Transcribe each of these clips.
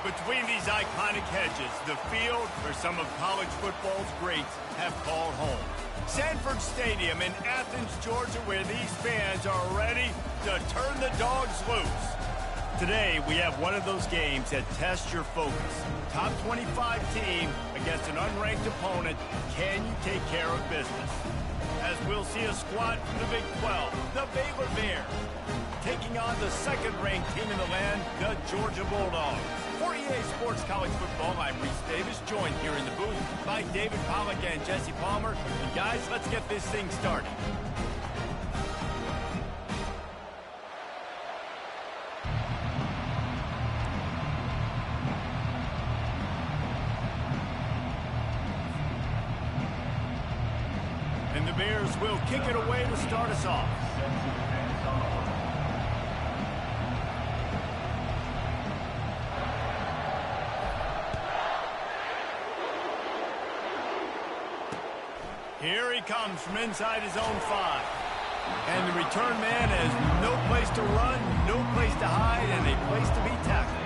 Between these iconic hedges, the field where some of college football's greats have called home. Sanford Stadium in Athens, Georgia, where these fans are ready to turn the dogs loose. Today, we have one of those games that tests your focus. Top 25 team against an unranked opponent. Can you take care of business? As we'll see a squad from the Big 12, the Baylor Bears, taking on the second-ranked team in the land, the Georgia Bulldogs. For EA Sports College Football, I'm Reese Davis, joined here in the booth by David Pollack and Jesse Palmer. And guys, let's get this thing started. And the Bears will kick it away to start us off. Here he comes from inside his own 5. And the return man has no place to run, no place to hide, and a place to be tackled.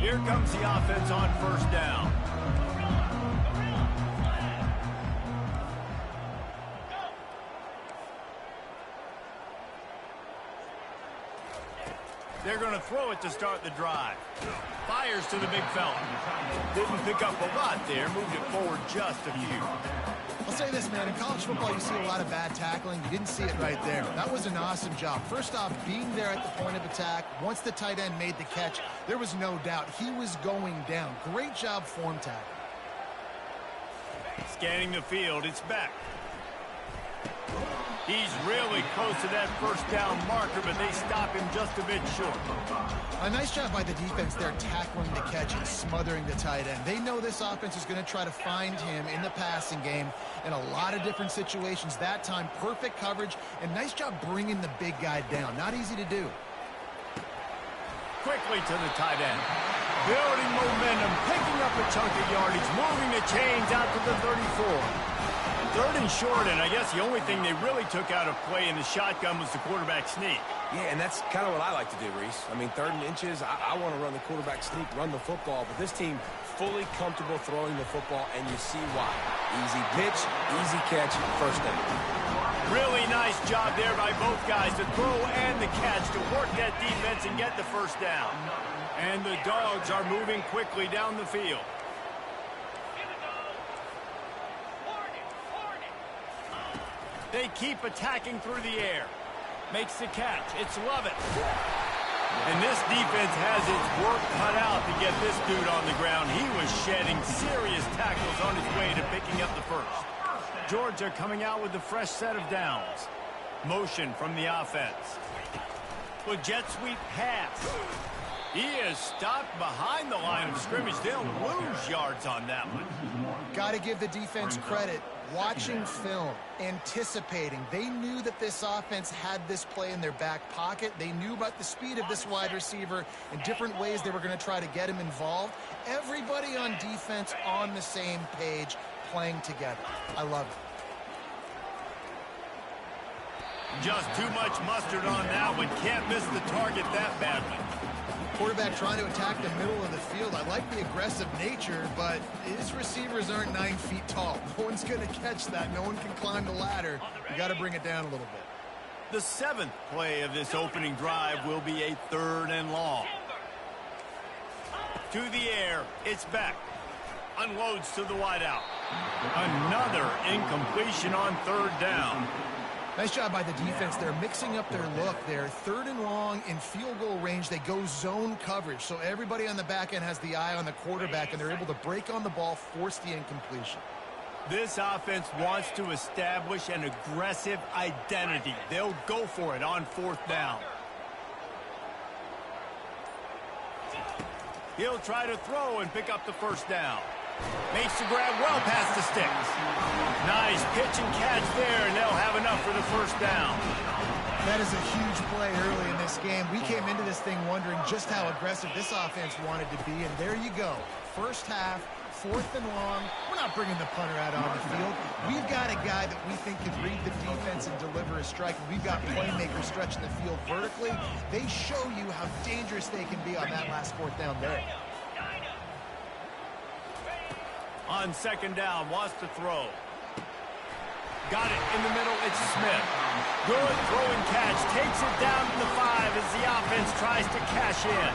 Here comes the offense on first down. They're going to throw it to start the drive. Fires to the big fella. Didn't pick up a lot there, moved it forward just a few. I'll say this, man. In college football, you see a lot of bad tackling. You didn't see it right there. That was an awesome job. First off, being there at the point of attack. Once the tight end made the catch, there was no doubt he was going down. Great job form tackle. Scanning the field, it's back. He's really close to that first down marker, but they stop him just a bit short. A nice job by the defense there, tackling the catch and smothering the tight end. They know this offense is going to try to find him in the passing game in a lot of different situations. That time, perfect coverage, and nice job bringing the big guy down. Not easy to do. Quickly to the tight end. Building momentum, picking up a chunk of yardage, moving the chains out to the 34. Third and short, and I guess the only thing they really took out of play in the shotgun was the quarterback sneak. Yeah, and that's kind of what I like to do, Reese. I mean, 3rd and inches, I want to run the quarterback sneak, run the football, but this team fully comfortable throwing the football, and you see why. Easy pitch, easy catch, first down. Really nice job there by both guys to throw and the catch to work that defense and get the first down. And the Dogs are moving quickly down the field. They keep attacking through the air. Makes the catch. It's Lovett. And this defense has its work cut out to get this dude on the ground. He was shedding serious tackles on his way to picking up the first. Georgia coming out with a fresh set of downs. Motion from the offense. With jet sweep pass. He is stopped behind the line of scrimmage. They'll lose yards on that one. Got to give the defense credit. Watching film, anticipating. They knew that this offense had this play in their back pocket. They knew about the speed of this wide receiver and different ways they were going to try to get him involved. Everybody on defense on the same page, playing together. I love it. Just too much mustard on that one. Can't miss the target that badly. Quarterback trying to attack the middle of the field. I like the aggressive nature, but his receivers aren't 9 feet tall. No one's going to catch that. No one can climb the ladder. You got to bring it down a little bit. The 7th play of this opening drive will be a 3rd and long. To the air, it's Beck. Unloads to the wideout. Another incompletion on 3rd down. Nice job by the defense. They're mixing up their look there. 3rd and long in field goal range. They go zone coverage. So everybody on the back end has the eye on the quarterback, and they're able to break on the ball, force the incompletion. This offense wants to establish an aggressive identity. They'll go for it on 4th down. He'll try to throw and pick up the 1st down. Makes the grab well past the sticks. Nice pitch and catch there, and they'll have enough for the 1st down. That is a huge play early in this game. We came into this thing wondering just how aggressive this offense wanted to be, and there you go. First half, 4th and long. We're not bringing the punter out on the field. We've got a guy that we think can read the defense and deliver a strike. And we've got playmakers stretching the field vertically. They show you how dangerous they can be on that last 4th down there. On 2nd down, wants to throw. Got it in the middle, it's Smith. Good throw and catch, takes it down to the 5 as the offense tries to cash in.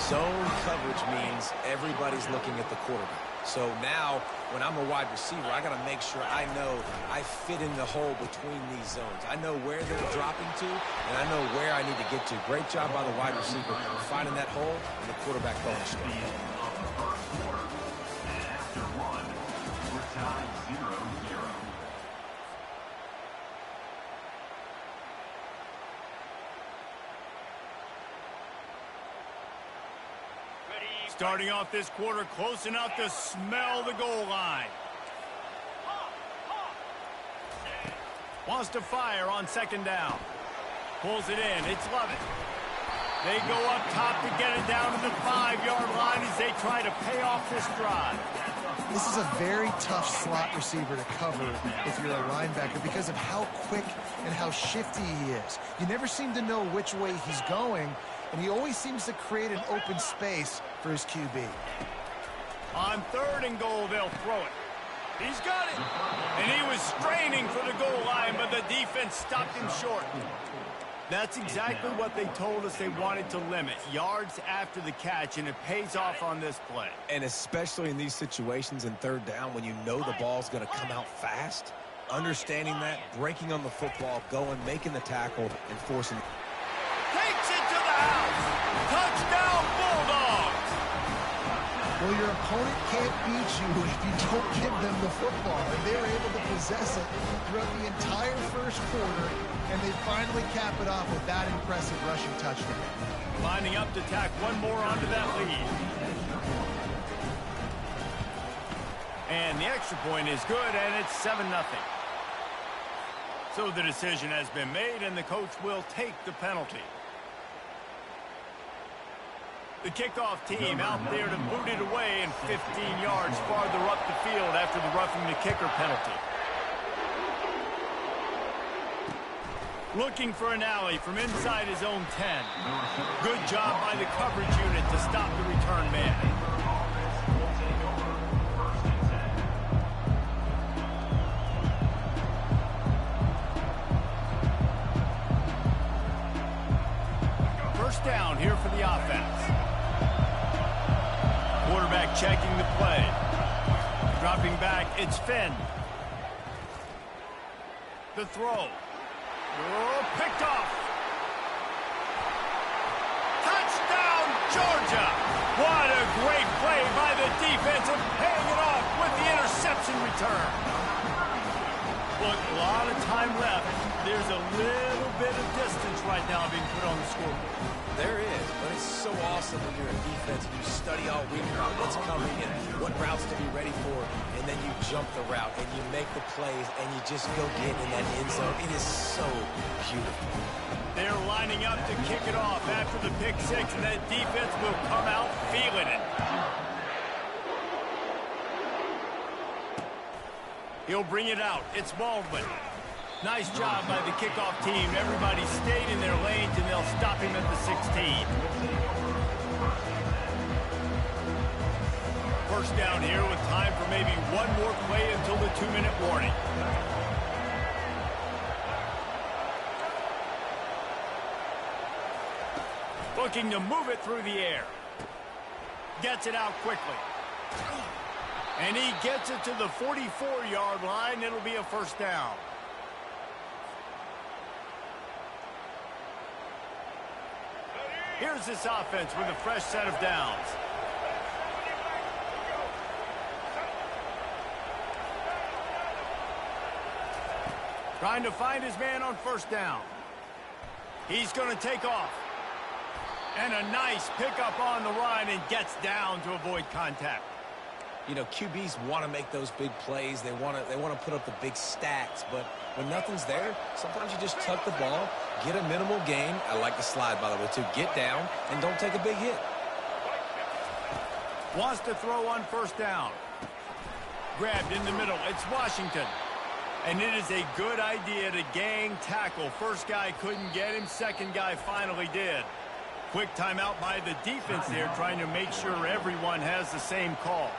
Zone coverage means everybody's looking at the quarterback. So now, when I'm a wide receiver, I got to make sure I know I fit in the hole between these zones. I know where they're dropping to, and I know where I need to get to. Great job by the wide receiver finding that hole and the quarterback going straight. Starting off this quarter close enough to smell the goal line. Wants to fire on 2nd down. Pulls it in. It's Lovett. They go up top to get it down to the 5-yard line as they try to pay off this drive. This is a very tough slot receiver to cover if you're a linebacker because of how quick and how shifty he is. You never seem to know which way he's going, and he always seems to create an open space for his QB. On 3rd and goal, they'll throw it. He's got it. And he was straining for the goal line, but the defense stopped him short. That's exactly what they told us they wanted to limit. Yards after the catch, and it pays off on this play. And especially in these situations in 3rd down when you know the ball's going to come out fast, understanding that, breaking on the football, going, making the tackle, and forcing. Takes it to the house. Touchdown, Bulldogs. Well, your opponent can't beat you if you don't give them the football. And they were able to possess it throughout the entire 1st quarter, and they finally cap it off with that impressive rushing touchdown. Lining up to tack one more onto that lead. And the extra point is good, and it's 7-0. So the decision has been made, and the coach will take the penalty. The kickoff team out there to boot it away and 15 yards farther up the field after the roughing the kicker penalty. Looking for an alley from inside his own 10. Good job by the coverage unit to stop the return man. First down here for the offense. Quarterback checking the play. Dropping back, it's Finn. The throw. Oh, picked off. Touchdown, Georgia. What a great play by the defense and paying it off with the interception return. Look, a lot of time left. There's a little bit of distance right now being put on the scoreboard. There is, but it's so awesome when you're a defense and you study all week about what's coming and what routes to be ready for, and then you jump the route and you make the plays and you just go get in that end zone. It is so beautiful. They're lining up to kick it off after the pick 6, and that defense will come out feeling it. He'll bring it out. It's Baldwin. Nice job by the kickoff team. Everybody stayed in their lanes, and they'll stop him at the 16. First down here with time for maybe one more play until the 2-minute warning. Looking to move it through the air. Gets it out quickly. And he gets it to the 44-yard line. It'll be a first down. Here's this offense with a fresh set of downs. Trying to find his man on first down. He's going to take off. And a nice pickup on the run and gets down to avoid contact. You know, QBs want to make those big plays. They want to put up the big stats. But when nothing's there, sometimes you just tuck the ball, get a minimal gain. I like the slide, by the way, too. Get down and don't take a big hit. Wants to throw on first down. Grabbed in the middle. It's Washington. And it is a good idea to gang tackle. First guy couldn't get him. Second guy finally did. Quick timeout by the defense there, trying to make sure everyone has the same call.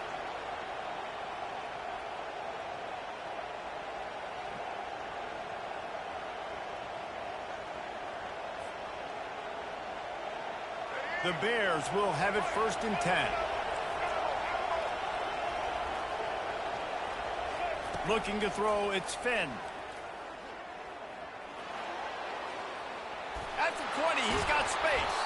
The Bears will have it 1st and 10. Looking to throw, it's Finn. At the 20, he's got space.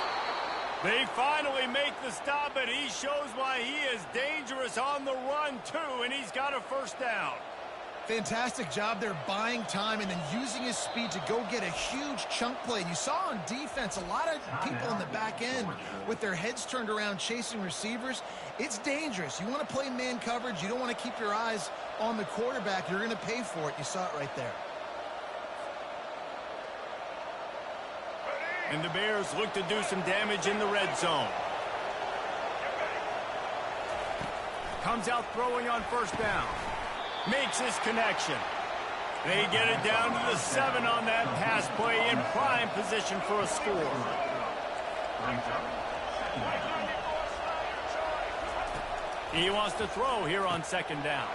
They finally make the stop, and he shows why he is dangerous on the run, too, and he's got a first down. Fantastic job there buying time and then using his speed to go get a huge chunk play. You saw on defense a lot of people in the back end with their heads turned around chasing receivers. It's dangerous. You want to play man coverage. You don't want to keep your eyes on the quarterback. You're going to pay for it. You saw it right there. And the Bears look to do some damage in the red zone. Comes out throwing on first down. Makes his connection. They get it down to the 7 on that pass play in prime position for a score. He wants to throw here on second down.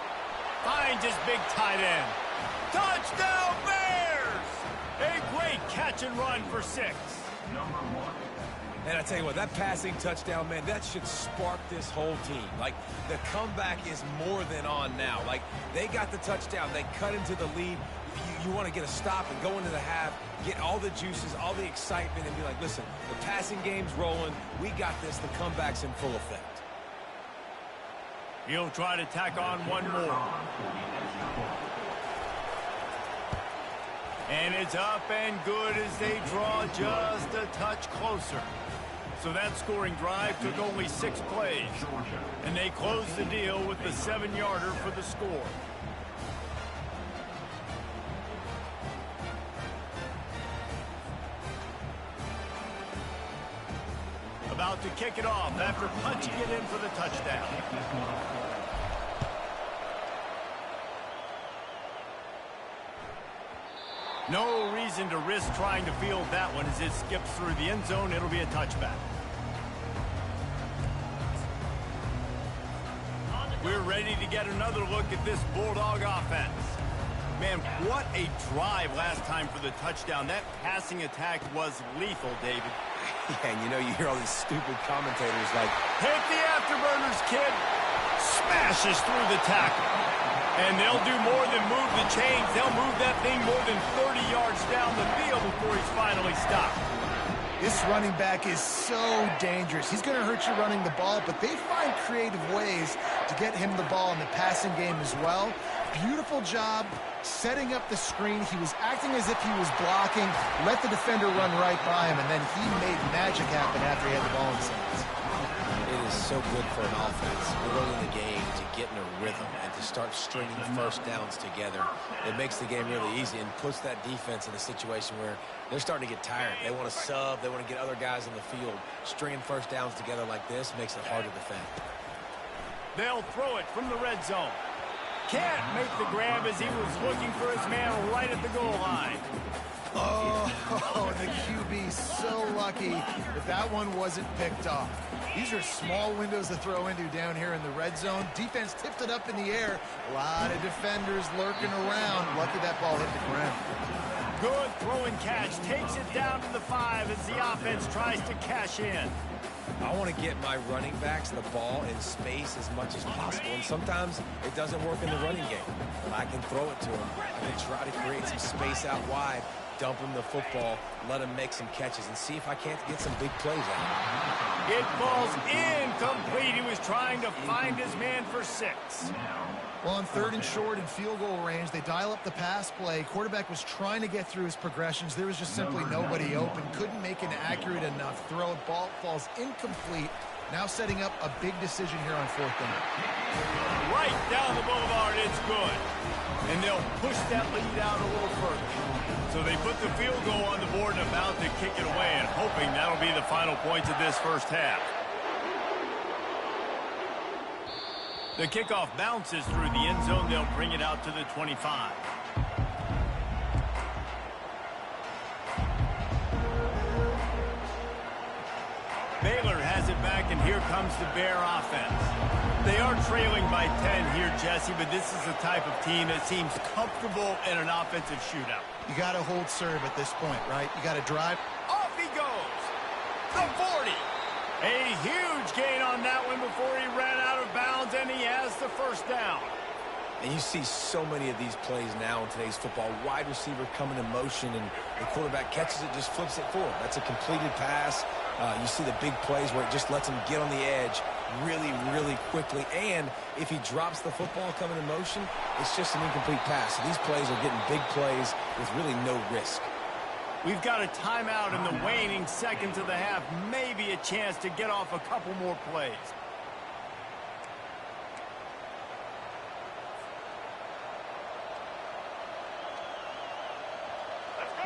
Finds his big tight end. Touchdown Bears! A great catch and run for 6. And I tell you what, that passing touchdown, man, that should spark this whole team. Like, the comeback is more than on now. Like, they got the touchdown. They cut into the lead. You want to get a stop and go into the half, get all the juices, all the excitement, and be like, listen, the passing game's rolling. We got this. The comeback's in full effect. He'll try to tack on one more. And it's up and good as they draw just a touch closer. So that scoring drive took only 6 plays. And they closed the deal with the 7-yarder for the score. About to kick it off after punching it in for the touchdown. No reason to risk trying to field that one as it skips through the end zone. It'll be a touchback. We're ready to get another look at this Bulldog offense. Man, what a drive last time for the touchdown. That passing attack was lethal, David. Yeah, and you know, you hear all these stupid commentators like, hit the afterburners, kid. Smashes through the tackle. And they'll do more than move the chains. They'll move that thing more than 30 yards down the field before he's finally stopped. This running back is so dangerous. He's going to hurt you running the ball, but they find creative ways to get him the ball in the passing game as well. Beautiful job setting up the screen. He was acting as if he was blocking, let the defender run right by him, and then he made magic happen after he had the ball in his hands. it is so good for an offense early in the game to get in a rhythm and to start stringing first downs together. It makes the game really easy and puts that defense in a situation where they're starting to get tired. They want to sub. They want to get other guys in the field. Stringing first downs together like this makes it hard to defend. They'll throw it from the red zone. Can't make the grab as he was looking for his man right at the goal line. Oh, the QB so lucky that one wasn't picked off. These are small windows to throw into down here in the red zone. Defense tipped it up in the air. A lot of defenders lurking around. Lucky that ball hit the ground. Good throw and catch. Takes it down to the 5 as the offense tries to cash in. I want to get my running backs the ball in space as much as possible, and sometimes it doesn't work in the running game. But I can throw it to them. I can try to create some space out wide, dump him the football, let him make some catches, and see if I can't get some big plays out. It falls incomplete. He was trying to find his man for 6. Well, on 3rd and short and field goal range, they dial up the pass play. Quarterback was trying to get through his progressions. There was just simply nobody open. Couldn't make an accurate enough throw. Ball falls incomplete. Now setting up a big decision here on 4th down. Right down the boulevard, it's good. And they'll push that lead out a little further. So they put the field goal on the board and about to kick it away, and hoping that'll be the final points of this first half. The kickoff bounces through the end zone. They'll bring it out to the 25. Baylor has it back, and here comes the Bear offense. They are trailing by 10 here, Jesse, but this is the type of team that seems comfortable in an offensive shootout. You got to hold serve at this point, right? You got to drive. Off he goes. The 40. A huge gain on that one before he ran out of bounds, and he has the first down. And you see so many of these plays now in today's football. Wide receiver coming in motion, and the quarterback catches it, just flips it forward. That's a completed pass. You see the big plays where it just lets him get on the edge really, really quickly. And if he drops the football coming in motion, it's just an incomplete pass. So these plays are getting big plays with really no risk. We've got a timeout in the waning seconds of the half. Maybe a chance to get off a couple more plays.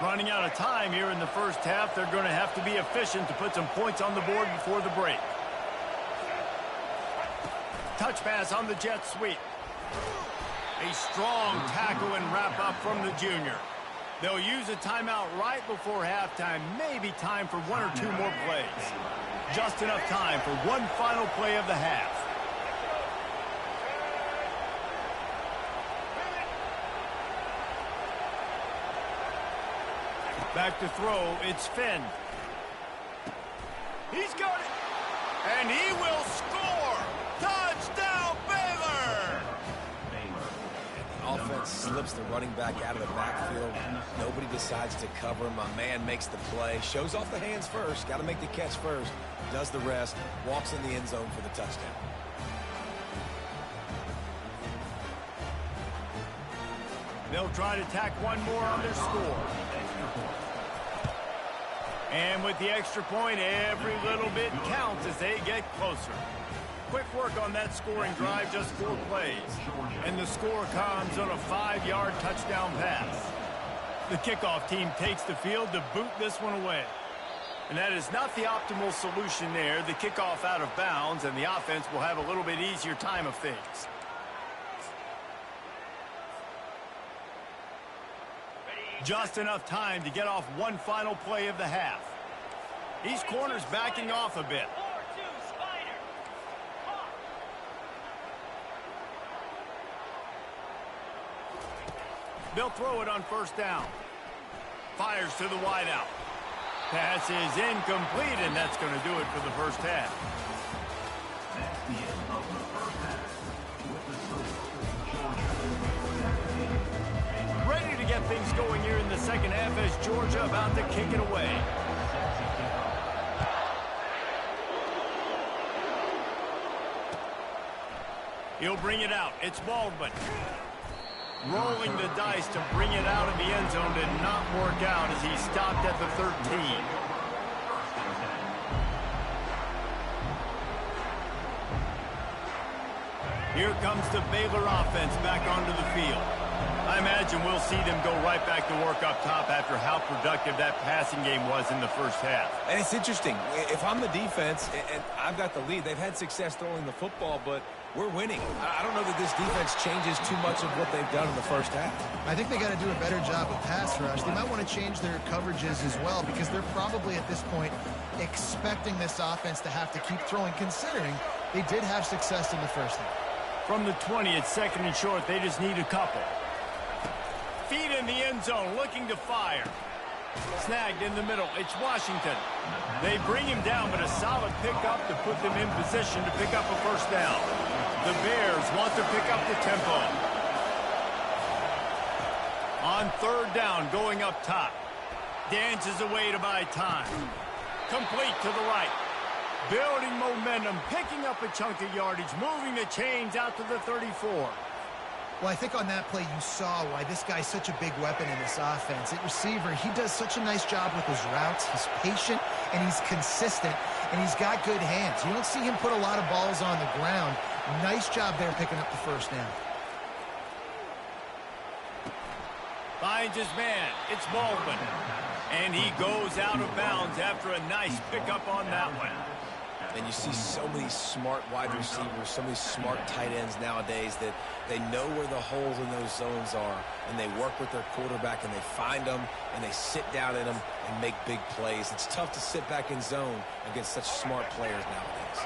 Running out of time here in the first half. They're going to have to be efficient to put some points on the board before the break. Touch pass on the jet sweep. A strong tackle and wrap up from the junior. They'll use a timeout right before halftime. Maybe time for 1 or 2 more plays. Just enough time for one final play of the half. Back to throw, it's Finn. He's got it, and he will score! Touchdown, Baylor! Offense slips the running back out of the backfield. Nobody decides to cover him. My man makes the play. Shows off the hands first. Got to make the catch first. Does the rest. Walks in the end zone for the touchdown. They'll try to tack one more on their score. And with the extra point, every little bit counts as they get closer. Quick work on that scoring drive, just 4 plays. And the score comes on a 5-yard touchdown pass. The kickoff team takes the field to boot this one away. And that is not the optimal solution there. The kickoff out of bounds, and the offense will have a little bit easier time of things. Just enough time to get off one final play of the half. These corners backing off a bit. They'll throw it on first down. Fires to the wideout. Pass is incomplete, and that's going to do it for the first half. Ready to get things going here in the second half as Georgia about to kick it away. He'll bring it out. It's Baldwin. Rolling the dice to bring it out of the end zone did not work out as he stopped at the 13. Here comes the Baylor offense back onto the field. I imagine we'll see them go right back to work up top after how productive that passing game was in the first half. And it's interesting. If I'm the defense and I've got the lead, they've had success throwing the football, but we're winning. I don't know that this defense changes too much of what they've done in the first half. I think they got to do a better job of pass rush. They might want to change their coverages as well because they're probably at this point expecting this offense to have to keep throwing, considering they did have success in the first half. From the 20, it's 2nd and short. They just need a couple. Feet in the end zone, looking to fire. Snagged in the middle. It's Washington. They bring him down, but a solid pickup to put them in position to pick up a first down. The Bears want to pick up the tempo. On 3rd down, going up top. Dances away to buy time. Complete to the right. Building momentum, picking up a chunk of yardage, moving the chains out to the 34. Well, I think on that play you saw why this guy's such a big weapon in this offense. At receiver, he does such a nice job with his routes. He's patient, and he's consistent, and he's got good hands. You don't see him put a lot of balls on the ground. Nice job there picking up the first down. Finds his man. It's Baldwin. And he goes out of bounds after a nice pickup on that one. And you see so many smart wide receivers, so many smart tight ends nowadays that they know where the holes in those zones are, and they work with their quarterback, and they find them, and they sit down in them and make big plays. It's tough to sit back in zone against such smart players nowadays.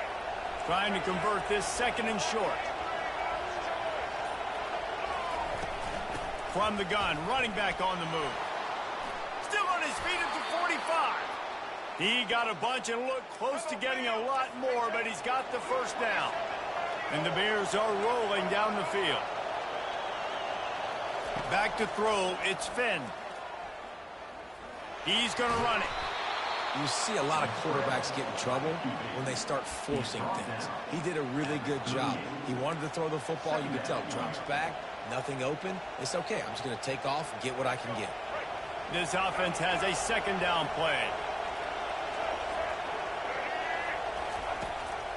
Trying to convert this 2nd and short. From the gun, running back on the move. Still on his feet at the 45. He got a bunch and looked close to getting a lot more, but he's got the first down. And the Bears are rolling down the field. Back to throw, it's Finn. He's going to run it. You see a lot of quarterbacks get in trouble when they start forcing things. He did a really good job. He wanted to throw the football. You could tell. Drops back, nothing open. It's okay. I'm just going to take off and get what I can get. This offense has a 2nd down play.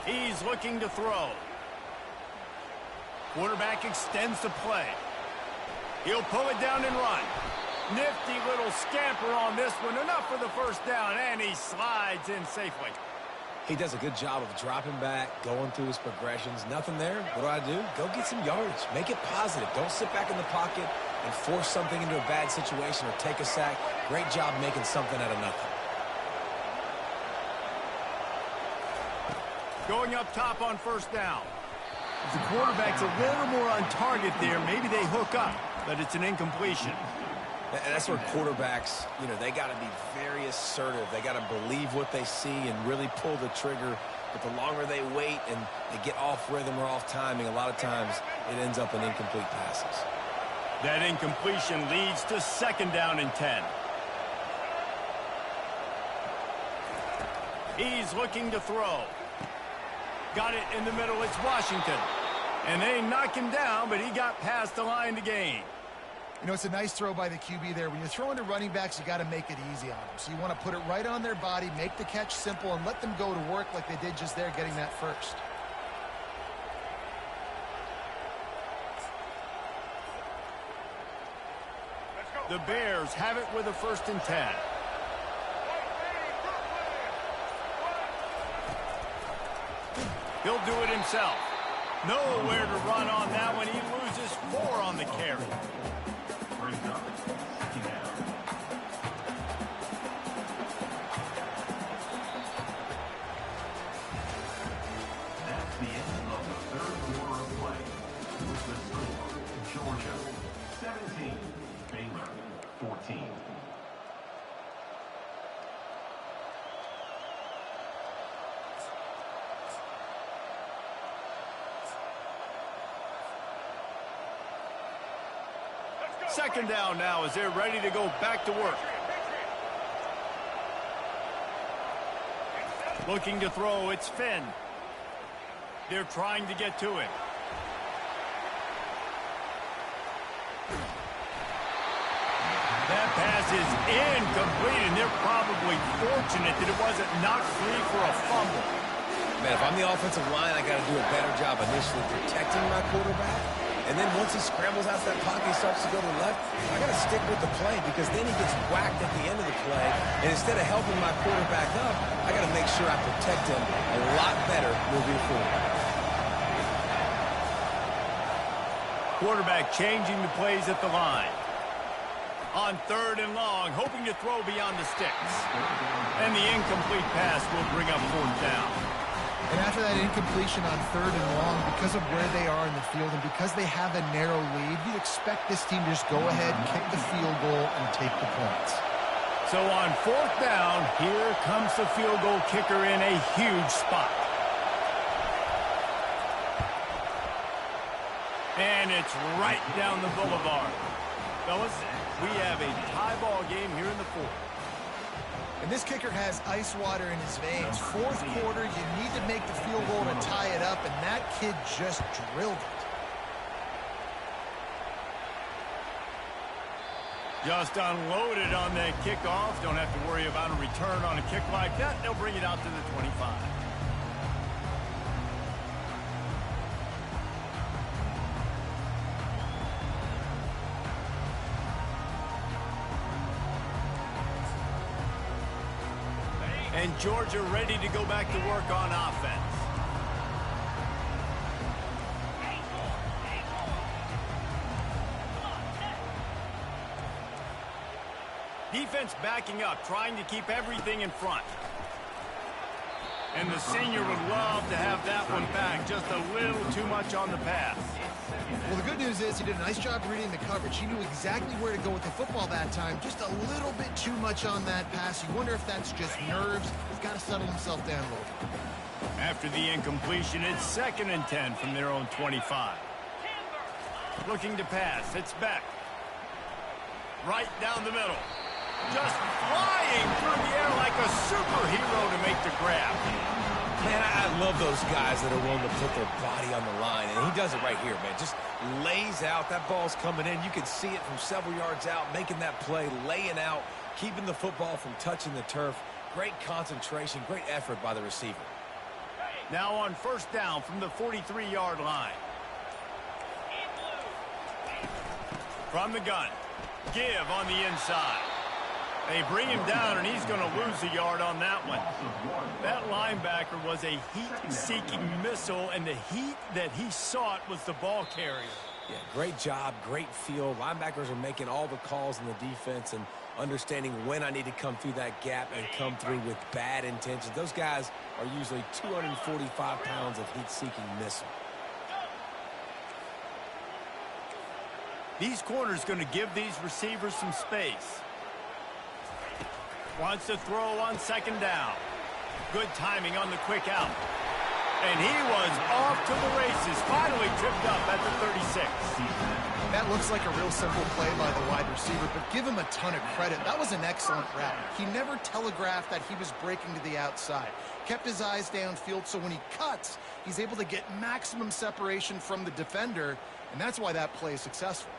He's looking to throw. Quarterback extends the play. He'll pull it down and run. Nifty little scamper on this one. Enough for the first down, and he slides in safely. He does a good job of dropping back, going through his progressions. Nothing there. What do? Go get some yardage. Make it positive. Don't sit back in the pocket and force something into a bad situation or take a sack. Great job making something out of nothing. Going up top on first down. If the quarterback's a little more on target there, maybe they hook up, but it's an incompletion. And that's where quarterbacks, they got to be very assertive. They got to believe what they see and really pull the trigger. But the longer they wait and they get off rhythm or off timing, a lot of times it ends up in incomplete passes. That incompletion leads to 2nd down and 10. He's looking to throw. Got it in the middle. It's Washington. And they knock him down, but he got past the line to gain. It's a nice throw by the QB there. When you're throwing to running backs, you got to make it easy on them. So you want to put it right on their body, make the catch simple, and let them go to work like they did just there, getting that first. The Bears have it with a 1st and 10. He'll do it himself. Nowhere to run on that one. He loses 4 on the carry. That's the end of the 3rd quarter of play. With the score, Georgia 17, Baylor 14. Second down now as they're ready to go back to work. Looking to throw, it's Finn. They're trying to get to him. That pass is incomplete, and they're probably fortunate that it wasn't knocked free for a fumble. Man, if I'm the offensive line, I got to do a better job initially protecting my quarterback And then once he scrambles out that pocket, he starts to go to the left, I got to stick with the play because then he gets whacked at the end of the play. And instead of helping my quarterback up, I got to make sure I protect him a lot better moving forward. Quarterback changing the plays at the line. On 3rd and long, hoping to throw beyond the sticks. And the incomplete pass will bring up 4th down. And after that incompletion on 3rd and long, because of where they are in the field and because they have a narrow lead, you'd expect this team to just go ahead and kick the field goal and take the points. So on 4th down, here comes the field goal kicker in a huge spot. And it's right down the boulevard. Fellas, we have a tie ball game here in the 4th. And this kicker has ice water in his veins. 4th quarter, you need to make the field goal to tie it up, and that kid just drilled it. Just unloaded on that kickoff. Don't have to worry about a return on a kick like that. They'll bring it out to the 25. And Georgia ready to go back to work on offense. Defense backing up, trying to keep everything in front. And the senior would love to have that one back, just a little too much on the pass. Well, the good news is he did a nice job reading the coverage. He knew exactly where to go with the football that time. Just a little bit too much on that pass. You wonder if that's just nerves. He's got to settle himself down a little bit. After the incompletion, it's 2nd and 10 from their own 25. Looking to pass. It's Beck. Right down the middle. Just flying through the air like a superhero to make the grab. Man, I love those guys that are willing to put their body on the line, and he does it right here, man. Just lays out. That ball's coming in. You can see it from several yards out, making that play, laying out, keeping the football from touching the turf. Great concentration, great effort by the receiver. Now on 1st down from the 43-yard line. From the gun. Give on the inside. They bring him down, and he's going to lose a yard on that one. That linebacker was a heat-seeking missile, and the heat that he sought was the ball carrier. Yeah, great job, great feel. Linebackers are making all the calls in the defense and understanding when I need to come through that gap and come through with bad intentions. Those guys are usually 245 pounds of heat-seeking missile. These corners going to give these receivers some space. Wants to throw on 2nd down. Good timing on the quick out. And he was off to the races. Finally tripped up at the 36. That looks like a real simple play by the wide receiver, but give him a ton of credit. That was an excellent route. He never telegraphed that he was breaking to the outside. Kept his eyes downfield, so when he cuts, he's able to get maximum separation from the defender, and that's why that play is successful.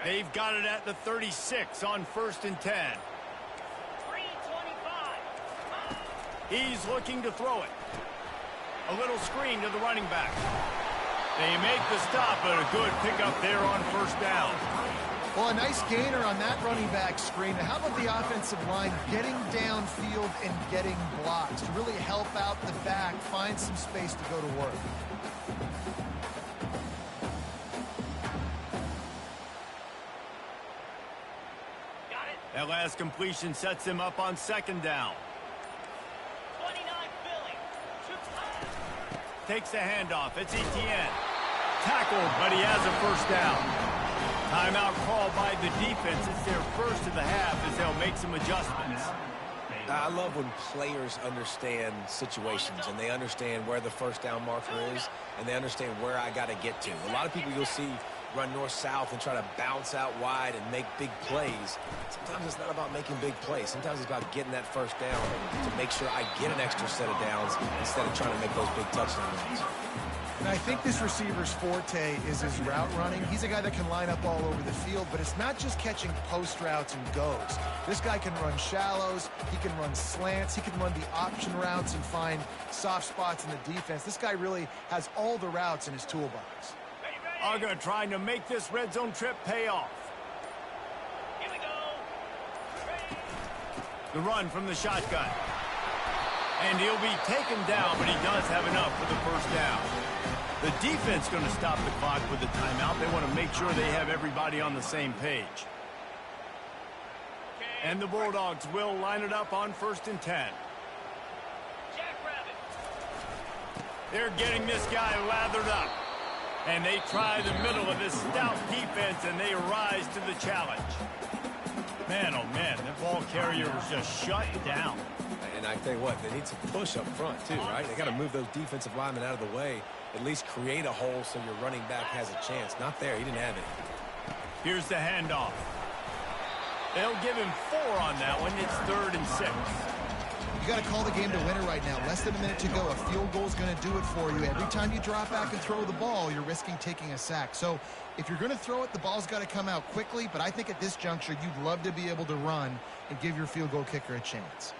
They've got it at the 36 on 1st and 10. He's looking to throw it. A little screen to the running back. They make the stop, but a good pickup there on 1st down. Well, a nice gainer on that running back screen. How about the offensive line getting downfield and getting blocks to really help out the back, find some space to go to work? That last completion sets him up on 2nd down. Takes the handoff. It's Etienne. Tackled, but he has a 1st down. Timeout called by the defense. It's their first of the half as they'll make some adjustments. I love when players understand situations and they understand where the 1st down marker is and they understand where I got to get to. A lot of people you'll see run north-south and try to bounce out wide and make big plays. Sometimes it's not about making big plays. Sometimes it's about getting that 1st down to make sure I get an extra set of downs instead of trying to make those big touchdown runs. And I think this receiver's forte is his route running. He's a guy that can line up all over the field, but it's not just catching post routes and goes. This guy can run shallows, he can run slants, he can run the option routes and find soft spots in the defense. This guy really has all the routes in his toolbox. are going to try to make this red zone trip pay off. Here we go. The run from the shotgun. And he'll be taken down, but he does have enough for the first down. The defense going to stop the clock with the timeout. They want to make sure they have everybody on the same page. And the Bulldogs will line it up on 1st and 10. Jackrabbit. They're getting this guy lathered up. And they try the middle of this stout defense, and they rise to the challenge. Man, oh man, that ball carrier was just shut down. And I tell you what, they need some push up front too, right? They got to move those defensive linemen out of the way, at least create a hole so your running back has a chance. Not there. He didn't have it. Here's the handoff. They'll give him 4 on that one. It's 3rd and 6. You got to call the game to win it right now. Less than a minute to go. A field goal is going to do it for you. Every time you drop back and throw the ball, you're risking taking a sack. So if you're going to throw it, the ball's got to come out quickly. But I think at this juncture, you'd love to be able to run and give your field goal kicker a chance.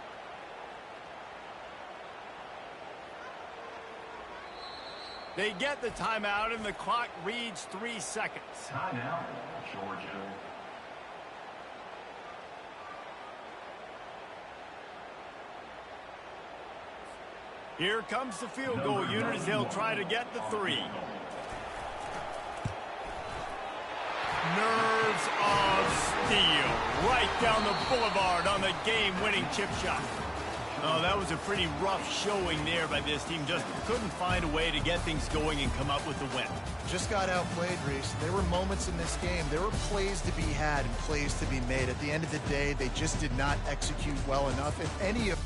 They get the timeout, and the clock reads 3 seconds. Timeout, Georgia. Here comes the field goal unit as they'll try to get the 3. Nerves of steel. Right down the boulevard on the game-winning chip shot. Oh, that was a pretty rough showing there by this team. Just couldn't find a way to get things going and come up with the win. Just got outplayed, Reese. There were moments in this game. There were plays to be had and plays to be made. At the end of the day, they just did not execute well enough. If any of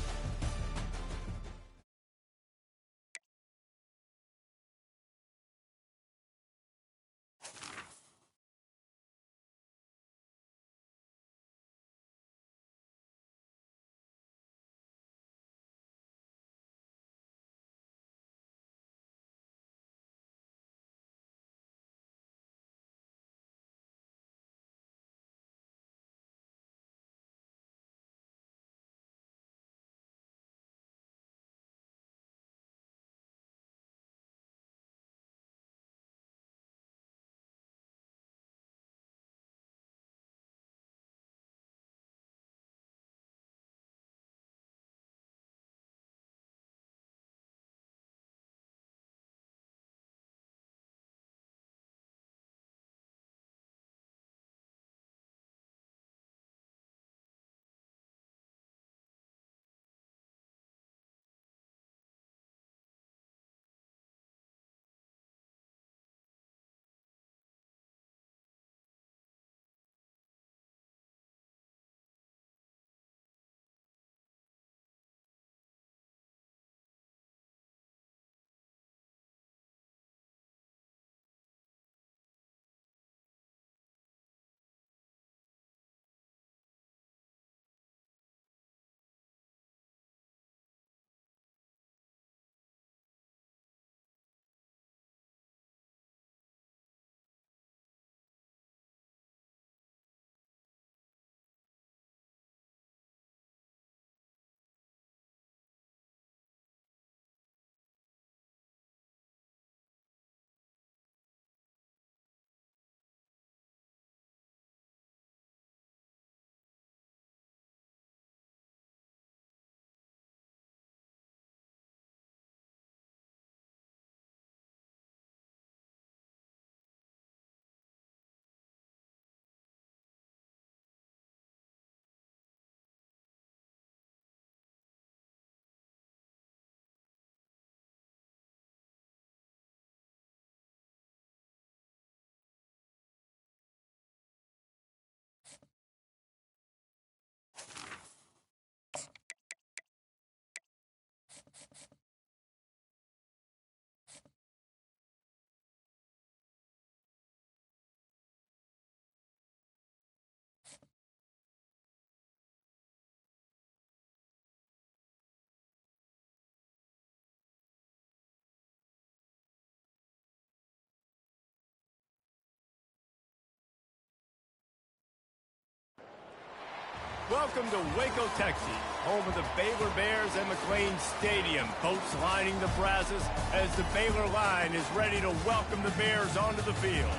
Welcome to Waco, Texas, home of the Baylor Bears and McLean Stadium. Boats lining the Brazos as the Baylor line is ready to welcome the Bears onto the field.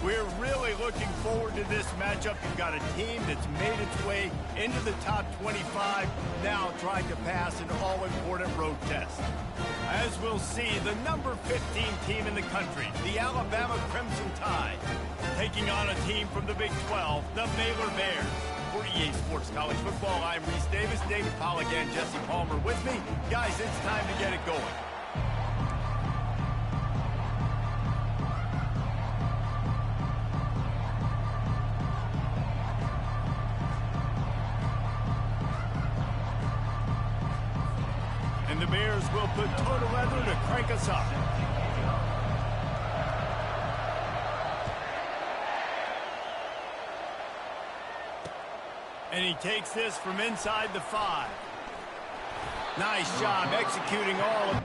We're really looking forward to this matchup. You've got a team that's made its way into the top 25, now trying to pass an all-important road test. As we'll see, the number 15 team in the country, the Alabama Crimson Tide, taking on a team from the Big 12, the Baylor Bears. For EA Sports College Football, I'm Reese Davis, David Pollack, and Jesse Palmer with me. Guys, it's time to get it going. And the Bears will put total leather to crank us up. And he takes this from inside the 5. Nice job executing all of...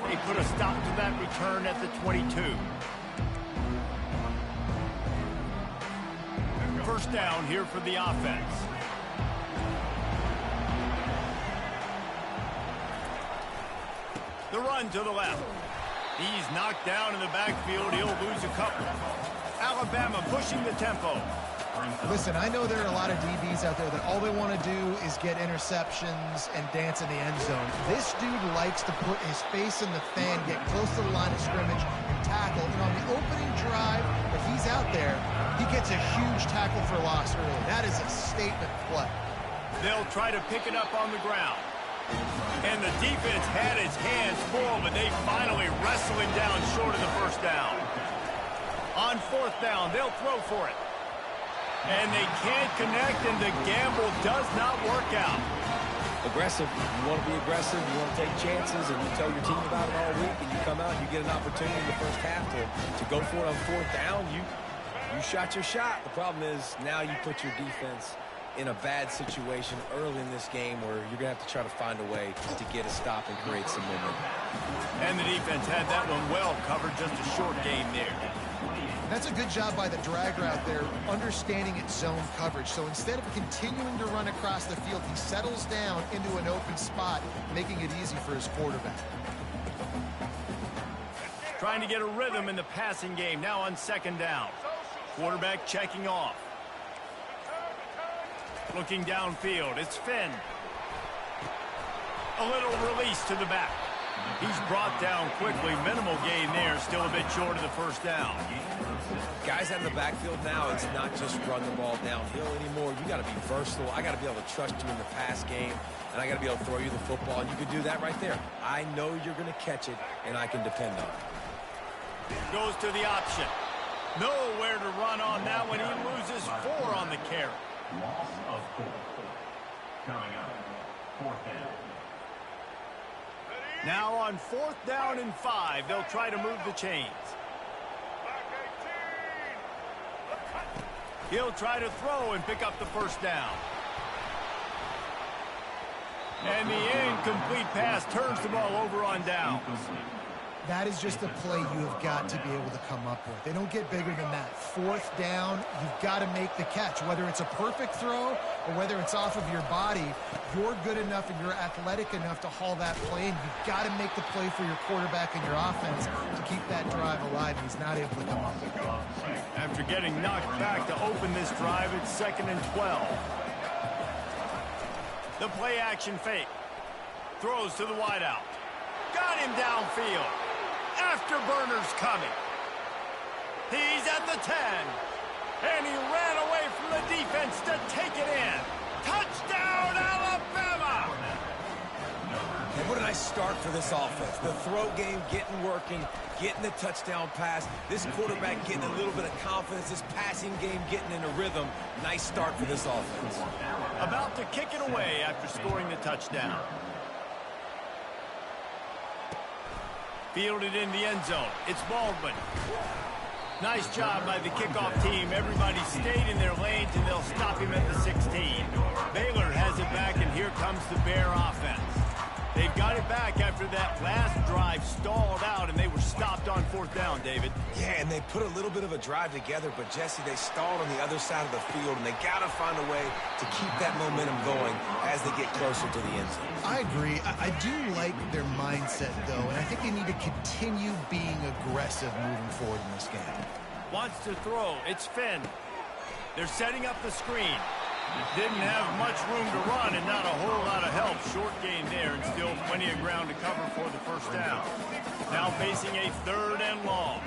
They put a stop to that return at the 22. First down here for the offense. The run to the left. He's knocked down in the backfield. He'll lose a couple. Alabama pushing the tempo. Listen, I know there are a lot of DBs out there that all they want to do is get interceptions and dance in the end zone. This dude likes to put his face in the fan, get close to the line of scrimmage, and tackle. And on the opening drive, if he's out there, he gets a huge tackle for loss early. That is a statement play. They'll try to pick it up on the ground. And the defense had its hands full, but they finally wrestle him down short of the first down. On fourth down, they'll throw for it. And they can't connect, and the gamble does not work out. Aggressive. You want to be aggressive. You want to take chances, and you tell your team about it all week, and you come out and you get an opportunity in the first half to go for it on fourth down. You shot your shot. The problem is now you put your defense in a bad situation early in this game where you're going to have to try to find a way to get a stop and create some momentum. And the defense had that one well covered, just a short game there. That's a good job by the dragger out there, understanding its zone coverage. So instead of continuing to run across the field, he settles down into an open spot, making it easy for his quarterback. Trying to get a rhythm in the passing game, now on second down. Quarterback checking off. Looking downfield, it's Finn. A little release to the back. He's brought down quickly. Minimal gain there, still a bit short of the first down. Guys out in the backfield now, it's not just run the ball downhill anymore. You got to be versatile. I got to be able to trust you in the pass game, and I got to be able to throw you the football, and you can do that right there. I know you're going to catch it, and I can depend on it. Goes to the option. Nowhere to run on that one. He loses 4 on the carry. Loss of 4. Coming up, fourth down. Now on fourth down and 5, they'll try to move the chains. He'll try to throw and pick up the first down. And the incomplete pass turns the ball over on downs. That is just a play you have got to be able to come up with. They don't get bigger than that. Fourth down, you've got to make the catch. Whether it's a perfect throw or whether it's off of your body, you're good enough and you're athletic enough to haul that play, and you've got to make the play for your quarterback and your offense to keep that drive alive. He's not able to come up with it. After getting knocked back to open this drive, it's 2nd and 12. The play action fake. Throws to the wideout. Got him downfield. Afterburner's coming. He's at the 10. And he ran away from the defense to take it in. Touchdown, Alabama! What an nice start for this offense. The throw game getting working, getting the touchdown pass. This quarterback getting a little bit of confidence. This passing game getting in a rhythm. Nice start for this offense. About to kick it away after scoring the touchdown. Fielded in the end zone. It's Baldwin. Nice job by the kickoff team. Everybody stayed in their lanes, and they'll stop him at the 16. Baylor has it back, and here comes the Bear offense. They've got it back after that last drive stalled out, and they were stopped on 4th down, David. Yeah, and they put a little bit of a drive together, but, Jesse, they stalled on the other side of the field, and they got to find a way to keep that momentum going as they get closer to the end zone. I agree. I do like their mindset, though, and I think they need to continue being aggressive moving forward in this game. Wants to throw. It's Finn. They're setting up the screen. Didn't have much room to run and not a whole lot of help. Short gain there and still plenty of ground to cover for the first down. Now facing a 3rd and long.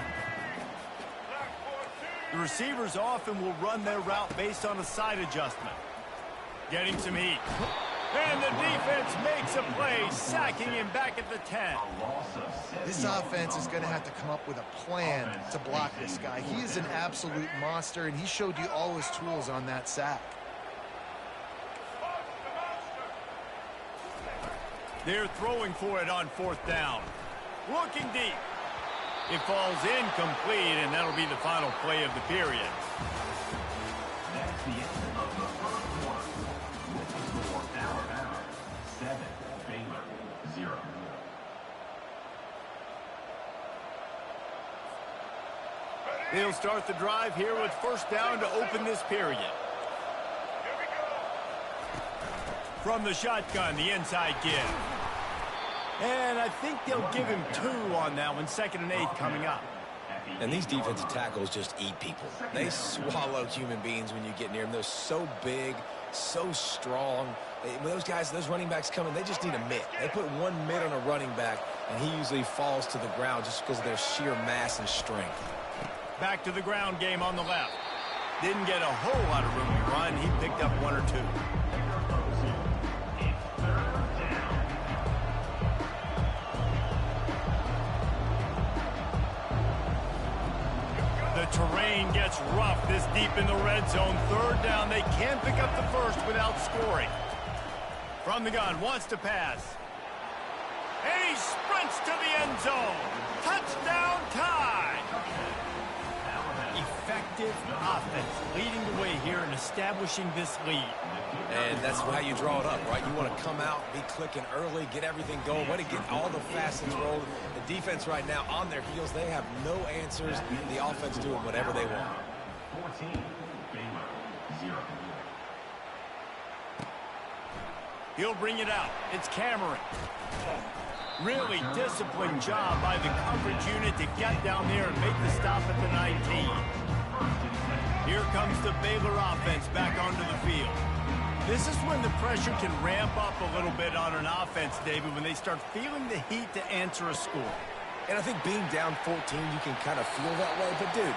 The receivers often will run their route based on a side adjustment. Getting some heat. And the defense makes a play, sacking him back at the 10. This offense is going to have to come up with a plan to block this guy. He is an absolute monster, and he showed you all his tools on that sack. They're throwing for it on 4th down. Looking deep. It falls incomplete, and that'll be the final play of the period. That's the end of the first quarter. With the score Alabama 7, Baylor 0. They'll start the drive here with 1st down to open this period. From the shotgun, the inside give. And I think they'll give him 2 on that one. 2nd and 8 coming up. And these defensive tackles just eat people. They swallow human beings when you get near them. They're so big, so strong. When those guys, those running backs come in, they just need a mitt. They put 1 mitt on a running back, and he usually falls to the ground just because of their sheer mass and strength. Back to the ground game on the left. Didn't get a whole lot of room to run. He picked up 1 or 2. The terrain gets rough this deep in the red zone. 3rd down. They can pick up the first without scoring. From the gun, wants to pass. And he sprints to the end zone. Touchdown tie. Effective offense leading the way here and establishing this lead. And that's how you draw it up, right? You want to come out, be clicking early, get everything going, want to get all the facets rolled. The defense right now on their heels, they have no answers. The offense doing whatever they want. 14, Baylor 0. He'll bring it out. It's Cameron. Really disciplined job by the coverage unit to get down there and make the stop at the 19. Here comes the Baylor offense back onto the field. This is when the pressure can ramp up a little bit on an offense, David, when they start feeling the heat to answer a score. And I think being down 14, you can kind of feel that way. But, dude,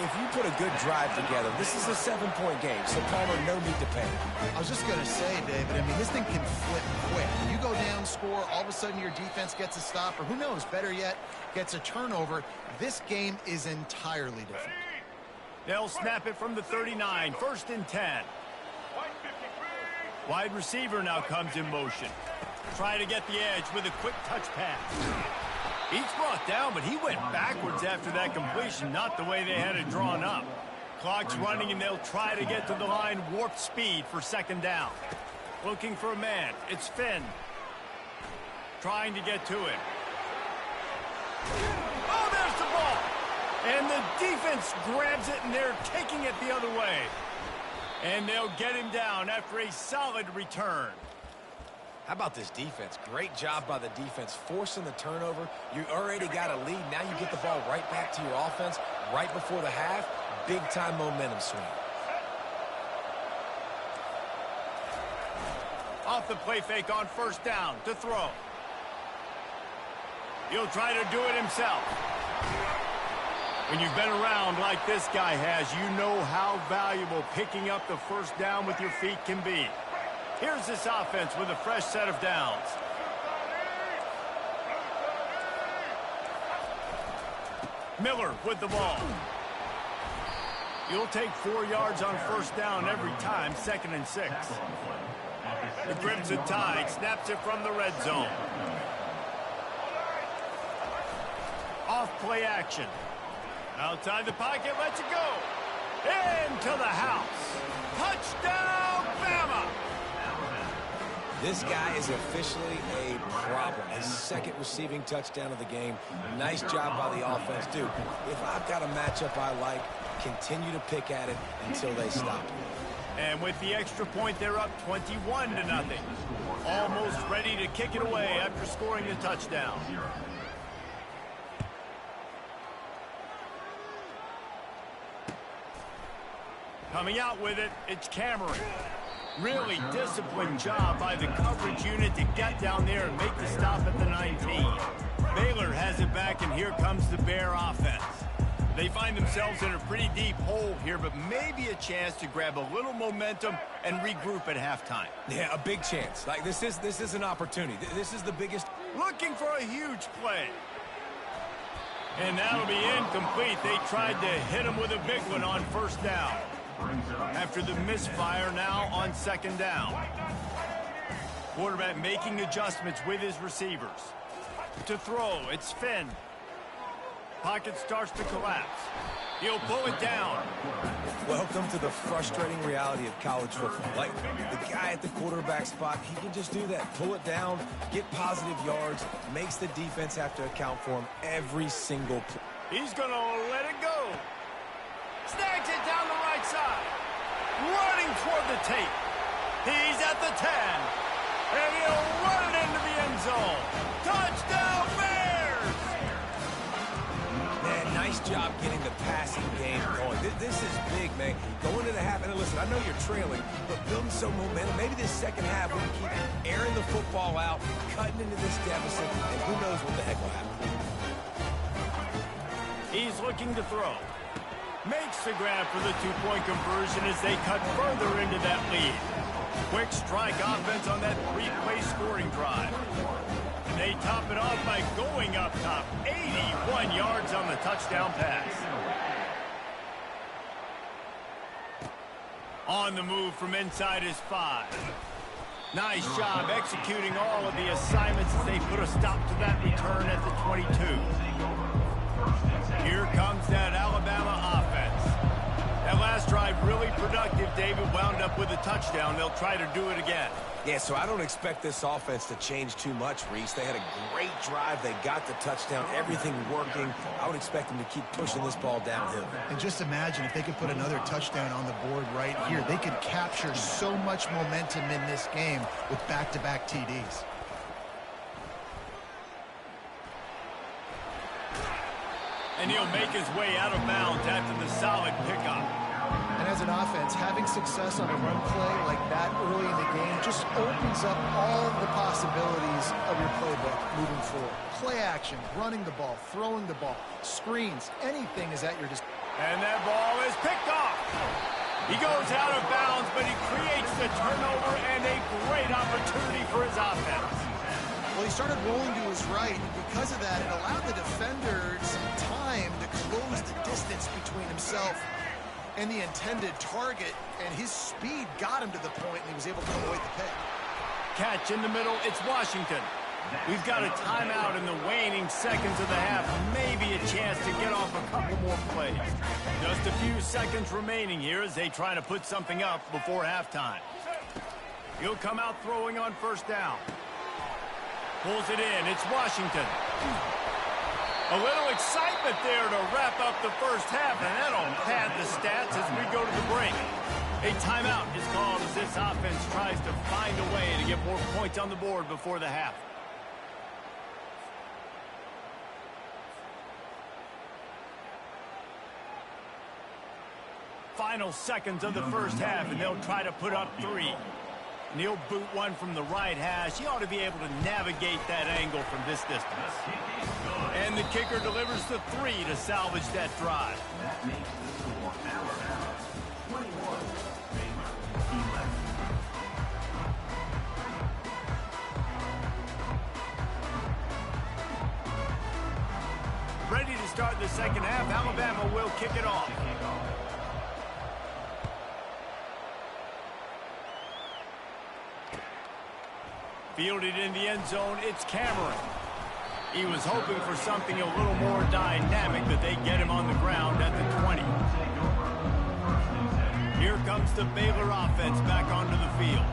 if you put a good drive together, this is a 7-point game, so Palmer, no need to panic. I was just going to say, David, I mean, this thing can flip quick. You go down, score, all of a sudden your defense gets a stop, or who knows, better yet, gets a turnover. This game is entirely different. They'll snap it from the 39, 1st and 10. Wide receiver now comes in motion. Try to get the edge with a quick touch pass. He's brought down, but he went backwards after that completion, not the way they had it drawn up. Clock's running, and they'll try to get to the line, warp speed for 2nd down. Looking for a man. It's Finn. Trying to get to him. Oh, there's the ball. And the defense grabs it, and they're taking it the other way. And they'll get him down after a solid return. How about this defense? Great job by the defense, forcing the turnover. You already got a lead. Now you get the ball right back to your offense right before the half. Big-time momentum swing. Off the play fake on 1st down to throw. He'll try to do it himself. When you've been around like this guy has, you know how valuable picking up the 1st down with your feet can be. Here's this offense with a fresh set of downs. Miller with the ball. You'll take 4 yards on first down every time, 2nd and 6. The grips it tied, snaps it from the red zone. Off play action. Outside the pocket, lets it go. Into the house. Touchdown, Bama! This guy is officially a problem. His 2nd receiving touchdown of the game. Nice job by the offense. Dude, if I've got a matchup I like, continue to pick at it until they stop. And with the extra point, they're up 21-0. Almost ready to kick it away after scoring the touchdown. Coming out with it, it's Cameron. Really disciplined job by the coverage unit to get down there and make the stop at the 19. Baylor has it back, and here comes the Bear offense. They find themselves in a pretty deep hole here, but maybe a chance to grab a little momentum and regroup at halftime. Yeah, a big chance. Like, this is an opportunity. This is the biggest. Looking for a huge play. And that'll be incomplete. They tried to hit him with a big one on first down. After the misfire, now on 2nd down. Quarterback making adjustments with his receivers. To throw, it's Finn. Pocket starts to collapse. He'll pull it down. Welcome to the frustrating reality of college football. Like, the guy at the quarterback spot, he can just do that. Pull it down, get positive yards, makes the defense have to account for him every single play. He's going to let it go. Snags it down the right side. Running toward the tape. He's at the 10. And he'll run it into the end zone. Touchdown, Bears! Man, nice job getting the passing game going. This is big, man. Going to the half, and listen, I know you're trailing, but building some momentum. Maybe this second half we can keep airing the football out, cutting into this deficit, and who knows what the heck will happen. He's looking to throw. Makes the grab for the 2-point conversion as they cut further into that lead. Quick strike offense on that 3-play scoring drive. And they top it off by going up top. 81 yards on the touchdown pass. On the move from inside his 5. Nice job executing all of the assignments as they put a stop to that return at the 22. Here comes that Alabama offense. That last drive really productive. David wound up with a touchdown. They'll try to do it again. Yeah, so I don't expect this offense to change too much, Reese. They had a great drive. They got the touchdown. Everything working. I would expect them to keep pushing this ball downhill. And just imagine if they could put another touchdown on the board right here. They could capture so much momentum in this game with back-to-back TDs. And he'll make his way out of bounds after the solid pickup. And as an offense, having success on a run play like that early in the game just opens up all of the possibilities of your playbook moving forward. Play action, running the ball, throwing the ball, screens, anything is at your disposal. And that ball is picked off. He goes out of bounds, but he creates the turnover and a great opportunity for his offense. Well, he started rolling to his right, and because of that, it allowed the defender some time to close the distance between himself and the intended target, and his speed got him to the point, and he was able to avoid the pick. Catch in the middle, it's Washington. We've got a timeout in the waning seconds of the half. Maybe a chance to get off a couple more plays. Just a few seconds remaining here as they try to put something up before halftime. He'll come out throwing on first down. Pulls it in. It's Washington. A little excitement there to wrap up the first half, and that'll pad the stats as we go to the break. A timeout is called as this offense tries to find a way to get more points on the board before the half. Final seconds of the first half, and they'll try to put up 3. And he'll boot one from the right hash. He ought to be able to navigate that angle from this distance. And the kicker delivers the 3 to salvage that drive. That makes the score Alabama 21, Baylor 11. Ready to start the second half. Alabama will kick it off. Fielded in the end zone, it's Cameron. He was hoping for something a little more dynamic, but they get him on the ground at the 20. Here comes the Baylor offense back onto the field.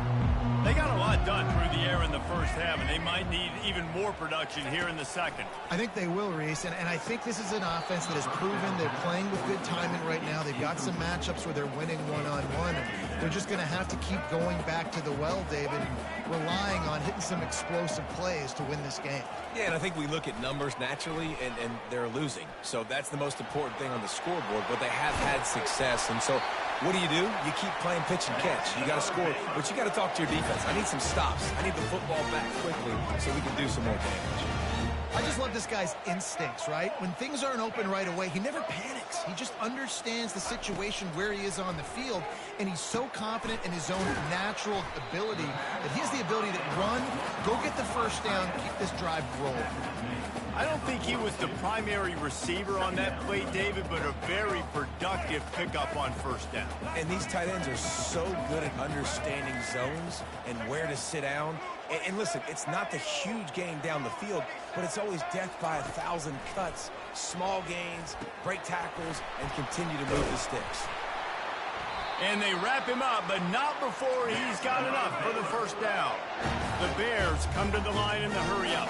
They got a lot done through the air in the first half, and they might need even more production here in the second. I think they will, Reese, and I think this is an offense that has proven they're playing with good timing right now. They've got some matchups where they're winning one-on-one, and they're just going to have to keep going back to the well, David, and relying on hitting some explosive plays to win this game. Yeah, and I think we look at numbers naturally, and they're losing. So that's the most important thing on the scoreboard, but they have had success. And so what do? You keep playing pitch and catch. You got to score, but you got to talk to your defense. I need some stops. I need the football back quickly so we can do some more damage. I just love this guy's instincts, right? When things aren't open right away, he never panics. He just understands the situation where he is on the field, and he's so confident in his own natural ability that he has the ability to run, go get the first down, keep this drive rolling. I don't think he was the primary receiver on that play, David, but a very productive pickup on first down. And these tight ends are so good at understanding zones and where to sit down. And listen, it's not the huge game down the field, but it's always death by 1,000 cuts, small gains, break tackles, and continue to move the sticks. And they wrap him up, but not before he's got enough for the first down. The Bears come to the line in the hurry-up.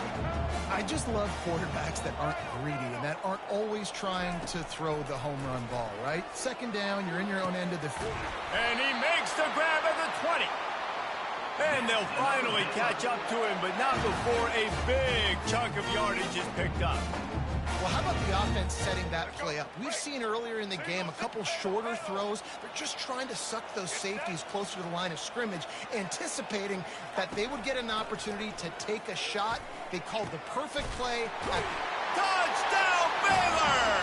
I just love quarterbacks that aren't greedy and that aren't always trying to throw the home run ball, right? Second down, you're in your own end of the field. And he makes the grab at the 20. And they'll finally catch up to him, but not before a big chunk of yardage is picked up. Well, how about the offense setting that play up? We've seen earlier in the game a couple shorter throws. They're just trying to suck those safeties closer to the line of scrimmage, anticipating that they would get an opportunity to take a shot. They called the perfect play at touchdown, Baylor!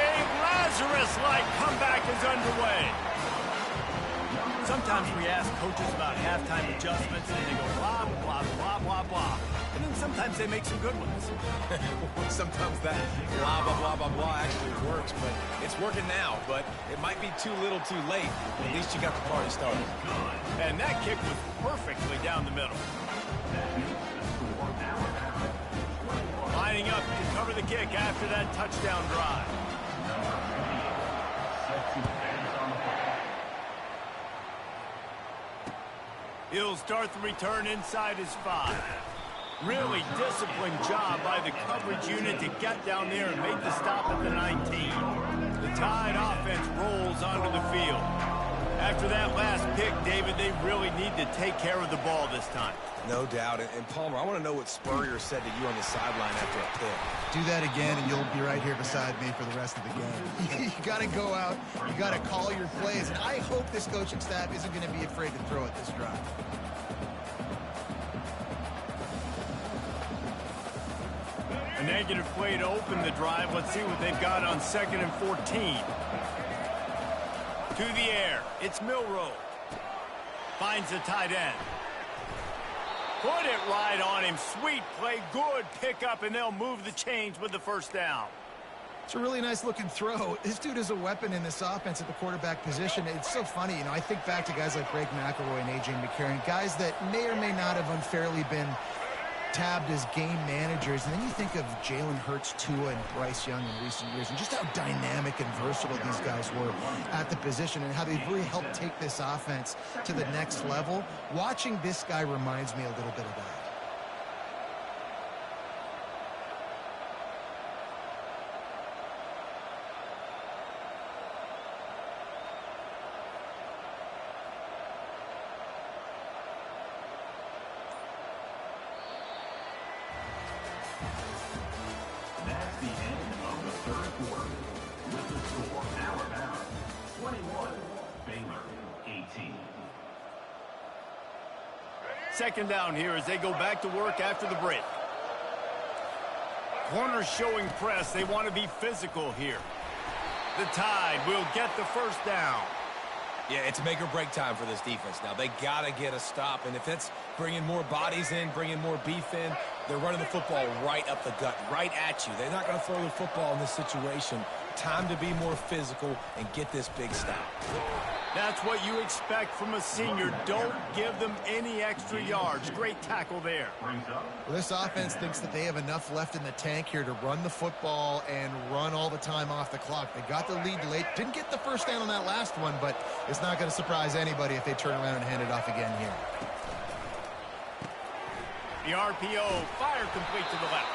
A Lazarus-like comeback is underway. Sometimes we ask coaches about halftime adjustments, and they go blah, blah, blah, blah, blah. And then sometimes they make some good ones. Sometimes that blah, blah, blah, blah, blah actually works, but it's working now. But it might be too little too late. At least you got the party started. And that kick was perfectly down the middle. Lining up to cover the kick after that touchdown drive. He'll start the return inside his 5. Really disciplined job by the coverage unit to get down there and make the stop at the 19. The Tide offense rolls onto the field. After that last pick, David, they really need to take care of the ball this time. No doubt. And Palmer, I want to know what Spurrier said to you on the sideline after a pick. Do that again, and you'll be right here beside me for the rest of the game. You got to go out. You got to call your plays. And I hope this coaching staff isn't going to be afraid to throw at this drive. A negative play to open the drive. Let's see what they've got on 2nd and 14. To the air. It's Milroe. Finds the tight end. Put it right on him. Sweet play. Good pickup, and they'll move the chains with the first down. It's a really nice looking throw. This dude is a weapon in this offense at the quarterback position. It's so funny, you know, I think back to guys like Greg McElroy and A.J. McCarron, guys that may or may not have unfairly been tabbed as game managers, and then you think of Jalen Hurts, Tua, and Bryce Young in recent years, and just how dynamic and versatile these guys were at the position and how they've really helped take this offense to the next level. Watching this guy reminds me a little bit of that. That's the end of the third quarter. With the score, Alabama 21, Baylor 18. Second down here as they go back to work after the break. Corners showing press. They want to be physical here. The Tide will get the first down. Yeah, it's make or break time for this defense now. They got to get a stop, and if it's bringing more bodies in, bringing more beef in, they're running the football right up the gut, right at you. They're not going to throw the football in this situation. Time to be more physical and get this big stop. That's what you expect from a senior. Don't give them any extra yards. Great tackle there. Well, this offense thinks that they have enough left in the tank here to run the football and run all the time off the clock. They got the lead late. Didn't get the first down on that last one, but it's not going to surprise anybody if they turn around and hand it off again here. The RPO, fire complete to the left.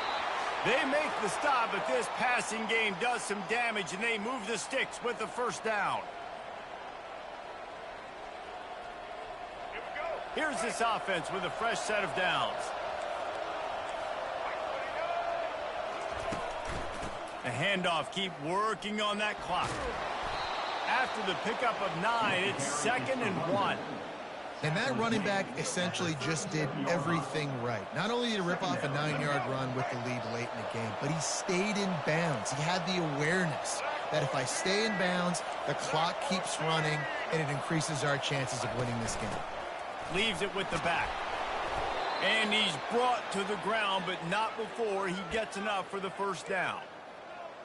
They make the stop, but this passing game does some damage, and they move the sticks with the first down. Here's this offense with a fresh set of downs. The handoff, keep working on that clock. After the pickup of 9, it's 2nd and 1. And that running back essentially just did everything right. Not only did he rip off a 9-yard run with the lead late in the game, but he stayed in bounds. He had the awareness that if I stay in bounds, the clock keeps running, and it increases our chances of winning this game. Leaves it with the back. And he's brought to the ground, but not before he gets enough for the first down.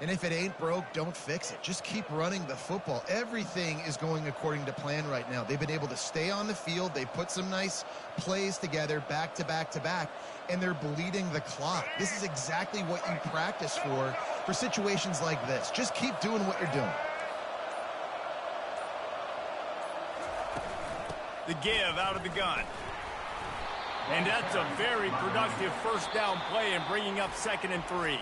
And if it ain't broke, don't fix it. Just keep running the football. Everything is going according to plan right now. They've been able to stay on the field. They put some nice plays together back to back to back, and they're bleeding the clock. This is exactly what you practice for situations like this. Just keep doing what you're doing. The give out of the gun. And that's a very productive first down play and bringing up 2nd and 3.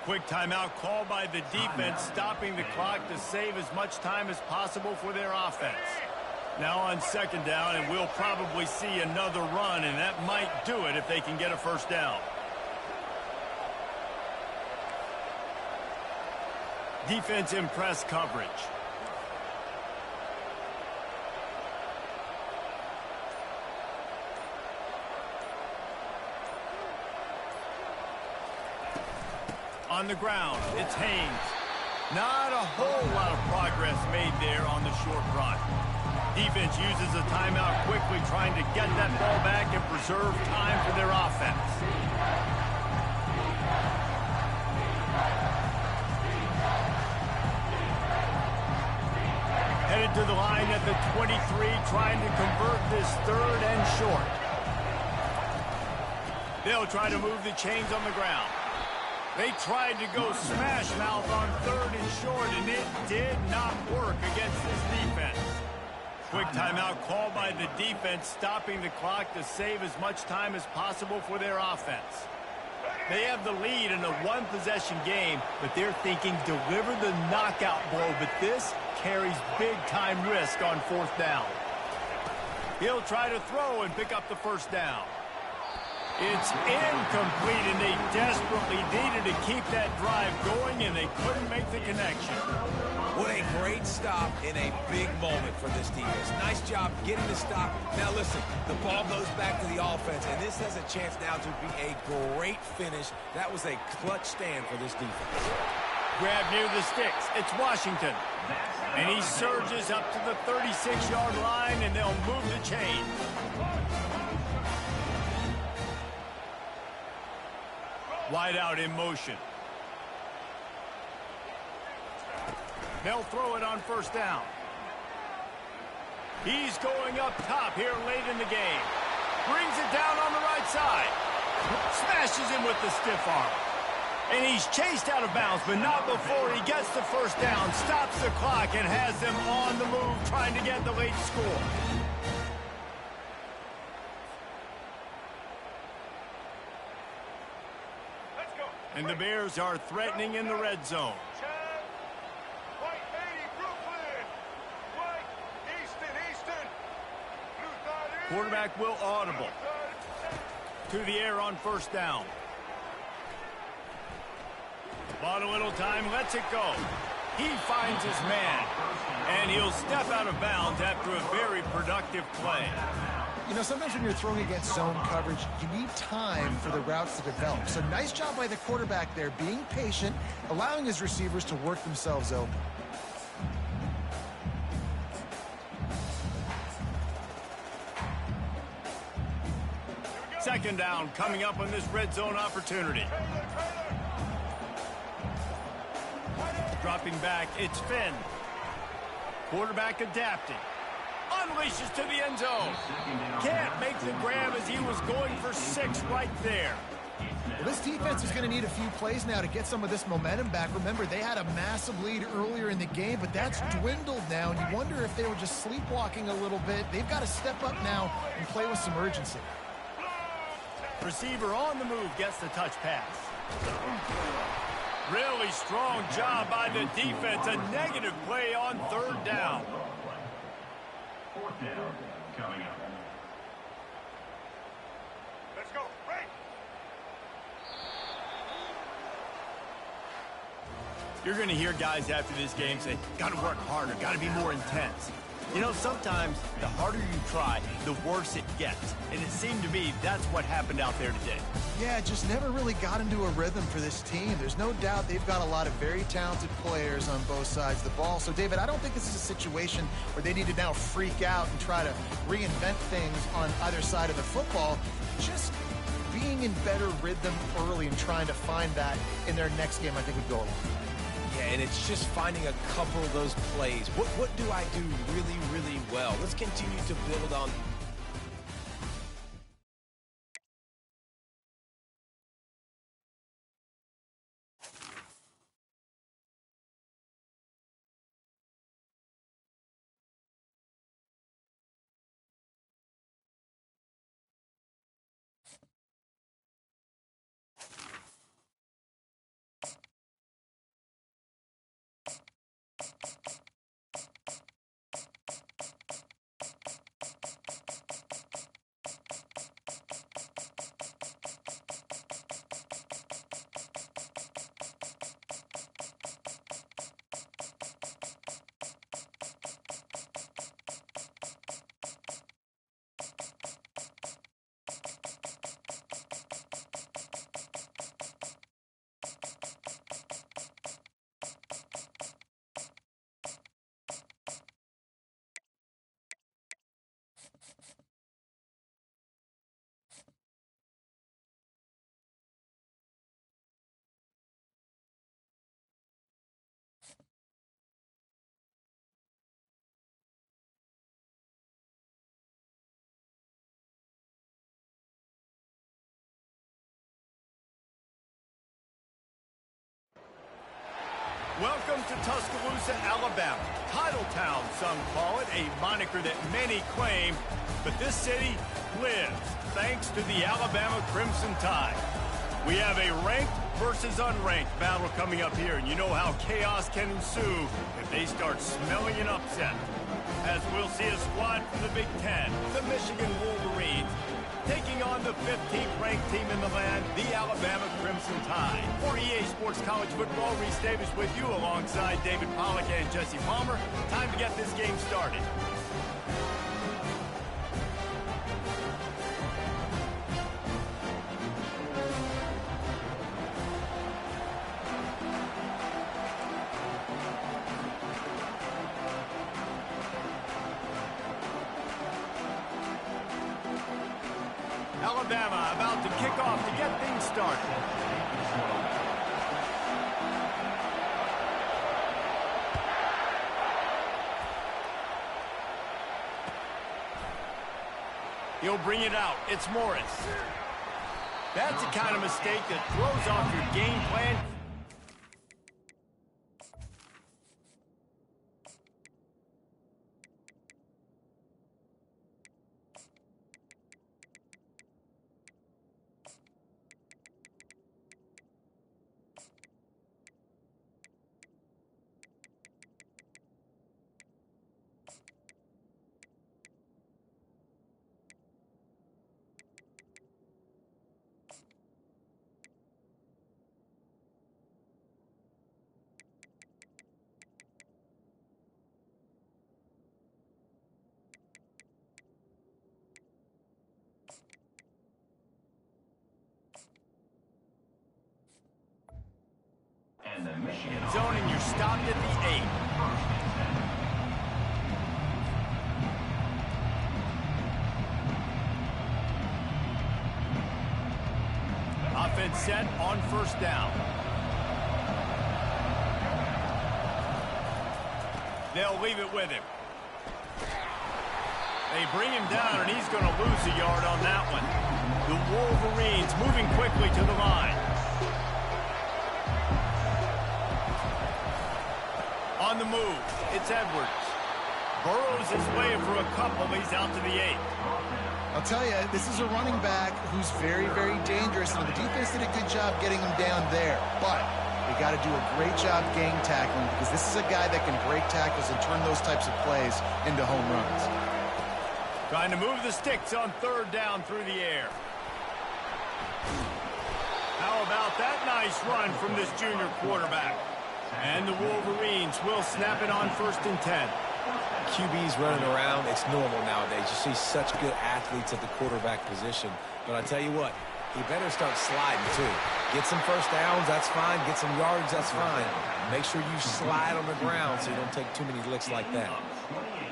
Quick timeout called by the defense, stopping the clock to save as much time as possible for their offense. Now on 2nd down, and we'll probably see another run, and that might do it if they can get a first down. Defense in press coverage. On the ground, it's Haynes. Not a whole lot of progress made there on the short run. Defense uses a timeout quickly, trying to get that ball back and preserve time for their offense. Headed to the line at the 23, trying to convert this 3rd and short. They'll try to move the chains on the ground. They tried to go smash mouth on 3rd and short, and it did not work against this defense. Quick timeout called by the defense, stopping the clock to save as much time as possible for their offense. They have the lead in a one-possession game, but they're thinking deliver the knockout blow, but this carries big-time risk on 4th down. He'll try to throw and pick up the first down. It's incomplete, and they desperately needed to keep that drive going, and they couldn't make the connection. What a great stop in a big moment for this defense. Nice job getting the stop. Now listen, the ball goes back to the offense, and this has a chance now to be a great finish. That was a clutch stand for this defense. Grab near the sticks. It's Washington. And he surges up to the 36-yard line, and they'll move the chain. Wide out in motion. They'll throw it on 1st down. He's going up top here late in the game. Brings it down on the right side. Smashes him with the stiff arm. And he's chased out of bounds, but not before he gets the first down, stops the clock, and has them on the move trying to get the late score. And the Bears are threatening in the red zone. Quarterback will audible. To the air on 1st down. Bought a little time, lets it go. He finds his man. And he'll step out of bounds after a very productive play. You know, sometimes when you're throwing against zone coverage, you need time for the routes to develop. So nice job by the quarterback there, being patient, allowing his receivers to work themselves open. Second down coming up on this red zone opportunity. Dropping back, it's Finn. Quarterback adapting. Unleashes to the end zone. Can't make the grab as he was going for 6 right there. Well, this defense is going to need a few plays now to get some of this momentum back. Remember, they had a massive lead earlier in the game, but that's dwindled now, and you wonder if they were just sleepwalking a little bit. They've got to step up now and play with some urgency. Receiver on the move gets the touch pass. Really strong job by the defense. A negative play on third down. Fourth down coming up. Let's go. Break. You're going to hear guys after this game say, got to work harder, got to be more intense. You know, sometimes the harder you try, the worse it gets. And it seemed to me that's what happened out there today. Yeah, it just never really got into a rhythm for this team. There's no doubt they've got a lot of very talented players on both sides of the ball. So, David, I don't think this is a situation where they need to now freak out and try to reinvent things on either side of the football. Just being in better rhythm early and trying to find that in their next game, I think would go a long way. Yeah, and it's just finding a couple of those plays. What do I do really, really well? Let's continue to build on. Welcome to Tuscaloosa, Alabama. Titletown, some call it, a moniker that many claim, but this city lives thanks to the Alabama Crimson Tide. We have a ranked versus unranked battle coming up here, and you know how chaos can ensue if they start smelling an upset. As we'll see a squad from the Big Ten, the Michigan Wolverines, taking on the 15th ranked team in the land, the Alabama Crimson Tide. For EA Sports College Football, Reese Davis with you alongside David Pollack and Jesse Palmer. Time to get this game started. Alabama about to kick off to get things started. He'll bring it out. It's Morris. That's the kind of mistake that throws off your game plan. And the Michigan Zoning, you're stopped at the 8. offense set on first down. They'll leave it with him. They bring him down, and he's going to lose a yard on that one. The Wolverines moving quickly to the line. On the move, it's Edwards. Burrows his way for a couple. He's out to the 8. I'll tell you, this is a running back who's very, very dangerous, and the defense did a good job getting him down there. But they got to do a great job gang tackling, because this is a guy that can break tackles and turn those types of plays into home runs. Trying to move the sticks on third down through the air. How about that nice run from this junior quarterback? And the Wolverines will snap it on 1st and 10. QB's running around. It's normal nowadays. You see such good athletes at the quarterback position. But I tell you what, he better start sliding too. Get some first downs, that's fine. Get some yards, that's fine. Make sure you slide on the ground so you don't take too many licks like that.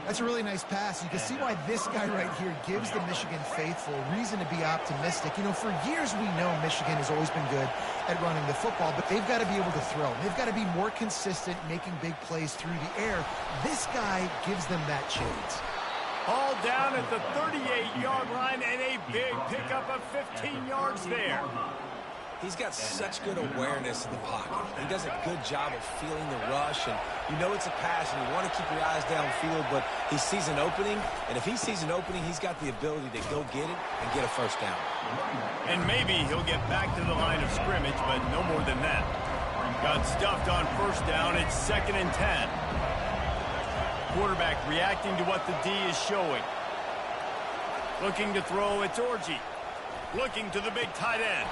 That's a really nice pass. You can see why this guy right here gives the Michigan faithful reason to be optimistic. You know, for years we know Michigan has always been good at running the football, but they've got to be able to throw. They've got to be more consistent making big plays through the air. This guy gives them that chance. All down at the 38-yard line, and a big pickup of 15 yards there. He's got such good awareness in the pocket. He does a good job of feeling the rush, and you know it's a pass, and you want to keep your eyes downfield, but he sees an opening, and if he sees an opening, he's got the ability to go get it and get a first down. And maybe he'll get back to the line of scrimmage, but no more than that. Got stuffed on first down. It's 2nd and 10. Quarterback reacting to what the D is showing. Looking to throw, it's Orji. Looking to the big tight end.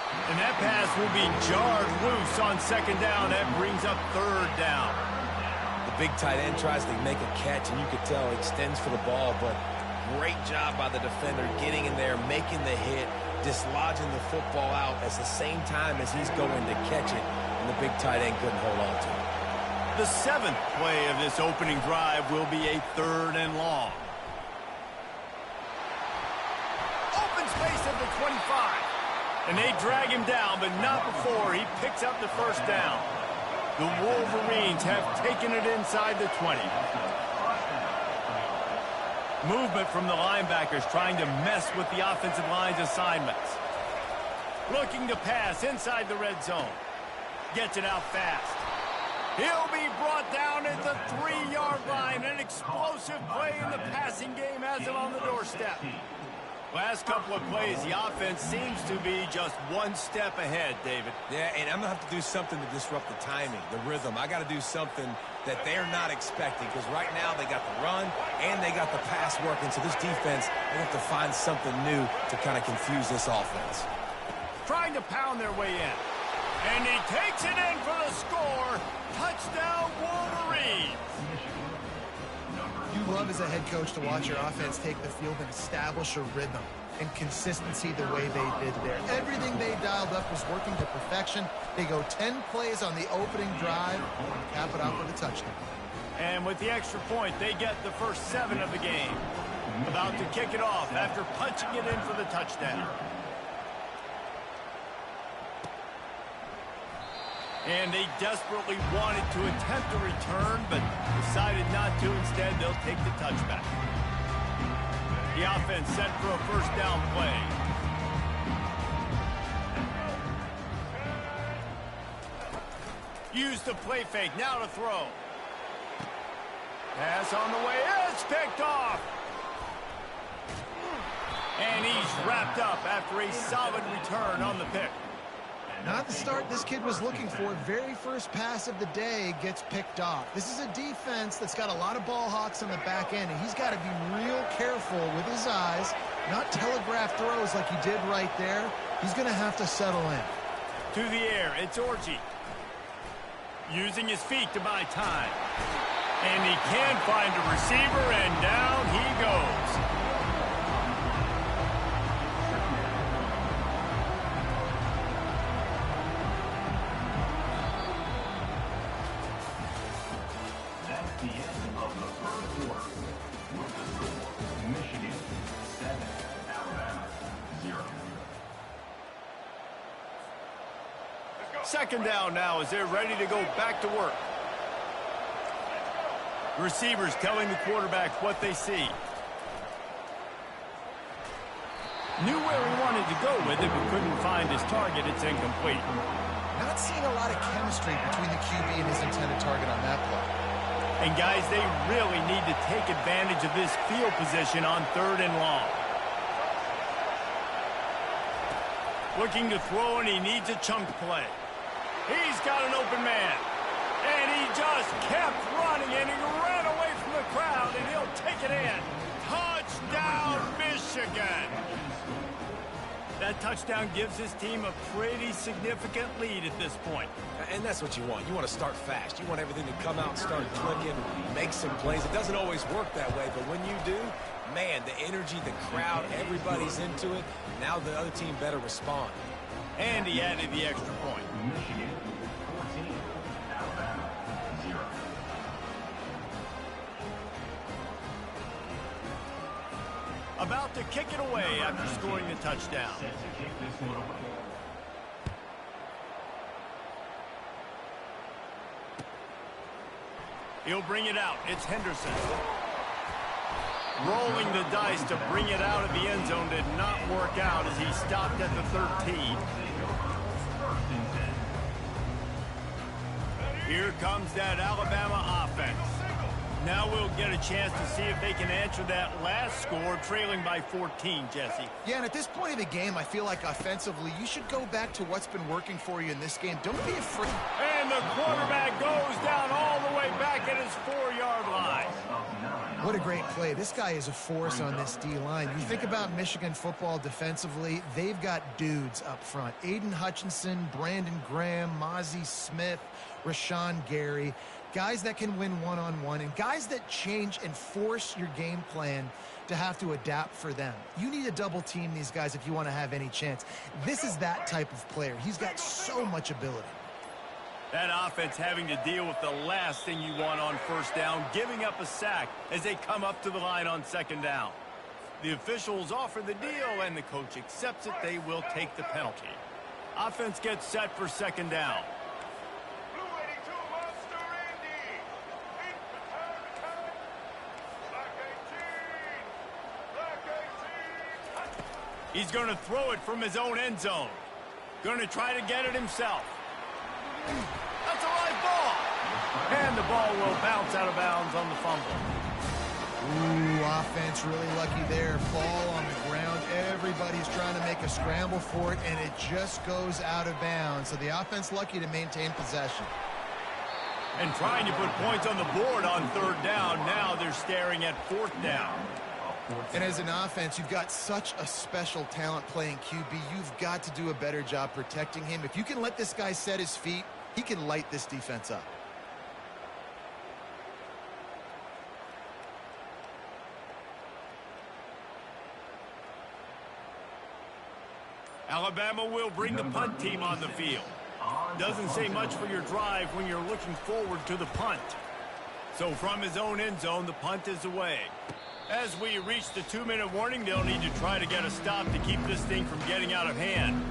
And that pass will be jarred loose on 2nd down. That brings up 3rd down. The big tight end tries to make a catch, and you could tell he extends for the ball, but great job by the defender getting in there, making the hit, dislodging the football out at the same time as he's going to catch it, and the big tight end couldn't hold on to it. The 7th play of this opening drive will be a 3rd and long. Open space at the 25. And they drag him down, but not before he picks up the first down. The Wolverines have taken it inside the 20. Movement from the linebackers trying to mess with the offensive line's assignments. Looking to pass inside the red zone. Gets it out fast. He'll be brought down at the 3-yard line. An explosive play in the passing game has him on the doorstep. Last couple of plays, the offense seems to be just one step ahead, David. Yeah, and I'm going to have to do something to disrupt the timing, the rhythm. I got to do something that they're not expecting, because right now they got the run and they got the pass working. So this defense, they have to find something new to kind of confuse this offense. Trying to pound their way in. And he takes it in for the score. Touchdown, Wolverines. You love as a head coach to watch your offense take the field and establish a rhythm and consistency the way they did there. Everything they dialed up was working to perfection. They go 10 plays on the opening drive and cap it off with a touchdown. And with the extra point, they get the first 7 of the game. About to kick it off after punching it in for the touchdown. And they desperately wanted to attempt a return, but decided not to. Instead, they'll take the touchback. The offense set for a first down play. Use the play fake. Now to throw. Pass on the way. It's picked off. And he's wrapped up after a solid return on the pick. Not the start this kid was looking for. Very first pass of the day gets picked off. This is a defense that's got a lot of ball hawks on the back end, and he's got to be real careful with his eyes, not telegraph throws like he did right there. He's going to have to settle in. To the air, it's Orji. Using his feet to buy time. And he can find a receiver, and down he goes. Second down now as they're ready to go back to work. Receivers telling the quarterback what they see. Knew where he wanted to go with it, but couldn't find his target. It's incomplete. Not seeing a lot of chemistry between the QB and his intended target on that play. And guys, they really need to take advantage of this field position on 3rd and long. Looking to throw, and he needs a chunk play. He's got an open man. And he just kept running, and he ran away from the crowd, and he'll take it in. Touchdown, Michigan! That touchdown gives his team a pretty significant lead at this point. And that's what you want. You want to start fast. You want everything to come out and start clicking, make some plays. It doesn't always work that way, but when you do, man, the energy, the crowd, everybody's into it. Now the other team better respond. And he added the extra point. Michigan 14, Alabama 0. About to kick it away after scoring the touchdown. Set to kick this one away. He'll bring it out. It's Henderson. Rolling the dice to bring it out of the end zone did not work out as he stopped at the 13. Here comes that Alabama offense. Now we'll get a chance to see if they can answer that last score, trailing by 14, Jesse. Yeah, and at this point of the game, I feel like offensively, you should go back to what's been working for you in this game. Don't be afraid. And the quarterback goes down all the way back at his 4-yard line. What a great play. This guy is a force on this D-line. You think about Michigan football defensively, they've got dudes up front. Aiden Hutchinson, Brandon Graham, Mozzie Smith, Rashawn Gary. Guys that can win one-on-one and guys that change and force your game plan to have to adapt for them. You need to double team these guys if you want to have any chance. This is that type of player. He's got so much ability. That offense having to deal with the last thing you want on first down, giving up a sack as they come up to the line on second down. The officials offer the deal, and the coach accepts it. They will take the penalty. Offense gets set for second down. He's going to throw it from his own end zone. Going to try to get it himself. That's a live ball. And the ball will bounce out of bounds on the fumble. Ooh, offense really lucky there. Ball on the ground. Everybody's trying to make a scramble for it, and it just goes out of bounds. So the offense lucky to maintain possession. And trying to put points on the board on third down. Now they're staring at fourth down. And as an offense, you've got such a special talent playing QB. You've got to do a better job protecting him. If you can let this guy set his feet, he can light this defense up. Alabama will bring the punt team on the field. Doesn't say much for your drive when you're looking forward to the punt. So from his own end zone, the punt is away. As we reach the 2-minute warning, they'll need to try to get a stop to keep this thing from getting out of hand.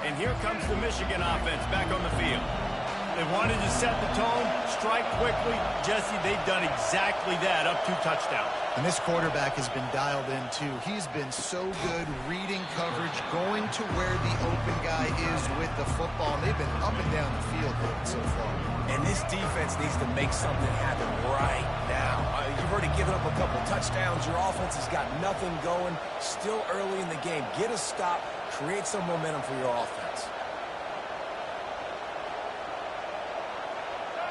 And here comes the Michigan offense back on the field. They wanted to set the tone, strike quickly. Jesse, they've done exactly that, up 2 touchdowns. And this quarterback has been dialed in, too. He's been so good reading coverage, going to where the open guy is with the football. And they've been up and down the field so far. And this defense needs to make something happen right now. You've already given up a couple touchdowns. Your offense has got nothing going. Still early in the game. Get a stop. Create some momentum for your offense.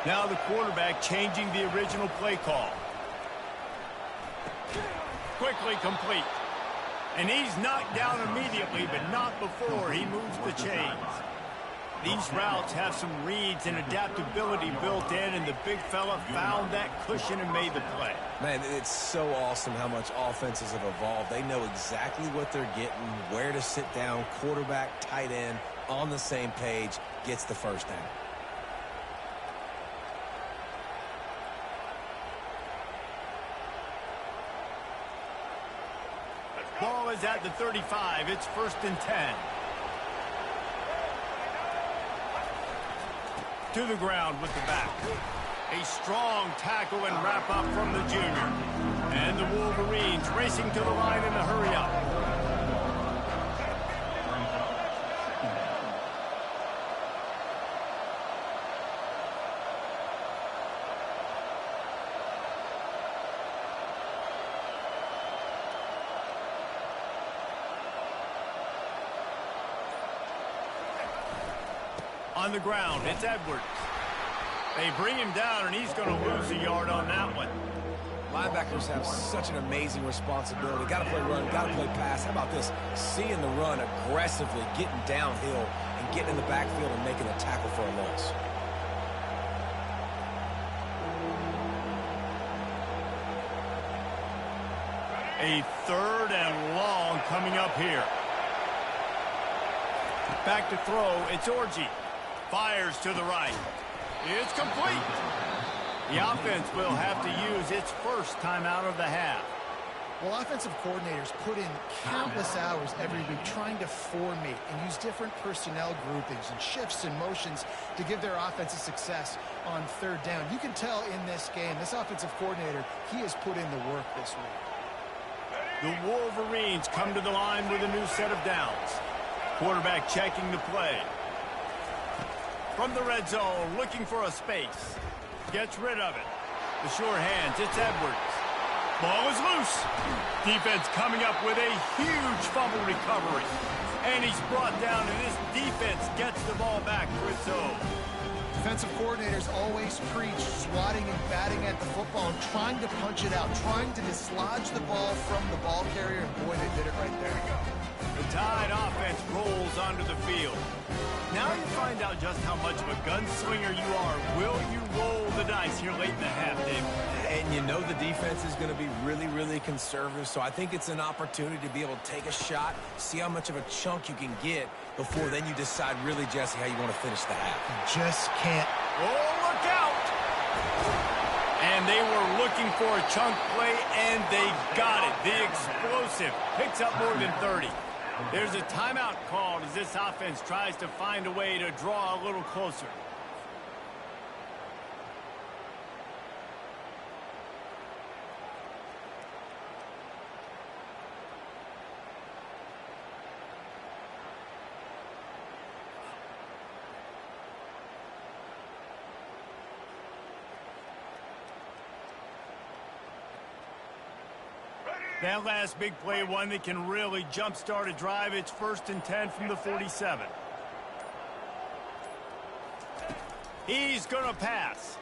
Now the quarterback changing the original play call. Quickly complete. And he's knocked down immediately, but not before he moves the chains. These routes have some reads and adaptability built in, and the big fella found that cushion and made the play. Man, it's so awesome how much offenses have evolved. They know exactly what they're getting, where to sit down, quarterback, tight end, on the same page, gets the first down. the 35. It's 1st and 10. To the ground with the back. A strong tackle and wrap up from the junior. And the Wolverines racing to the line in a hurry up. On the ground, it's Edwards. They bring him down, and he's going to lose a yard on that one. Linebackers have such an amazing responsibility. Got to play run, got to play pass. How about this? Seeing the run aggressively, getting downhill, and getting in the backfield and making a tackle for a loss. A 3rd and long coming up here. Back to throw, it's Orji. Fires to the right. It's complete. The offense will have to use its first timeout of the half. Well, offensive coordinators put in countless hours every week trying to formate and use different personnel groupings and shifts and motions to give their offensive success on 3rd down. You can tell in this game, this offensive coordinator, he has put in the work this week. The Wolverines come to the line with a new set of downs. Quarterback checking the play. From the red zone, looking for a space. Gets rid of it. The sure hands, it's Edwards. Ball is loose. Defense coming up with a huge fumble recovery. And he's brought down, and this defense gets the ball back for its own. Defensive coordinators always preach swatting and batting at the football and trying to punch it out, trying to dislodge the ball from the ball carrier, and boy, they did it right there. The Tide offense rolls onto the field. Now you find out just how much of a gunslinger you are. Will you roll the dice here late in the half, Dave? And you know the defense is going to be really, really conservative, so I think it's an opportunity to be able to take a shot, see how much of a chunk you can get before then you decide really, Jesse, how you want to finish the half. You just can't. Oh, look out! And they were looking for a chunk play, and they got it. The explosive picks up more than 30. There's a timeout called as this offense tries to find a way to draw a little closer. That last big play, one that can really jumpstart a drive. It's 1st and 10 from the 47. He's going to pass.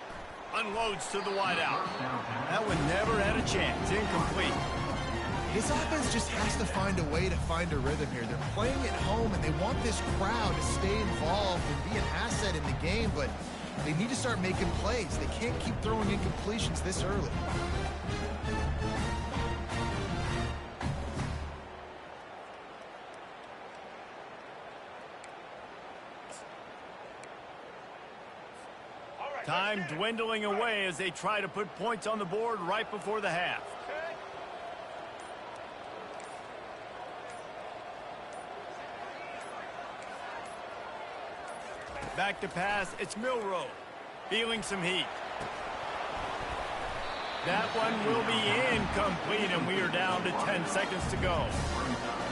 Unloads to the wideout. That one never had a chance. Incomplete. This offense just has to find a way to find a rhythm here. They're playing at home, and they want this crowd to stay involved and be an asset in the game, but they need to start making plays. They can't keep throwing incompletions this early. Time dwindling away as they try to put points on the board right before the half. Back to pass, it's Milroe. Feeling some heat. That one will be incomplete, and we are down to 10 seconds to go.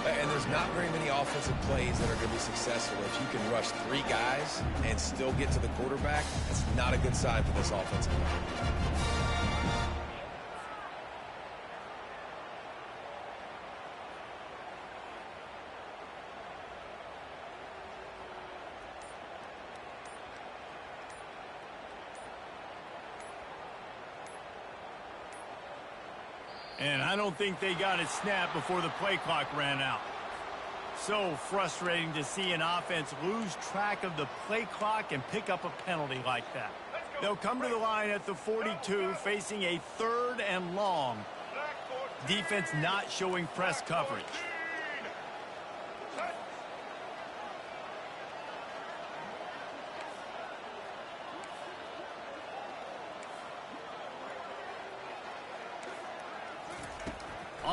And there's not very many offensive plays that are going to be successful. If you can rush 3 guys and still get to the quarterback, that's not a good sign for this offensive line. And I don't think they got it snapped before the play clock ran out. So frustrating to see an offense lose track of the play clock and pick up a penalty like that. They'll come to the line at the 42, facing a 3rd and long. Defense not showing press coverage.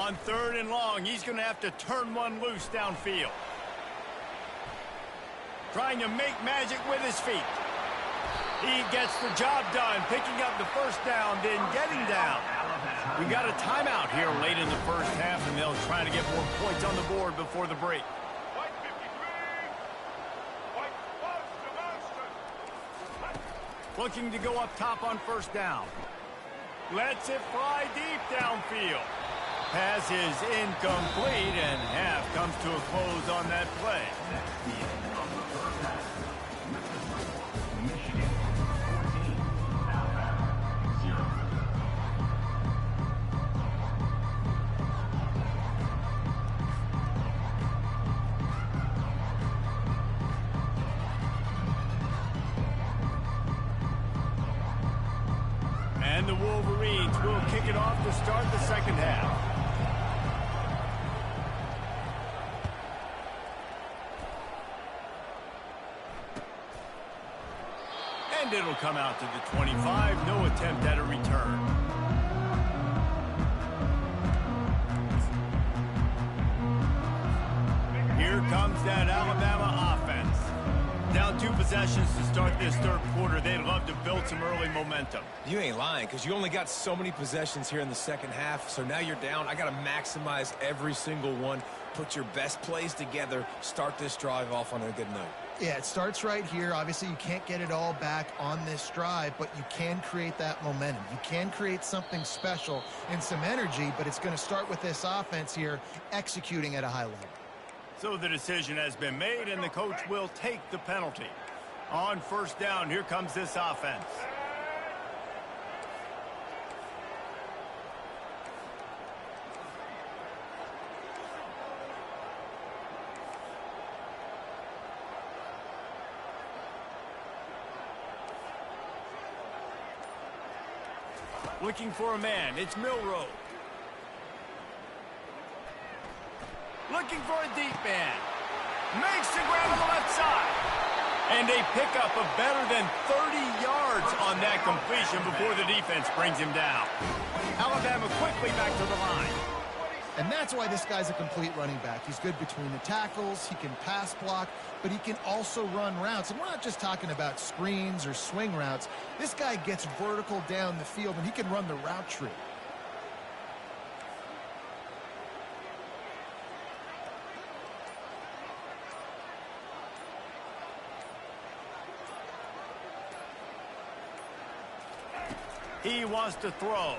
On 3rd and long, he's going to have to turn one loose downfield. Trying to make magic with his feet. He gets the job done, picking up the first down, then getting down. We got a timeout here late in the first half, and they'll try to get more points on the board before the break. Looking to go up top on first down. Lets it fly deep downfield. Pass is incomplete, and half comes to a close on that play. Michigan 14, Alabama 0. And the Wolverines will kick it off to start the second half. And it'll come out to the 25. No attempt at a return. Here comes that Alabama offense. Down 2 possessions to start this third quarter. They'd love to build some early momentum. You ain't lying, because you only got so many possessions here in the second half, so now you're down. I got to maximize every single one, put your best plays together, start this drive off on a good note. Yeah, it starts right here. Obviously, you can't get it all back on this drive, but you can create that momentum. You can create something special and some energy, but it's going to start with this offense here executing at a high level. So the decision has been made, and the coach will take the penalty. On first down, here comes this offense. Looking for a man, it's Milroe. Looking for a deep man. Makes the grab on the left side. And a pickup of better than 30 yards on that completion before the defense brings him down. Alabama quickly back to the line. And that's why this guy's a complete running back. He's good between the tackles, he can pass block, but he can also run routes. And we're not just talking about screens or swing routes. This guy gets vertical down the field, and he can run the route tree. He wants to throw.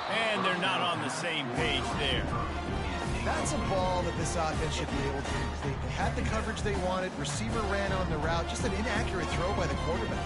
And they're not on the same page there. That's a ball that this offense should be able to complete. They had the coverage they wanted. Receiver ran on the route. Just an inaccurate throw by the quarterback.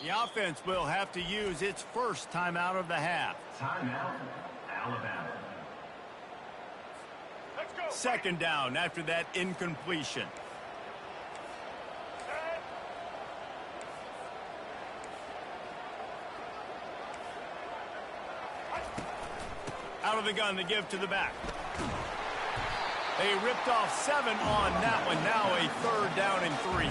The offense will have to use its first timeout of the half. Timeout, Alabama. Let's go. Second down after that incompletion. Out of the gun to give to the back. They ripped off 7 on that one. Now a 3rd down and 3.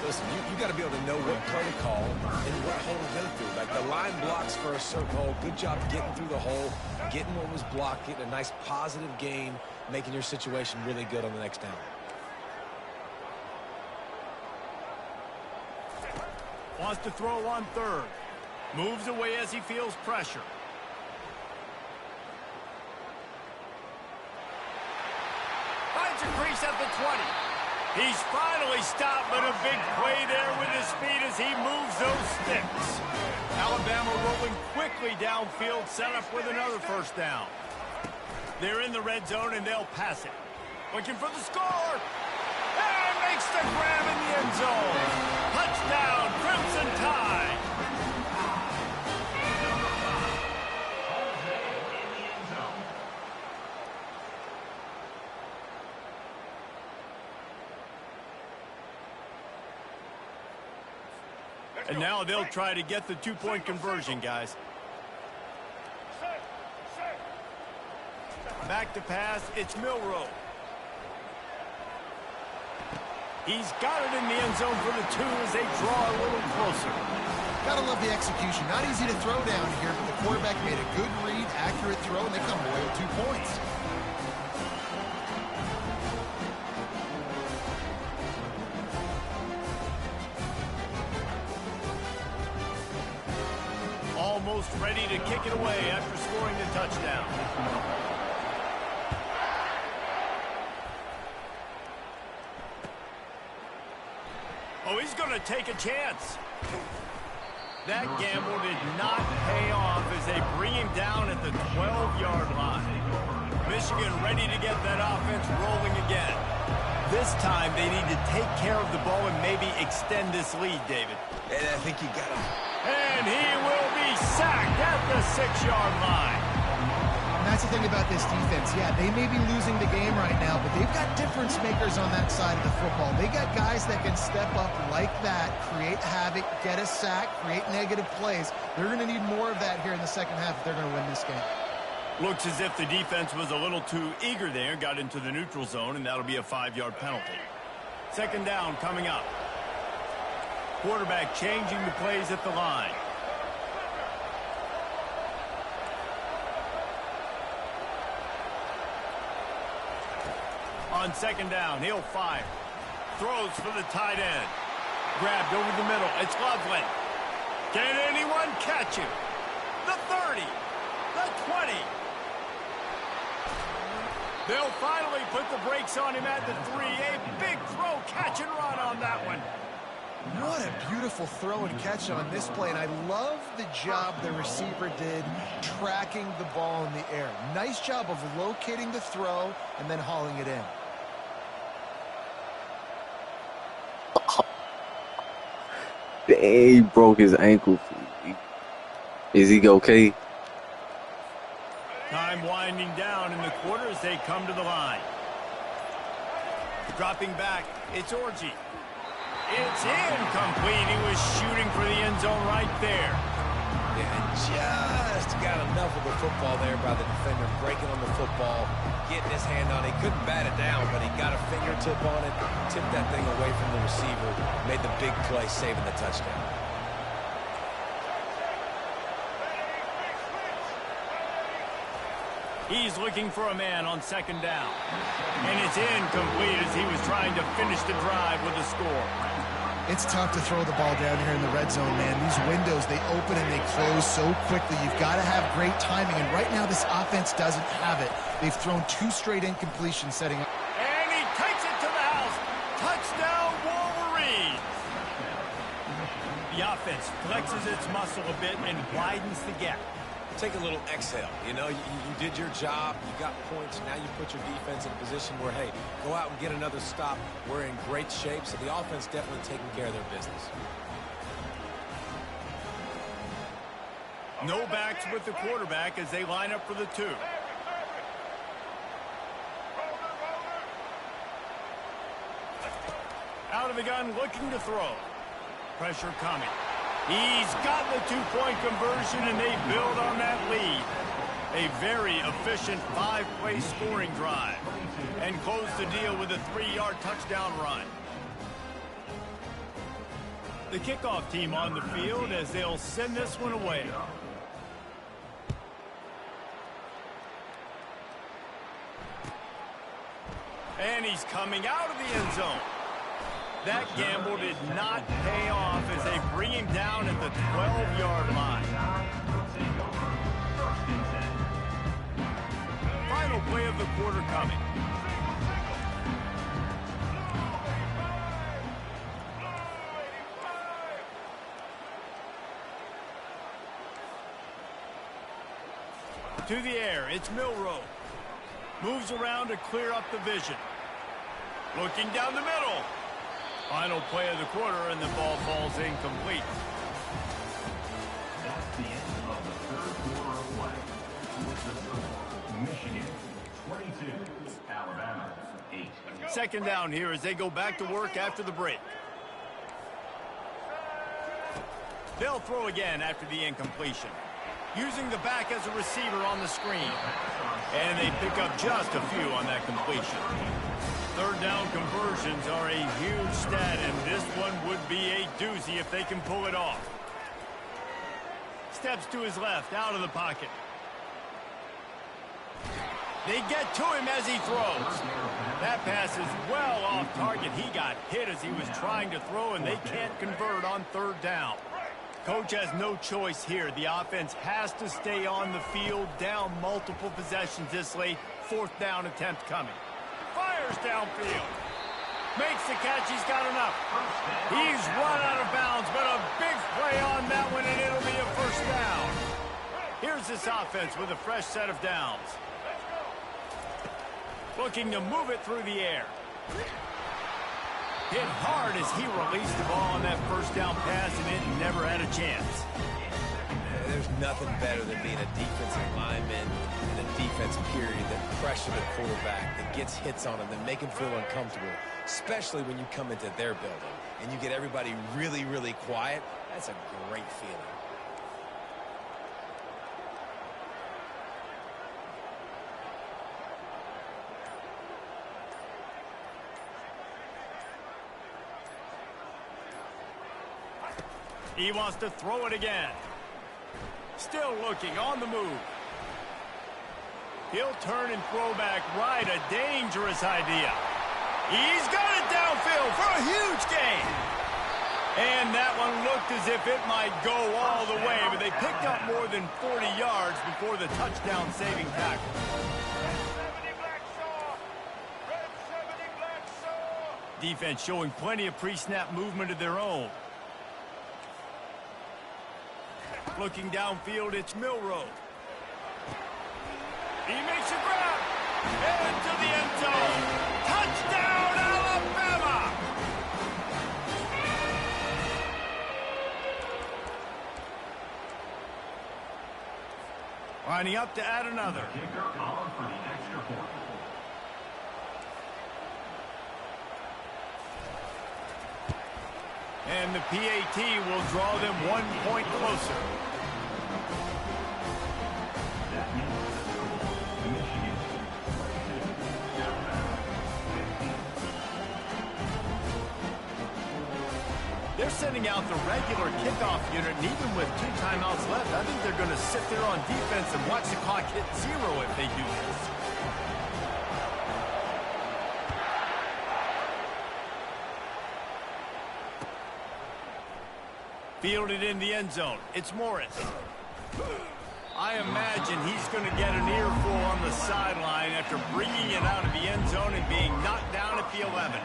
Listen, you got to be able to know what play to call and what hole to go through. Like the line blocks for a certain hole. Good job getting through the hole, getting what was blocked, getting a nice positive gain, making your situation really good on the next down. Wants to throw on 3rd. Moves away as he feels pressure. Finds a crease at the 20. He's finally stopped, but a big play there with his feet as he moves those sticks. Alabama rolling quickly downfield, set up with another first down. They're in the red zone, and they'll pass it. Looking for the score. And makes the grab in the end zone. Touchdown, Crimson Tide. And now they'll try to get the two-point conversion, guys. Back to pass, it's Milroe. He's got it in the end zone for the 2 as they draw a little closer. Gotta love the execution. Not easy to throw down here, but the quarterback made a good read, accurate throw, and they come away with 2 points. Almost ready to kick it away after scoring the touchdown. Oh, he's going to take a chance. That gamble did not pay off as they bring him down at the 12-yard line. Michigan ready to get that offense rolling again. This time they need to take care of the ball and maybe extend this lead, David. And I think you got him. And he will be sacked at the 6-yard line. And that's the thing about this defense. Yeah, they may be losing the game right now, but they've got difference makers on that side of the football. They got guys that can step up like that, create havoc, get a sack, create negative plays. They're going to need more of that here in the second half if they're going to win this game. Looks as if the defense was a little too eager there, got into the neutral zone, and that'll be a 5-yard penalty. Second down coming up. Quarterback changing the plays at the line. On second down, he'll fire. Throws for the tight end. Grabbed over the middle. It's Loveland. Can anyone catch him? The 30. The 20. They'll finally put the brakes on him at the 3. A big throw, catch and run on that one. What a beautiful throw and catch on this play, and I love the job the receiver did tracking the ball in the air. Nice job of locating the throw and then hauling it in. He broke his ankle. Is he okay? Time winding down in the quarter as they come to the line. Dropping back, it's Orji. It's incomplete. He was shooting for the end zone right there. Yeah, just got enough of the football there by the defender, breaking on the football, getting his hand on it. He couldn't bat it down, but he got a fingertip on it, tipped that thing away from the receiver, made the big play, saving the touchdown. He's looking for a man on second down. And it's incomplete as he was trying to finish the drive with a score. It's tough to throw the ball down here in the red zone, man. These windows, they open and they close so quickly. You've got to have great timing, and right now this offense doesn't have it. They've thrown 2 straight incompletions setting up. And he takes it to the house. Touchdown, Wolverine. The offense flexes its muscle a bit and widens the gap. Take a little exhale. You know, you did your job. You got points. Now you put your defense in a position where, hey, go out and get another stop. We're in great shape, so the offense definitely taking care of their business. No backs with the quarterback as they line up for the 2. Out of the gun, looking to throw. Pressure coming. He's got the 2-point conversion, and they build on that lead. A very efficient 5-play scoring drive. And close the deal with a 3-yard touchdown run. The kickoff team on the field as they'll send this one away. And he's coming out of the end zone. That gamble did not pay off as they bring him down at the 12-yard line. Final play of the quarter coming. To the air, it's Milroe. Moves around to clear up the vision. Looking down the middle. Final play of the quarter, and the ball falls incomplete. That's the end of the third quarter of play. With the score, Michigan 22, Alabama 8. Second down here as they go back to work after the break. They'll throw again after the incompletion. Using the back as a receiver on the screen. And they pick up just a few on that completion. Third down conversions are a huge stat, and this one would be a doozy if they can pull it off. Steps to his left, out of the pocket. They get to him as he throws. That pass is well off target. He got hit as he was trying to throw, and they can't convert on third down. Coach has no choice here. The offense has to stay on the field, down multiple possessions this late. Fourth down attempt coming. Fires downfield. Makes the catch. He's got enough. He's run out of bounds, but a big play on that one, and it'll be a first down. Here's this offense with a fresh set of downs. Looking to move it through the air. Hit hard as he released the ball on that first down pass, and it never had a chance. There's nothing better than being a defensive lineman in a defense period that pressure the quarterback, that gets hits on him, that make him feel uncomfortable, especially when you come into their building and you get everybody really, really quiet. That's a great feeling. He wants to throw it again. Still looking on the move. He'll turn and throw back right. A dangerous idea. He's got it downfield for a huge gain. And that one looked as if it might go all the way, but they picked up more than 40 yards before the touchdown-saving tackle. Defense showing plenty of pre-snap movement of their own. Looking downfield, it's Milroe. He makes a grab. Into the end zone. Touchdown, Alabama! Lining up to add another. Kicker on for the extra point. And the PAT will draw them 1 point closer. They're sending out the regular kickoff unit, and even with 2 timeouts left, I think they're going to sit there on defense and watch the clock hit 0 if they do this. Fielded in the end zone. It's Morris. I imagine he's going to get an earful on the sideline after bringing it out of the end zone and being knocked down at the 11.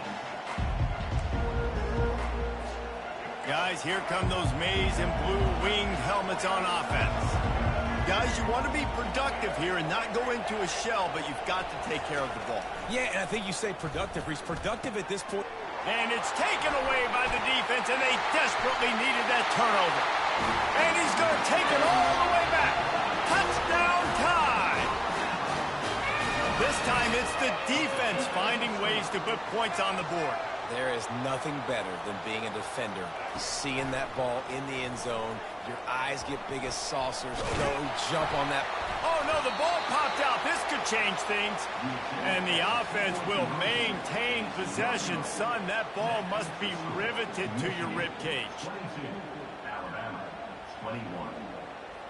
Guys, here come those maize and blue winged helmets on offense. Guys, you want to be productive here and not go into a shell, but you've got to take care of the ball. Yeah, and I think you say productive. He's productive at this point. And it's taken away by the defense, and they desperately needed that turnover. And he's going to take it all the way back. Touchdown time! This time it's the defense finding ways to put points on the board. There is nothing better than being a defender. Seeing that ball in the end zone, your eyes get big as saucers. Go jump on that. Oh, no, the ball popped out. This could change things. And the offense will maintain possession. Son, that ball must be riveted to your ribcage. Alabama, 21.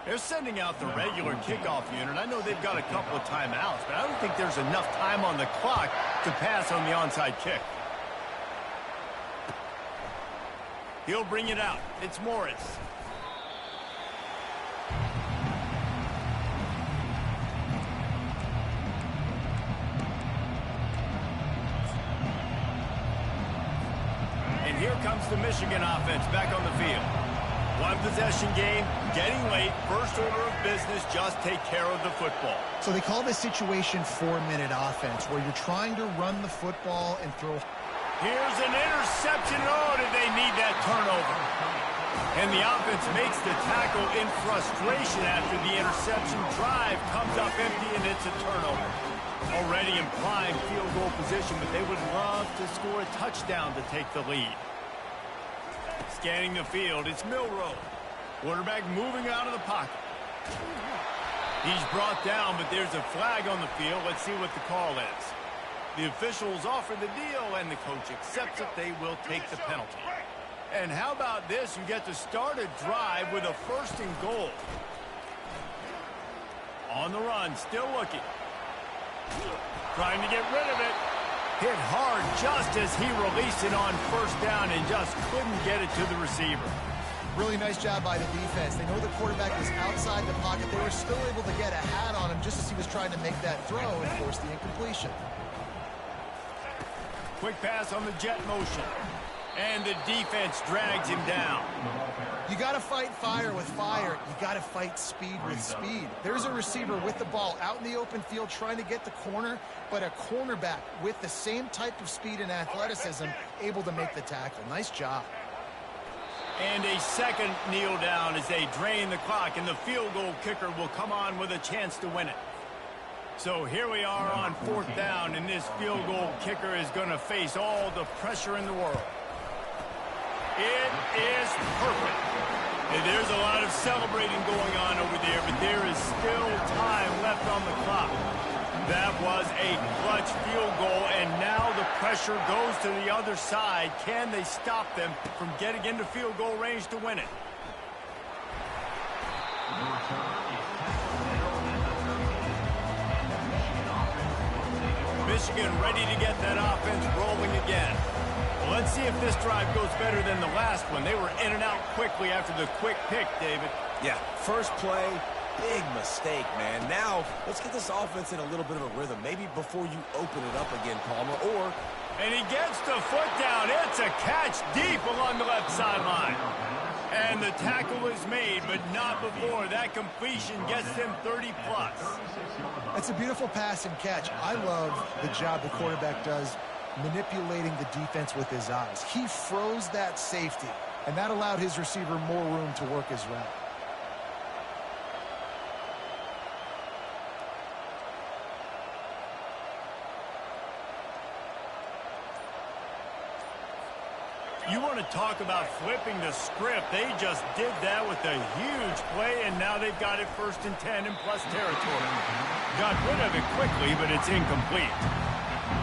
They're sending out the regular kickoff unit. I know they've got a couple of timeouts, but I don't think there's enough time on the clock to pass on the onside kick. He'll bring it out. It's Morris. And here comes the Michigan offense back on the field. One possession game, getting late. First order of business, just take care of the football. So they call this situation 4-minute offense, where you're trying to run the football and throw. Here's an interception. Oh, did they need that turnover? And the offense makes the tackle in frustration after the interception. Drive comes up empty, and it's a turnover. Already in prime field goal position, but they would love to score a touchdown to take the lead. Scanning the field, it's Milroe. Quarterback moving out of the pocket. He's brought down, but there's a flag on the field. Let's see what the call is. The officials offer the deal, and the coach accepts it. They will take the penalty. And how about this? You get to start a drive with a 1st and goal. On the run, still looking. Trying to get rid of it. Hit hard just as he released it on 1st down and just couldn't get it to the receiver. Really nice job by the defense. They know the quarterback was outside the pocket. They were still able to get a hat on him just as he was trying to make that throw and force the incompletion. Quick pass on the jet motion. And the defense drags him down. You got to fight fire with fire. You got to fight speed with speed. There's a receiver with the ball out in the open field trying to get the corner, but a cornerback with the same type of speed and athleticism able to make the tackle. Nice job. And a second kneel down as they drain the clock, and the field goal kicker will come on with a chance to win it. So here we are on 4th down, and this field goal kicker is going to face all the pressure in the world. It is perfect. And there's a lot of celebrating going on over there, but there is still time left on the clock. That was a clutch field goal, and now the pressure goes to the other side. Can they stop them from getting into field goal range to win it? Michigan ready to get that offense rolling again. Well, let's see if this drive goes better than the last one. They were in and out quickly after the quick pick, David. Yeah, first play, big mistake, man. Now, let's get this offense in a little bit of a rhythm. Maybe before you open it up again, Palmer, or... And he gets the foot down. It's a catch deep along the left sideline. And the tackle is made, but not before. That completion gets them 30-plus. It's a beautiful pass and catch. I love the job the quarterback does manipulating the defense with his eyes. He froze that safety, and that allowed his receiver more room to work his route. You want to talk about flipping the script. They just did that with a huge play, and now they've got it 1st and 10 in plus territory. Got rid of it quickly, but it's incomplete.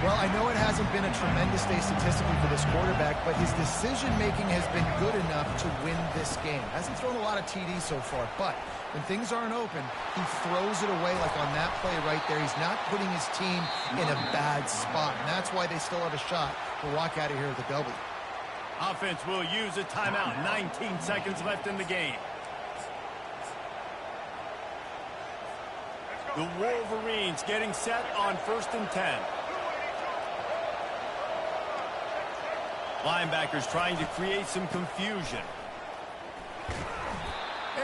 Well, I know it hasn't been a tremendous day statistically for this quarterback, but his decision-making has been good enough to win this game. Hasn't thrown a lot of TDs so far, but when things aren't open, he throws it away like on that play right there. He's not putting his team in a bad spot, and that's why they still have a shot to walk out of here with a W. Offense will use a timeout. 19 seconds left in the game. The Wolverines getting set on 1st and 10. Linebackers trying to create some confusion.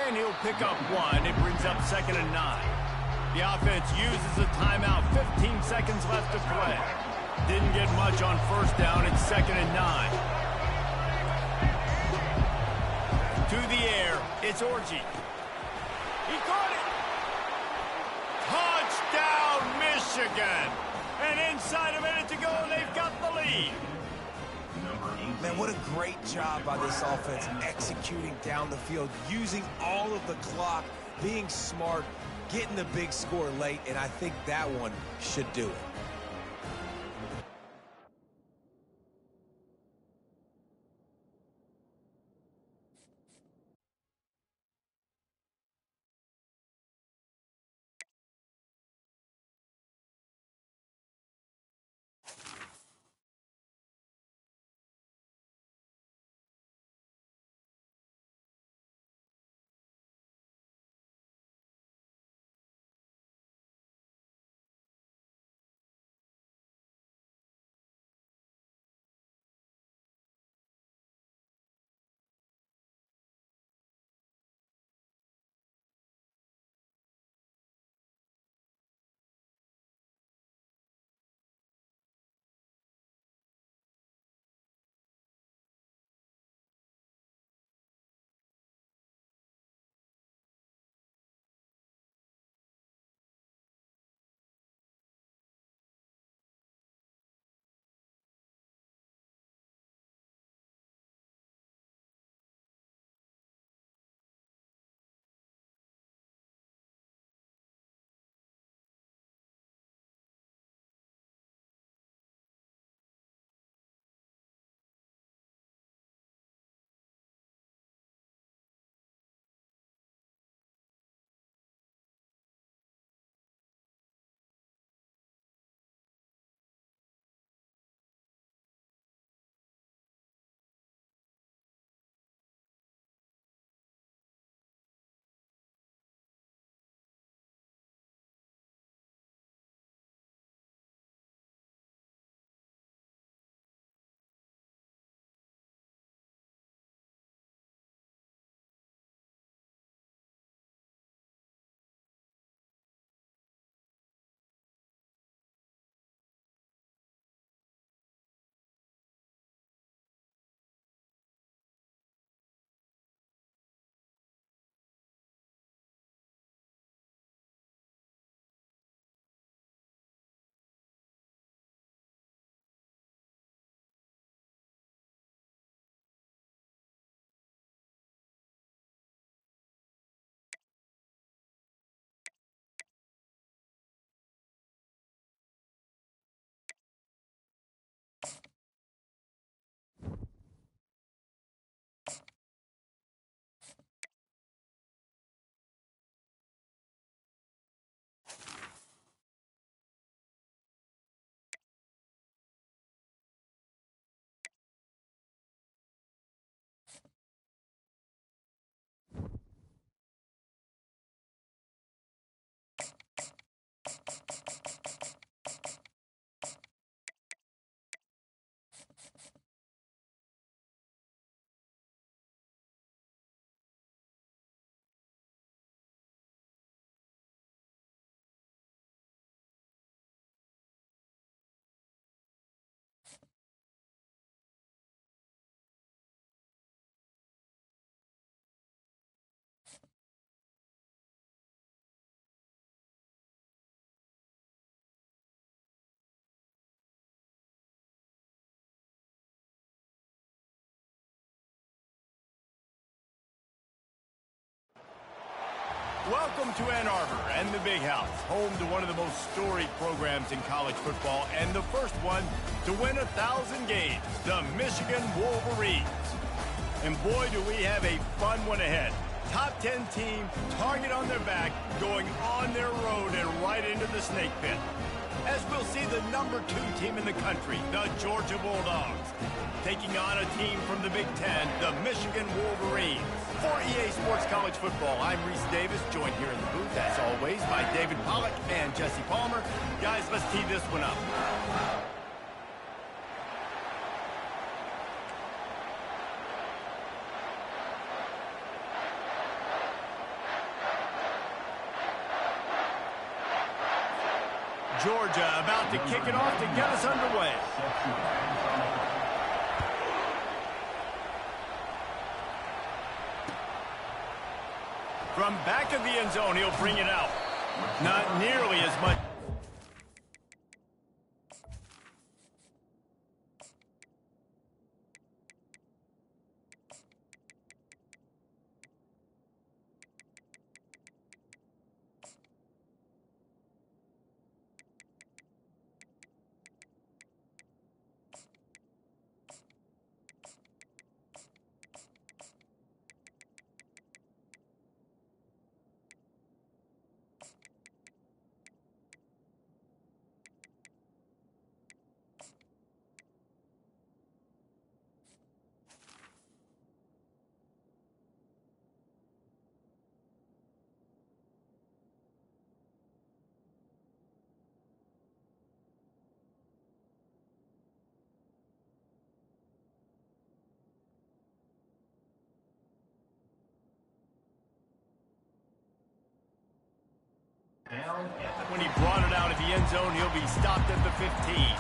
And he'll pick up one. It brings up 2nd and 9. The offense uses a timeout. 15 seconds left to play. Didn't get much on 1st down. It's 2nd and 9. To the air, it's Orji. He caught it! Touchdown, Michigan! And inside a minute to go, they've got the lead. Man, what a great job by this offense executing down the field, using all of the clock, being smart, getting the big score late, and I think that one should do it. Welcome to Ann Arbor and the Big House, home to one of the most storied programs in college football and the first one to win 1,000 games, the Michigan Wolverines. And boy, do we have a fun one ahead. Top 10 team, target on their back, going on their road and right into the snake pit. As we'll see the number 2 team in the country, the Georgia Bulldogs, taking on a team from the Big Ten, the Michigan Wolverines. For EA Sports College Football, I'm Reese Davis, joined here in the booth, as always, by David Pollack and Jesse Palmer. Guys, let's tee this one up. Georgia about to kick it off to get us underway. From back of the end zone, he'll bring it out. Not nearly as much. When he brought it out of the end zone, he'll be stopped at the 15.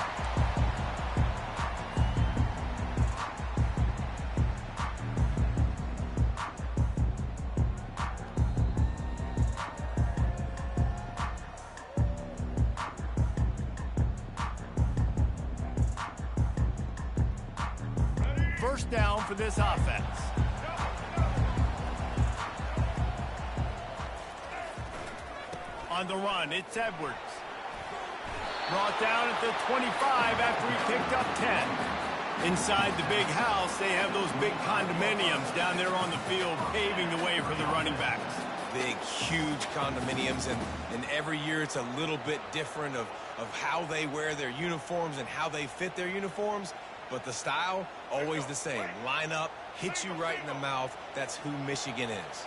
First down for this offense. On the run, it's Edwards. Brought down at the 25 after he picked up 10. Inside the Big House, they have those big condominiums down there on the field paving the way for the running backs. Big, huge condominiums, and every year it's a little bit different of how they wear their uniforms and how they fit their uniforms, but the style, always the same. Line up, hit you right in the mouth. That's who Michigan is.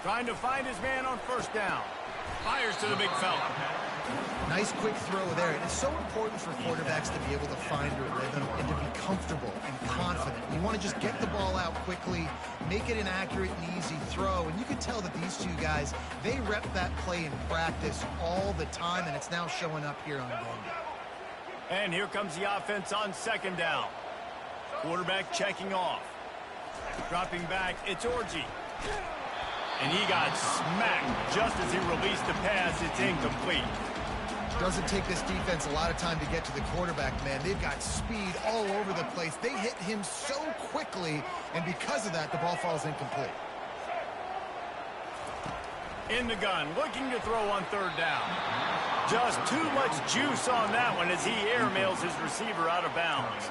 Trying to find his man on first down. Fires to the big fella. Nice quick throw there. And it's so important for quarterbacks to be able to find their rhythm and to be comfortable and confident. You want to just get the ball out quickly, make it an accurate and easy throw. And you can tell that these two guys, they rep that play in practice all the time, and it's now showing up here on game day. And here comes the offense on second down. Quarterback checking off. Dropping back, it's Orji. And he got smacked just as he released the pass. It's incomplete. Doesn't take this defense a lot of time to get to the quarterback, man. They've got speed all over the place. They hit him so quickly, and because of that, the ball falls incomplete. In the gun, looking to throw on third down. Just too much juice on that one as he airmails his receiver out of bounds.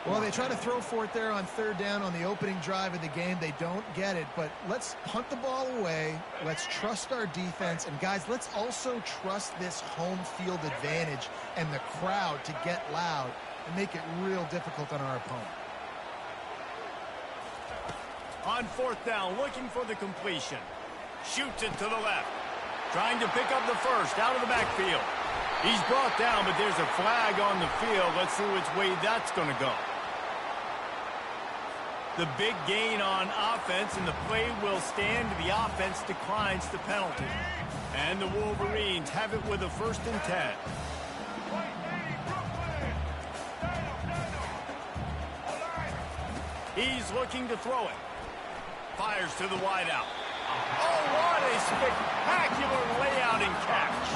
Well, they try to throw for it there on third down on the opening drive of the game. They don't get it, but let's punt the ball away. Let's trust our defense. And, guys, let's also trust this home field advantage and the crowd to get loud and make it real difficult on our opponent. On fourth down, looking for the completion. Shoots it to the left. Trying to pick up the first out of the backfield. He's brought down, but there's a flag on the field. Let's see which way that's going to go. The big gain on offense, and the play will stand. The offense declines the penalty. And the Wolverines have it with a 1st and 10. He's looking to throw it. Fires to the wideout. Oh, what a spectacular layout and catch.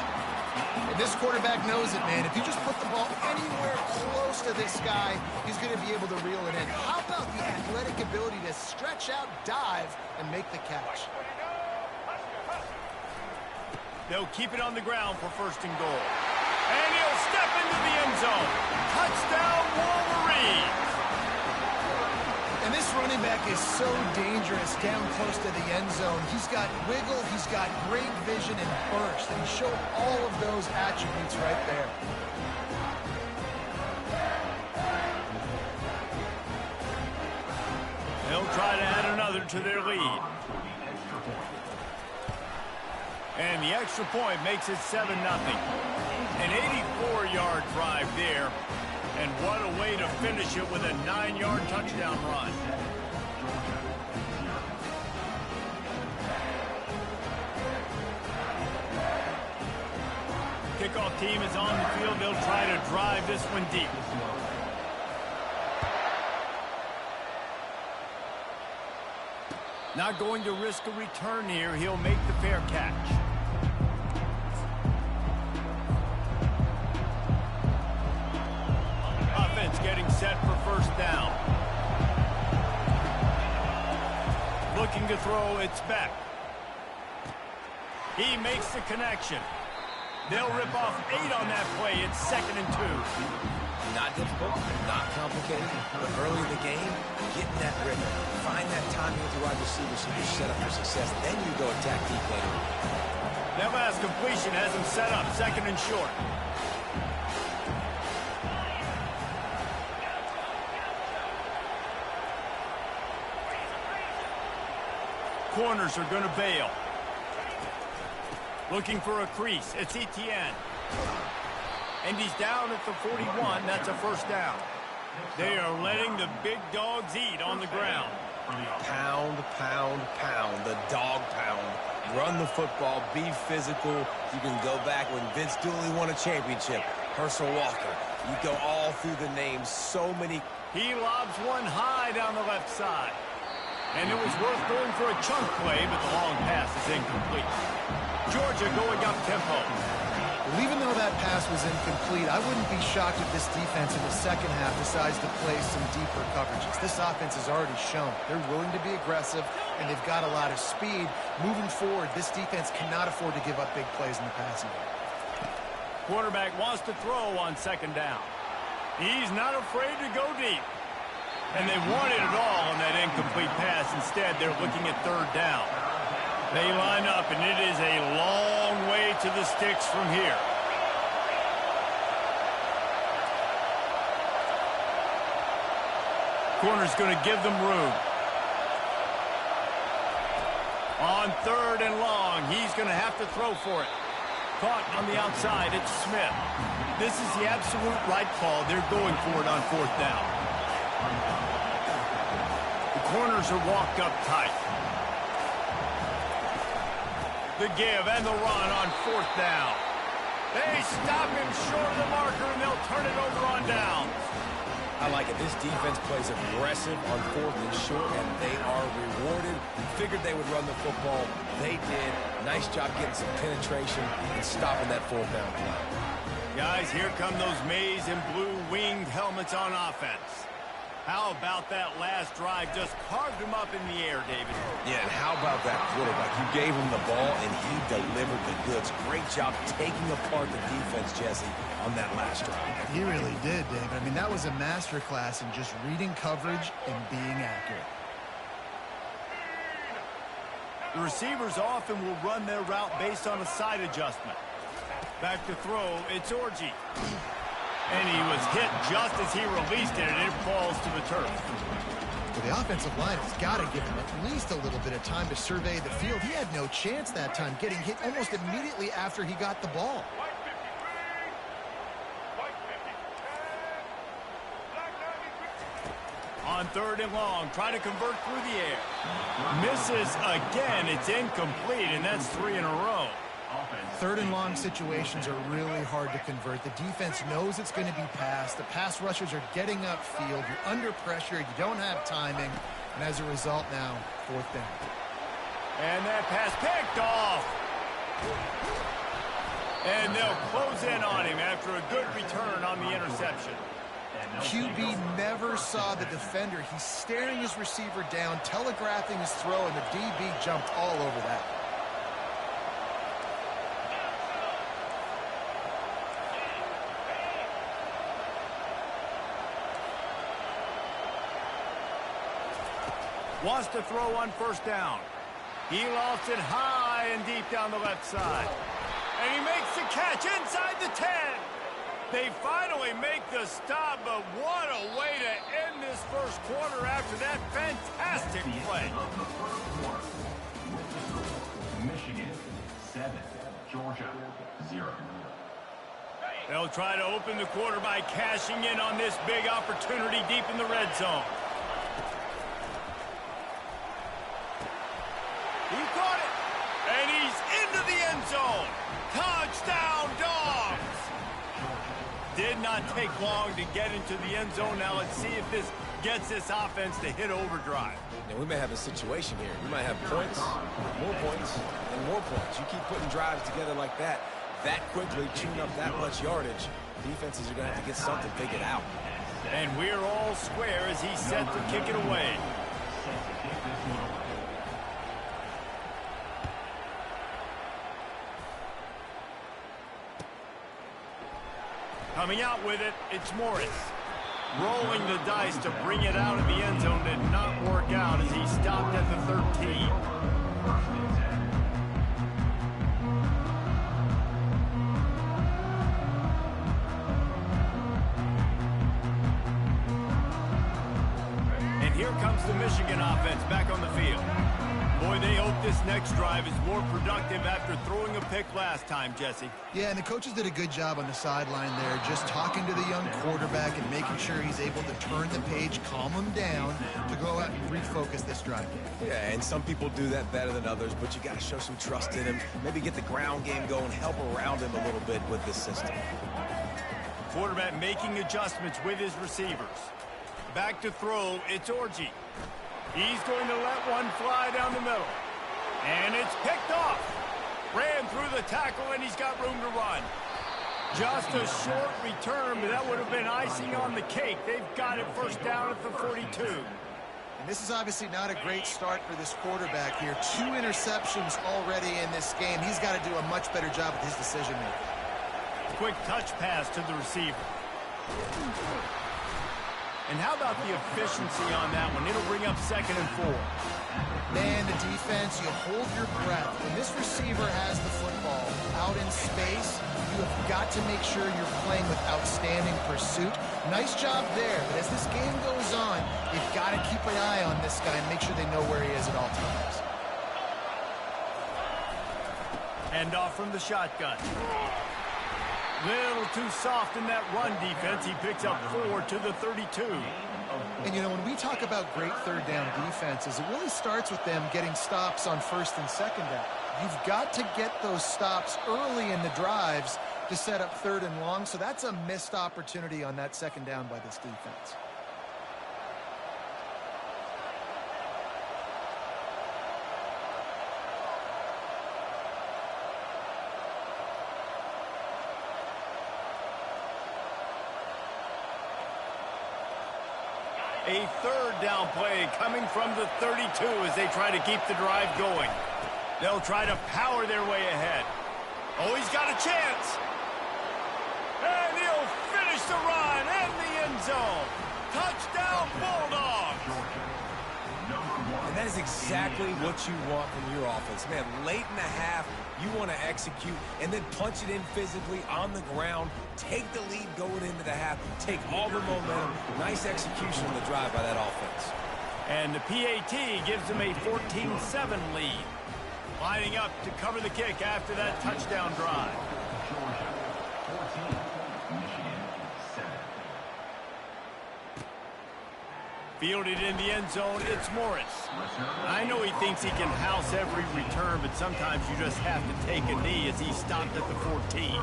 And this quarterback knows it, man. If you just put the ball anywhere close to this guy, he's going to be able to reel it in. How about the athletic ability to stretch out, dive, and make the catch? They'll keep it on the ground for 1st and goal. And he'll step into the end zone. Touchdown, Wolverines. And this running back is so dangerous down close to the end zone. He's got wiggle, he's got great vision and burst, and he showed all of those attributes right there. They'll try to add another to their lead. And the extra point makes it 7-0. An 84-yard drive there. And what a way to finish it with a 9-yard touchdown run. Kickoff team is on the field. They'll try to drive this one deep. Not going to risk a return here. He'll make the fair catch. Offense getting set for 1st down. Looking to throw, it's Beck. He makes the connection. They'll rip off 8 on that play. It's 2nd and 2. Not difficult, not complicated, but early in the game, getting that rhythm. Find that timing with the wide receiver so you're set up for success. Then you go attack deep later. That last completion has him set up 2nd and short. Corners are going to bail. Looking for a crease. It's Etienne. And he's down at the 41. That's a 1st down. They are letting the big dogs eat on the ground. Pound, pound, pound. The dog pound. Run the football. Be physical. You can go back when Vince Dooley won a championship. Herschel Walker. You go all through the names. So many. He lobs one high down the left side. And it was worth going for a chunk play, but the long pass is incomplete. Georgia going up tempo. Well, even though that pass was incomplete, I wouldn't be shocked if this defense in the 2nd half decides to play some deeper coverages. This offense has already shown they're willing to be aggressive, and they've got a lot of speed. Moving forward, this defense cannot afford to give up big plays in the passing game. Quarterback wants to throw on 2nd down. He's not afraid to go deep. And they wanted it all on that incomplete pass. Instead, they're looking at 3rd down. They line up, and it is a long way to the sticks from here. Corner's going to give them room. On 3rd and long, he's going to have to throw for it. Caught on the outside, it's Smith. This is the absolute right call. They're going for it on 4th down. The corners are walked up tight. The give and the run on 4th down. They stop him short of the marker, and they'll turn it over on downs. I like it. This defense plays aggressive on 4th and short, and they are rewarded. Figured they would run the football. They did. Nice job getting some penetration and stopping that 4th down play. Guys, here come those maize and blue winged helmets on offense. How about that last drive? Just carved him up in the air, David. Yeah, and how about that quarterback? You gave him the ball, and he delivered the goods. Great job taking apart the defense, Jesse, on that last drive. He really did, David. I mean, that was a masterclass in just reading coverage and being accurate. The receivers often will run their route based on a side adjustment. Back to throw, it's Orji. And he was hit just as he released it, and it falls to the turf. Well, the offensive line has got to give him at least a little bit of time to survey the field. He had no chance that time, getting hit almost immediately after he got the ball. On 3rd and long, trying to convert through the air. Misses again. It's incomplete, and that's 3 in a row. 3rd and long situations are really hard to convert. The defense knows it's going to be passed. The pass rushers are getting upfield. You're under pressure. You don't have timing. And as a result now, 4th down. And that pass picked off. And they'll close in on him after a good return on the interception. QB never saw the defender. He's staring his receiver down, telegraphing his throw, and the DB jumped all over that. Wants to throw on 1st down. He lost it high and deep down the left side. And he makes the catch inside the 10. They finally make the stop, but what a way to end this 1st quarter after that fantastic play. Michigan 7, Georgia 0. They'll try to open the quarter by cashing in on this big opportunity deep in the red zone. He caught it, and he's into the end zone. Touchdown, Dogs! Did not take long to get into the end zone. Now let's see if this gets this offense to hit overdrive. Now, we may have a situation here. We might have points, and more points. You keep putting drives together like that quickly, chewing up that much yardage, defenses are going to have to get something figured out. And we're all square as he's set to kick it away. Coming out with it, it's Morris. Rolling the dice to bring it out of the end zone did not work out as he stopped at the 13. And here comes the Michigan offense back on the field. Boy, they hope this next drive is more productive after throwing a pick last time, Jesse. Yeah, and the coaches did a good job on the sideline there, just talking to the young quarterback and making sure he's able to turn the page, calm him down, to go out and refocus this drive. Yeah, and some people do that better than others, but you got to show some trust in him. Maybe get the ground game going, help around him a little bit with this system. Quarterback making adjustments with his receivers. Back to throw, it's Orji. He's going to let one fly down the middle. And it's picked off. Ran through the tackle, and he's got room to run. Just a short return, but that would have been icing on the cake. They've got it 1st down at the 42. And this is obviously not a great start for this quarterback here. 2 interceptions already in this game. He's got to do a much better job with his decision-making. Quick touch pass to the receiver. And how about the efficiency on that one? It'll bring up 2nd and 4. Man, the defense, you hold your breath. When this receiver has the football out in space, you have got to make sure you're playing with outstanding pursuit. Nice job there, but as this game goes on, you've got to keep an eye on this guy and make sure they know where he is at all times. Hand off from the shotgun. Little too soft in that run defense. He picks up 4 to the 32. And, you know, when we talk about great 3rd down defenses, it really starts with them getting stops on 1st and 2nd down. You've got to get those stops early in the drives to set up 3rd and long, so that's a missed opportunity on that 2nd down by this defense. A 3rd down play coming from the 32 as they try to keep the drive going. They'll try to power their way ahead. Oh, he's got a chance. And he'll finish the run and the end zone. Touchdown, Bulldogs. And that is exactly what you want from your offense. Man, late in the half, you want to execute and then punch it in physically on the ground, take the lead going into the half, take all the momentum. Nice execution on the drive by that offense. And the PAT gives them a 14-7 lead. Lining up to cover the kick after that touchdown drive. Georgia 14, Michigan 7. Fielded in the end zone, it's Morris. I know he thinks he can house every return, but sometimes you just have to take a knee as he stopped at the 14.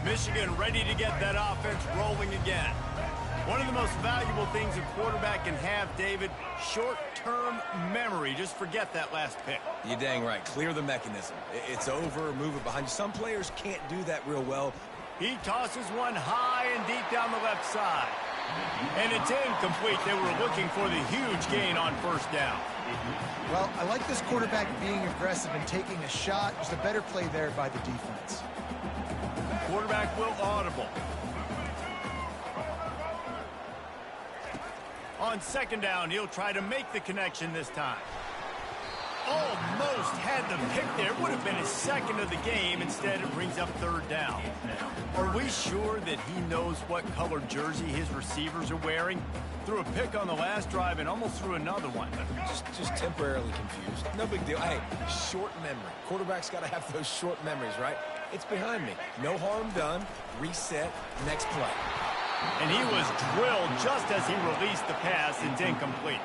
Michigan ready to get that offense rolling again. One of the most valuable things a quarterback can have, David, short-term memory. Just forget that last pick. You're dang right. Clear the mechanism. It's over, move it behind you. Some players can't do that real well. He tosses one high and deep down the left side. And it's incomplete. They were looking for the huge gain on first down. Well, I like this quarterback being aggressive and taking a shot. Just a better play there by the defense. Quarterback will audible. On second down, he'll try to make the connection this time. Almost had the pick there. Would have been his second of the game. Instead, it brings up third down. Are we sure that he knows what color jersey his receivers are wearing? Threw a pick on the last drive and almost threw another one. Just temporarily confused. No big deal. Hey, short memory. Quarterback's got to have those short memories, right? It's behind me. No harm done. Reset. Next play. And he was drilled just as he released the pass. It's incomplete.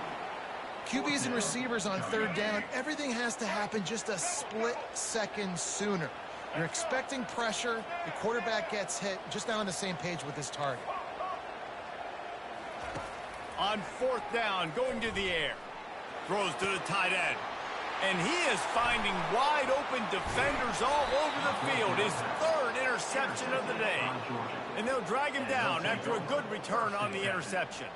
QBs and receivers on third down, everything has to happen just a split second sooner. You're expecting pressure. The quarterback gets hit. Just not on the same page with his target. On fourth down, going to the air. Throws to the tight end. And he is finding wide open defenders all over the field. His third interception of the day. And they'll drag him down after a good return on the interception.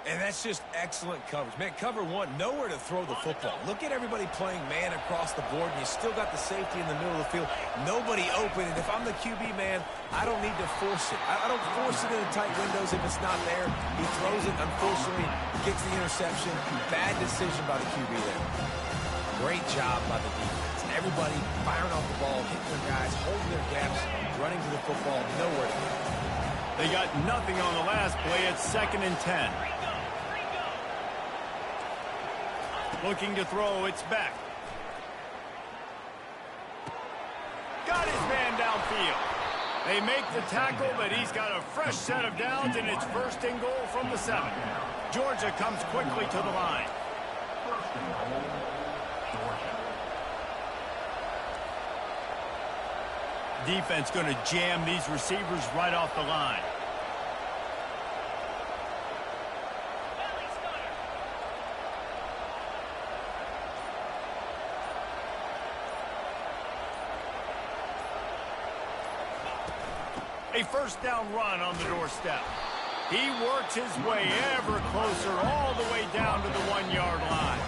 And that's just excellent coverage. Man, cover one, nowhere to throw the football. Look at everybody playing man across the board, and you still got the safety in the middle of the field. Nobody open, and if I'm the QB, man, I don't need to force it. I don't force it in the tight windows if it's not there. He throws it, unfortunately, gets the interception. Bad decision by the QB there. Great job by the defense. Everybody firing off the ball, hitting their guys, holding their gaps, running to the football, nowhere to go. They got nothing on the last play. It's 2nd and 10. Looking to throw, it's back. Got his man downfield. They make the tackle, but he's got a fresh set of downs, and it's 1st and goal from the 7. Georgia comes quickly to the line. 1st and goal, Georgia. Defense going to jam these receivers right off the line. A 1st down run on the doorstep. He works his way ever closer all the way down to the 1-yard line.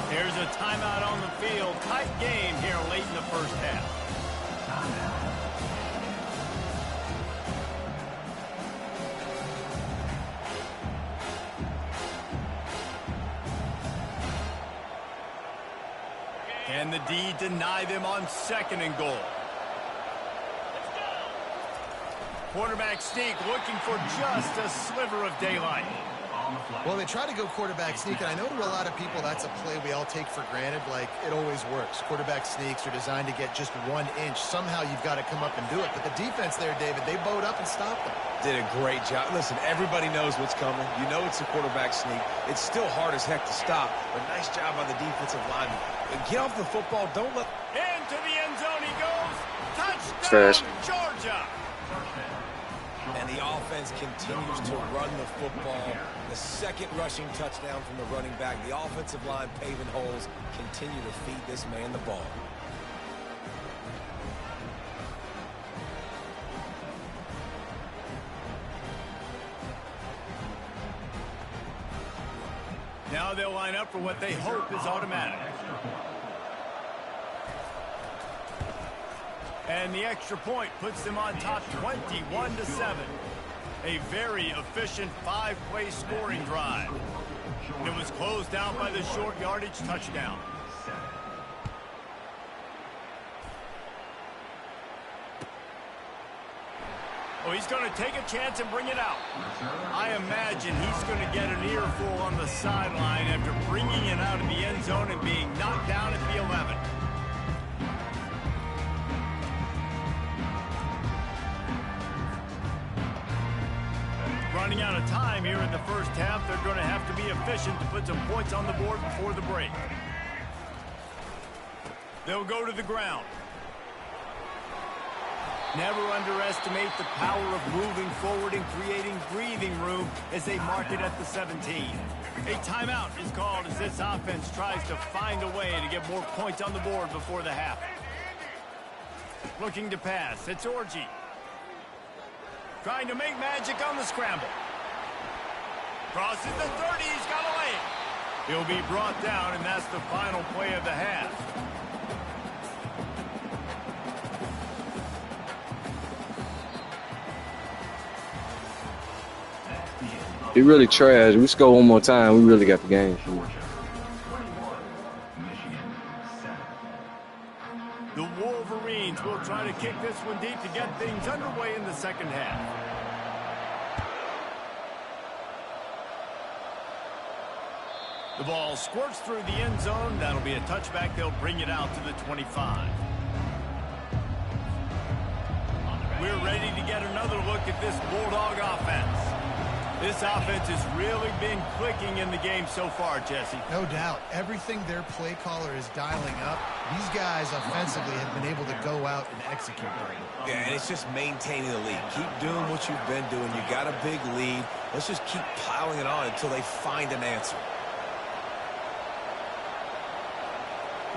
There's a timeout on the field. Tight game here late in the first half. Can the D deny them on 2nd and goal? Quarterback sneak looking for just a sliver of daylight. Well, they try to go quarterback sneak, and I know to a lot of people that's a play we all take for granted, like it always works. Quarterback sneaks are designed to get just 1 inch. Somehow you've got to come up and do it. But the defense there, David, they bowed up and stopped them. Did a great job. Listen, everybody knows what's coming. You know it's a quarterback sneak. It's still hard as heck to stop, but nice job by the defensive lineman. Get off the football. Don't let... Into the end zone he goes. Touchdown, Georgia. And the offense continues to run the football. The 2nd rushing touchdown from the running back. The offensive line paving holes. Continue to feed this man the ball. Now they'll line up for what they hope is automatic. And the extra point puts them on top 21-7. A very efficient 5-play scoring drive. It was closed out by the short yardage touchdown. Oh, he's going to take a chance and bring it out. I imagine he's going to get an earful on the sideline after bringing it out of the end zone and being knocked down at the 11. Running out of time here in the first half. They're going to have to be efficient to put some points on the board before the break. They'll go to the ground. Never underestimate the power of moving forward and creating breathing room as they mark it at the 17. A timeout is called as this offense tries to find a way to get more points on the board before the half. Looking to pass. It's Orji. Trying to make magic on the scramble. Crosses the 30. He's got a lane. He'll be brought down, and that's the final play of the half. He really trash. We score one more time, we really got the game. The Wolverines will try to kick this one deep to get things underway in the second half. The ball squirts through the end zone. That'll be a touchback. They'll bring it out to the 25. We're ready to get another look at this Bulldog offense. This offense has really been clicking in the game so far, Jesse. No doubt. Everything their play caller is dialing up, these guys offensively have been able to go out and execute. Yeah, and it's just maintaining the lead. Keep doing what you've been doing. You got a big lead. Let's just keep piling it on until they find an answer.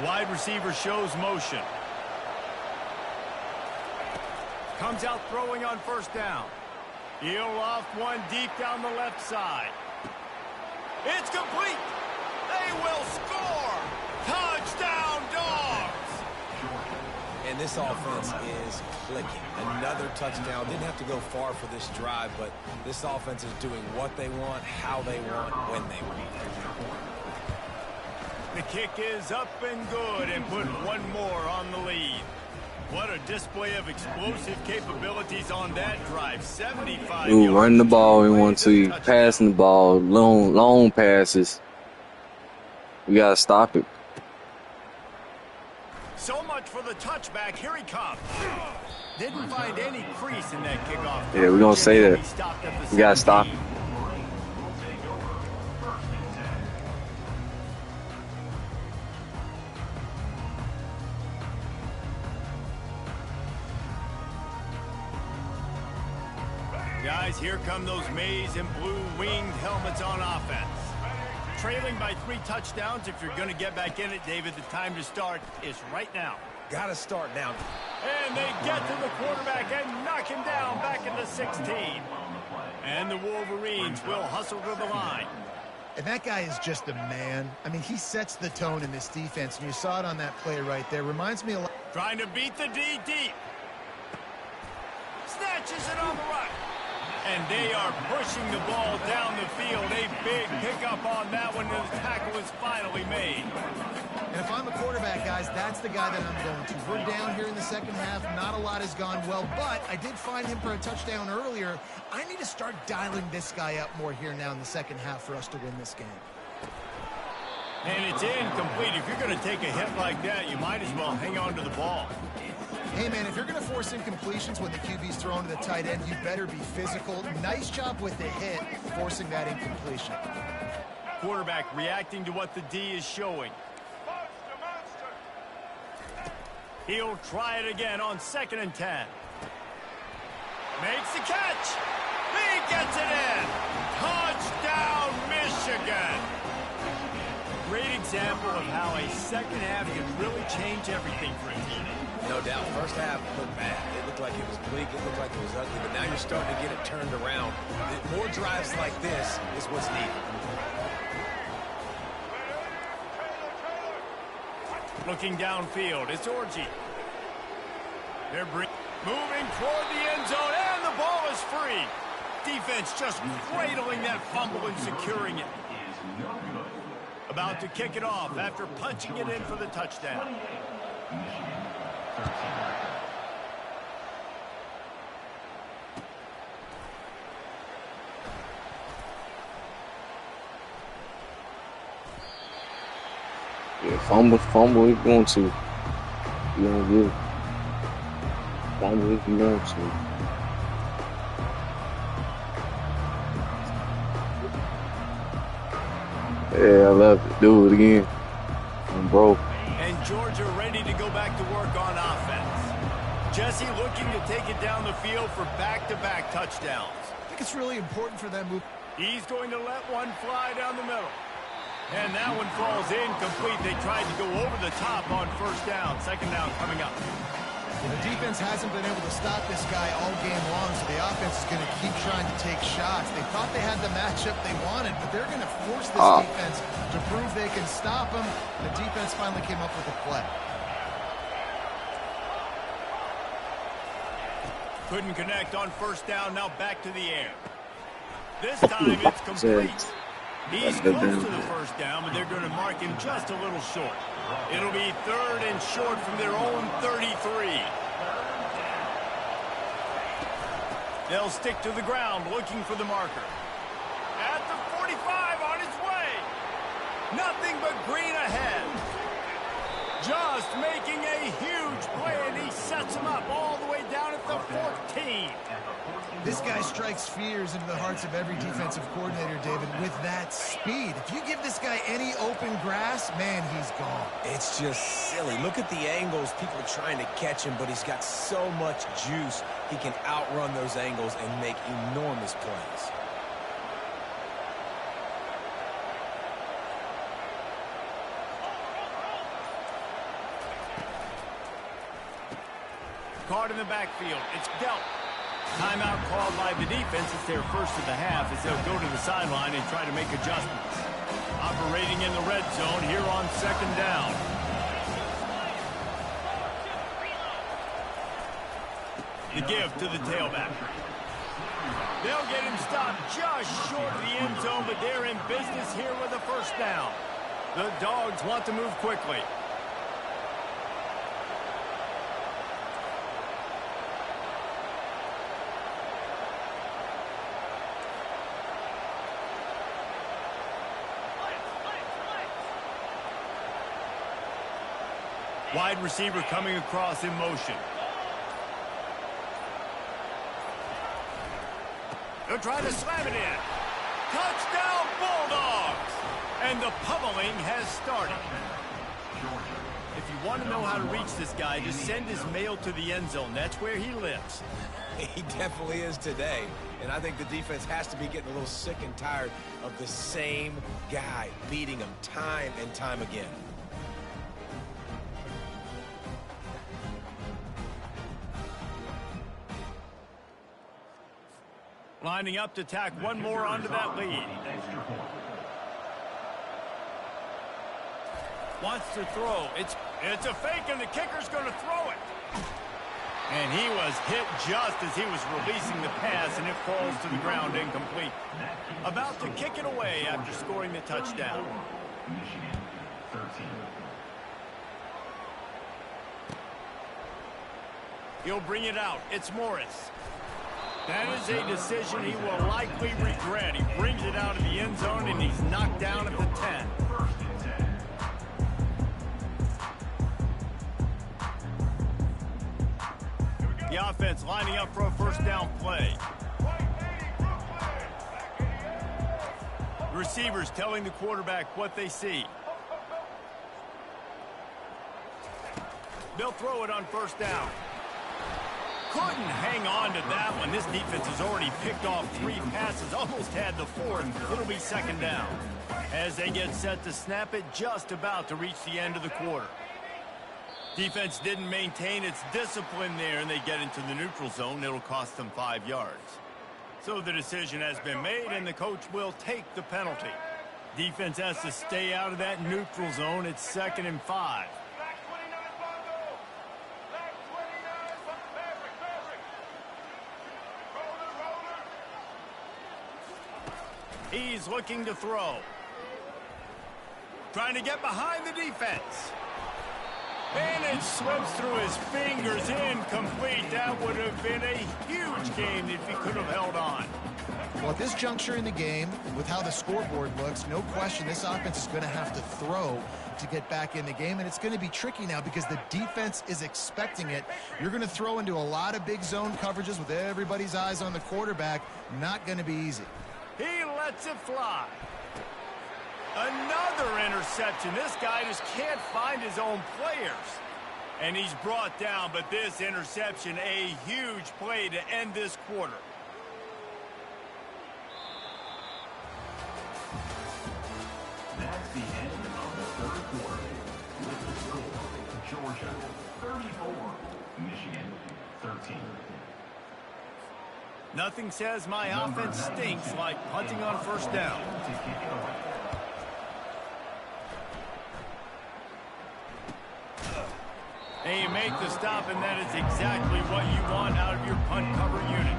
Wide receiver shows motion. Comes out throwing on first down. He'll loft one deep down the left side. It's complete. They will score. Touchdown, Dogs. And this offense is clicking. Another touchdown. Didn't have to go far for this drive, but this offense is doing what they want, how they want, when they want. The kick is up and good and put one more on the lead. What a display of explosive capabilities on that drive. 75 yards. Ooh, running the ball we want to, passing the ball, long passes. We got to stop it. So much for the touchback. Here he comes. Didn't find any crease in that kickoff. Yeah, we're going to say that. We got to stop it. Guys, here come those maize and blue winged helmets on offense. Trailing by 3 touchdowns. If you're going to get back in it, David, the time to start is right now. Got to start now. And they get to the quarterback and knock him down back in the 16. And the Wolverines will hustle to the line. And that guy is just a man. I mean, he sets the tone in this defense, and you saw it on that play right there. Reminds me a lot. Trying to beat the D deep. Snatches it on the right. And they are pushing the ball down the field. A big pickup on that one, and the tackle is finally made. And if I'm a quarterback, guys, that's the guy that I'm going to. We're down here in the second half. Not a lot has gone well, but I did find him for a touchdown earlier. I need to start dialing this guy up more here now in the second half for us to win this game. And it's incomplete. If you're going to take a hit like that, you might as well hang on to the ball. Hey, man, if you're going to force incompletions when the QB's thrown to the tight end, you better be physical. Nice job with the hit, forcing that incompletion. Quarterback reacting to what the D is showing. He'll try it again on 2nd and 10. Makes the catch. He gets it in. Touchdown, Michigan. Great example of how a second half can really change everything for a team. No doubt. First half looked bad. It looked like it was bleak. It looked like it was ugly. But now you're starting to get it turned around. More drives like this is what's needed. Looking downfield, it's Orji. They're moving toward the end zone, and the ball is free. Defense just cradling that fumble and securing it. About to kick it off after punching it in for the touchdown. Yeah, fumble if you want to. You don't get fumble if you want to. Yeah, I love it. Do it again. I'm broke. And Georgia ready to go back to work on offense. Jesse looking to take it down the field for back-to-back touchdowns. I think it's really important for them. He's going to let one fly down the middle. And that one falls incomplete. They tried to go over the top on first down. Second down coming up. The defense hasn't been able to stop this guy all game long, so the offense is going to keep trying to take shots. They thought they had the matchup they wanted, but they're going to force this defense to prove they can stop him. The defense finally came up with a play. Couldn't connect on first down. Now back to the air. This time it's complete. He's close to the first down, but they're going to mark him just a little short. It'll be third and short from their own 33. They'll stick to the ground looking for the marker. At the 45 on his way. Nothing but green ahead. Just making a huge play, and he sets him up all the way down at the 14. This guy strikes fears into the hearts of every defensive coordinator, David, with that speed. If you give this guy any open grass, man, he's gone. It's just silly. Look at the angles. People are trying to catch him, but he's got so much juice. He can outrun those angles and make enormous plays. Caught in the backfield. It's dealt. Timeout called by the defense. It's their first of the half as they'll go to the sideline and try to make adjustments. Operating in the red zone here on second down. The give to the tailback. They'll get him stopped just short of the end zone, but they're in business here with a first down. The Dogs want to move quickly. Wide receiver coming across in motion. They'll try to slam it in. Touchdown Bulldogs! And the pummeling has started. If you want to know how to reach this guy, just send his mail to the end zone. That's where he lives. He definitely is today. And I think the defense has to be getting a little sick and tired of the same guy beating him time and time again. Lining up to tack one more onto that lead. Wants to throw. It's a fake, and the kicker's going to throw it. And he was hit just as he was releasing the pass, and it falls to the ground incomplete. About to kick it away after scoring the touchdown. Michigan, 13. He'll bring it out. It's Morris. That is a decision he will likely regret. He brings it out of the end zone, and he's knocked down at the 10. The offense lining up for a first down play. The receivers telling the quarterback what they see. They'll throw it on first down. Couldn't hang on to that one. This defense has already picked off 3 passes, almost had the 4th. It'll be second down. As they get set to snap it, just about to reach the end of the quarter. Defense didn't maintain its discipline there, and they get into the neutral zone. It'll cost them 5 yards. So the decision has been made, and the coach will take the penalty. Defense has to stay out of that neutral zone. It's 2nd and 5. He's looking to throw. Trying to get behind the defense. And it slips through his fingers, incomplete. That would have been a huge game if he could have held on. Well, at this juncture in the game, with how the scoreboard looks, no question this offense is going to have to throw to get back in the game, and it's going to be tricky now because the defense is expecting it. You're going to throw into a lot of big zone coverages with everybody's eyes on the quarterback. Not going to be easy. He lets it fly. Another interception. This guy just can't find his own players. And he's brought down, but this interception, a huge play to end this quarter. That's the end of the third quarter. With the score, Georgia 34, Michigan 13. Nothing says my offense stinks like punting on first down. To kick it away. And you make the stop, and that is exactly what you want out of your punt cover unit.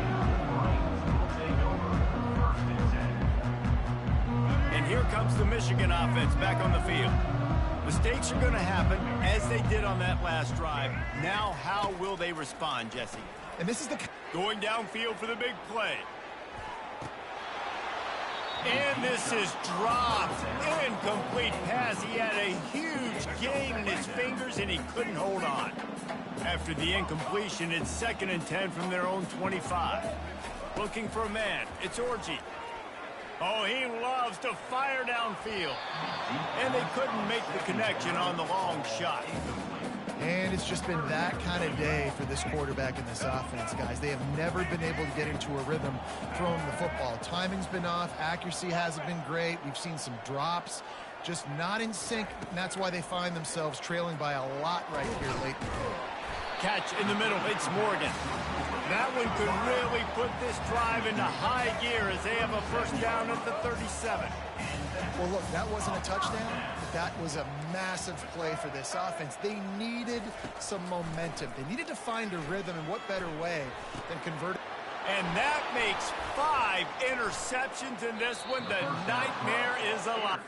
And here comes the Michigan offense back on the field. Mistakes are going to happen, as they did on that last drive. Now, how will they respond, Jesse? And this is the... Going downfield for the big play. And this is dropped. Incomplete pass. He had a huge gain in his fingers, and he couldn't hold on. After the incompletion, it's 2nd and 10 from their own 25. Looking for a man. It's Orji. Oh, he loves to fire downfield. And they couldn't make the connection on the long shot. And it's just been that kind of day for this quarterback and this offense, guys. They have never been able to get into a rhythm throwing the football. Timing's been off. Accuracy hasn't been great. We've seen some drops. Just not in sync, and that's why they find themselves trailing by a lot right here late in the game. Catch in the middle. It's Morgan. That one could really put this drive into high gear as they have a first down at the 37. Well, look, that wasn't a touchdown, but that was a massive play for this offense. They needed some momentum. They needed to find a rhythm, and what better way than convert. And that makes 5 interceptions in this one. The nightmare is alive.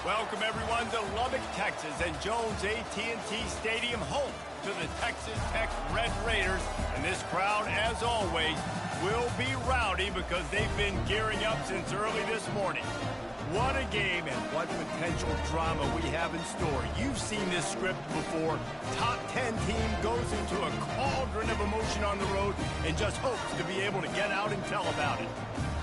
Welcome everyone to Lubbock, Texas, and Jones AT&T Stadium, home to the Texas Tech Red Raiders. And this crowd, as always, will be rowdy because they've been gearing up since early this morning. What a game and what potential drama we have in store. You've seen this script before. Top 10 team goes into a cauldron of emotion on the road and just hopes to be able to get out and tell about it.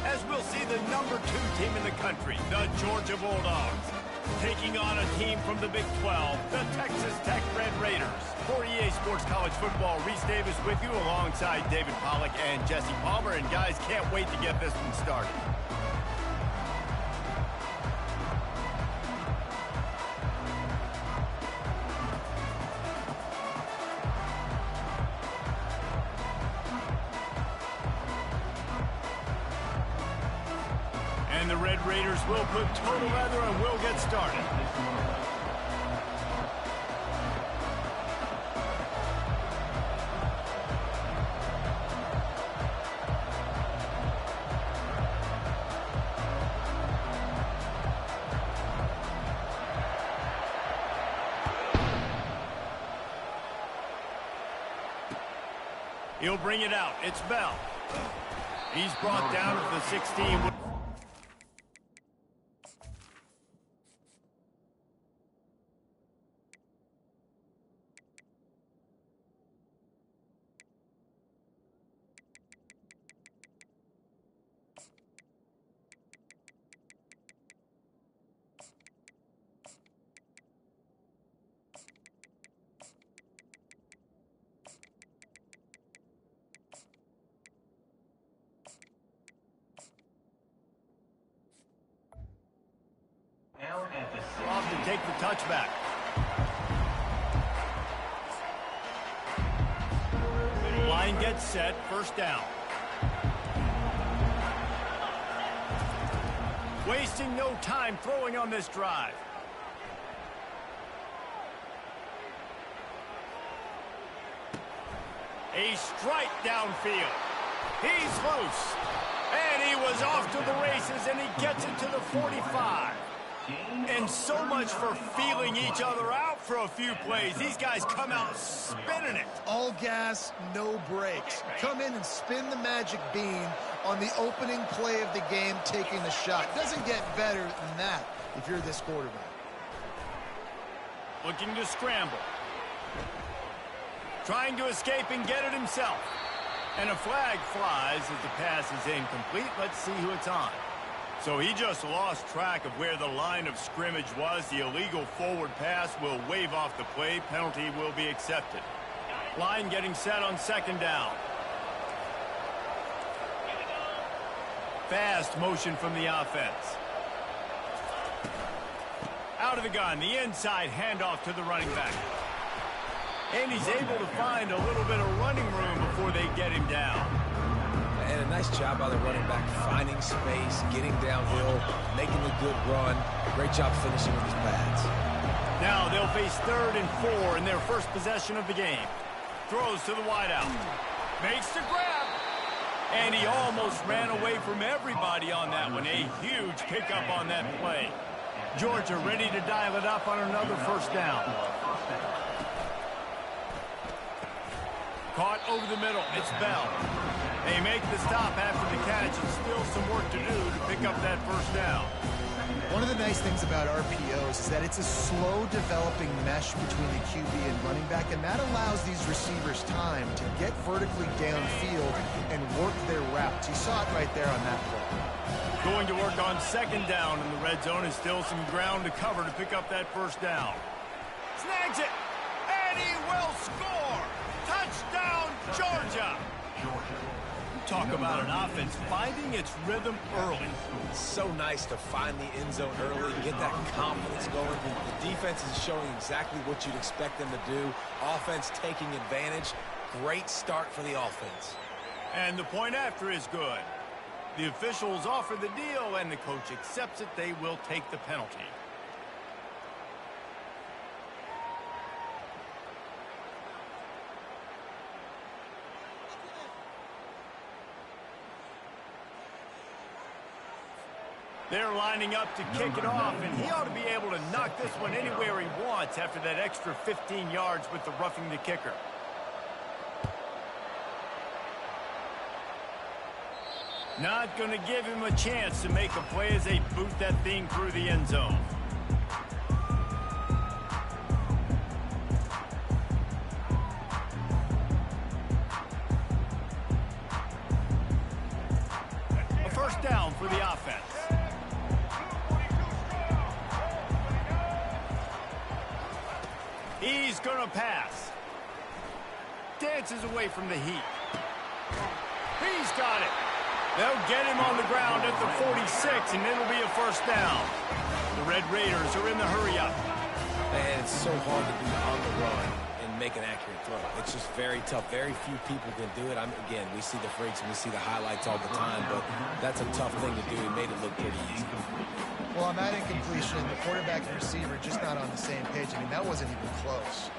As we'll see the number 2 team in the country, the Georgia Bulldogs, taking on a team from the Big 12, the Texas Tech Red Raiders. For EA Sports College Football, Reese Davis with you alongside David Pollack and Jesse Palmer. And guys, can't wait to get this one started. And the Red Raiders will put total leather and we'll get started. He'll bring it out. It's Bell. He's brought down to the 16. Off to take the touchback. Line gets set, first down. Wasting no time throwing on this drive. A strike downfield. He's loose. And he was off to the races, and he gets it to the 45. And so much for feeling each other out for a few plays. These guys come out spinning it. All gas, no brakes. Come in and spin the magic bean on the opening play of the game, taking the shot. Doesn't get better than that if you're this quarterback. Looking to scramble. Trying to escape and get it himself. And a flag flies as the pass is incomplete. Let's see who it's on. So he just lost track of where the line of scrimmage was. The illegal forward pass will wave off the play. Penalty will be accepted. Line getting set on second down. Fast motion from the offense. Out of the gun, the inside handoff to the running back. And he's able to find a little bit of running room before they get him down. And a nice job by the running back, finding space, getting downhill, making a good run. Great job finishing with his pads. Now they'll face 3rd and 4 in their first possession of the game. Throws to the wideout. Makes the grab. And he almost ran away from everybody on that one. A huge pickup on that play. Georgia ready to dial it up on another first down. Caught over the middle. It's Bell. They make the stop after the catch, and still some work to do to pick up that first down. One of the nice things about RPOs is that it's a slow developing mesh between the QB and running back, and that allows these receivers time to get vertically downfield and work their routes. You saw it right there on that play. Going to work on second down in the red zone, and still some ground to cover to pick up that first down. Snags it, and he will score! Touchdown, Georgia! Talk about an offense finding its rhythm early. It's so nice to find the end zone early, get that confidence going. The defense is showing exactly what you'd expect them to do. Offense taking advantage. Great start for the offense. And the point after is good. The officials offer the deal, and the coach accepts it. They will take the penalty. They're lining up to kick it off, and he ought to be able to knock this one anywhere he wants after that extra 15 yards with the roughing the kicker. Not going to give him a chance to make a play as they boot that thing through the end zone. A first down for the offense. He's going to pass. Dances away from the heat. He's got it. They'll get him on the ground at the 46, and it'll be a first down. The Red Raiders are in the hurry-up. Man, it's so hard to be on the run and make an accurate throw. It's just very tough. Very few people can do it. Again, we see the freaks and we see the highlights all the time, but that's a tough thing to do. He made it look pretty easy. Well, on that incompletion, the quarterback and receiver just not on the same page. I mean, that wasn't even close.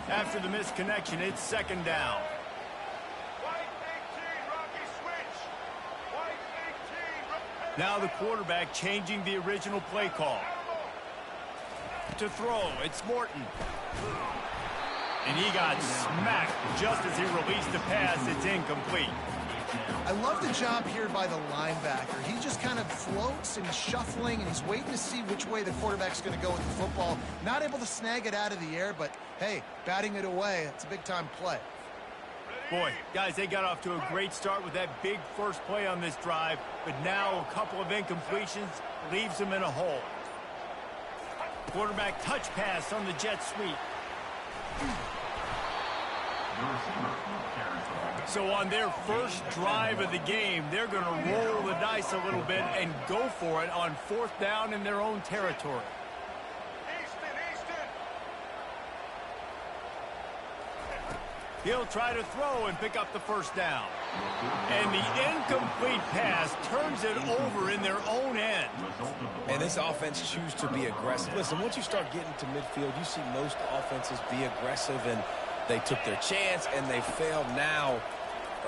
After the misconnection, it's second down. Now the quarterback changing the original play call. To throw, it's Morton. And he got smacked just as he released the pass. It's incomplete. I love the job here by the linebacker. He just kind of floats and he's shuffling and he's waiting to see which way the quarterback's going to go with the football. Not able to snag it out of the air, but hey, batting it away, it's a big-time play. Boy, guys, they got off to a great start with that big first play on this drive, but now a couple of incompletions leaves them in a hole. Quarterback touch pass on the jet sweep. So on their first drive of the game, they're going to roll the dice a little bit and go for it on fourth down in their own territory. He'll try to throw and pick up the first down. And the incomplete pass turns it over in their own end. And this offense chooses to be aggressive. Listen, once you start getting to midfield, you see most offenses be aggressive, and they took their chance, and they failed. Now,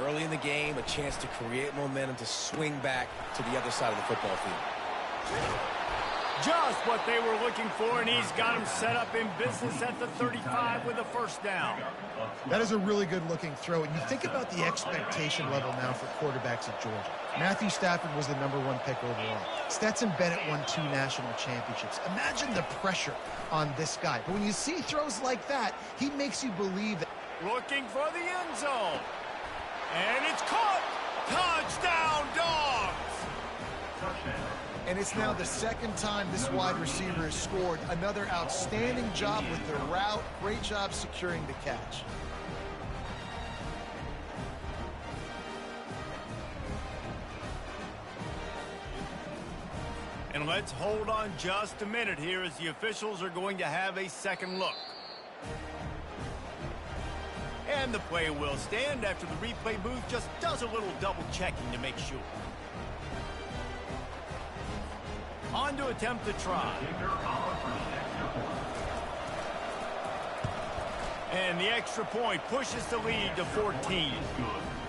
early in the game, a chance to create momentum to swing back to the other side of the football field. Just what they were looking for, and he's got him set up in business at the 35 with a first down. That is a really good-looking throw. And you think about the expectation level now for quarterbacks at Georgia. Matthew Stafford was the #1 pick overall. Stetson Bennett won 2 national championships. Imagine the pressure on this guy. But when you see throws like that, he makes you believe that. Looking for the end zone. And it's caught. Touchdown, Dogs! Touchdown. And it's now the second time this wide receiver has scored. Another outstanding job with the route. Great job securing the catch. And let's hold on just a minute here as the officials are going to have a second look. And the play will stand after the replay booth just does a little double checking to make sure. On to attempt to try. And the extra point pushes the lead to 14.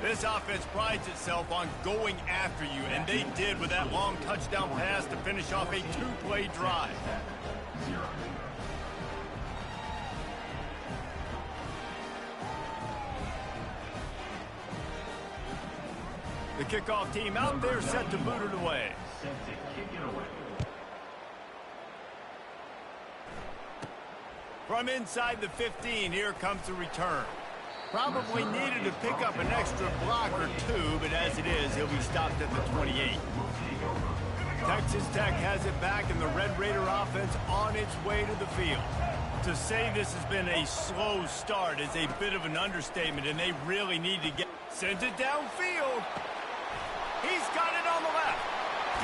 This offense prides itself on going after you, and they did with that long touchdown pass to finish off a 2-play drive. The kickoff team out there set to boot it away. From inside the 15, here comes the return. Probably needed to pick up an extra block or two, but as it is, he'll be stopped at the 28. Texas Tech has it back, and the Red Raider offense on its way to the field. To say this has been a slow start is a bit of an understatement, and they really need to get... Sends it downfield. He's got it on the left.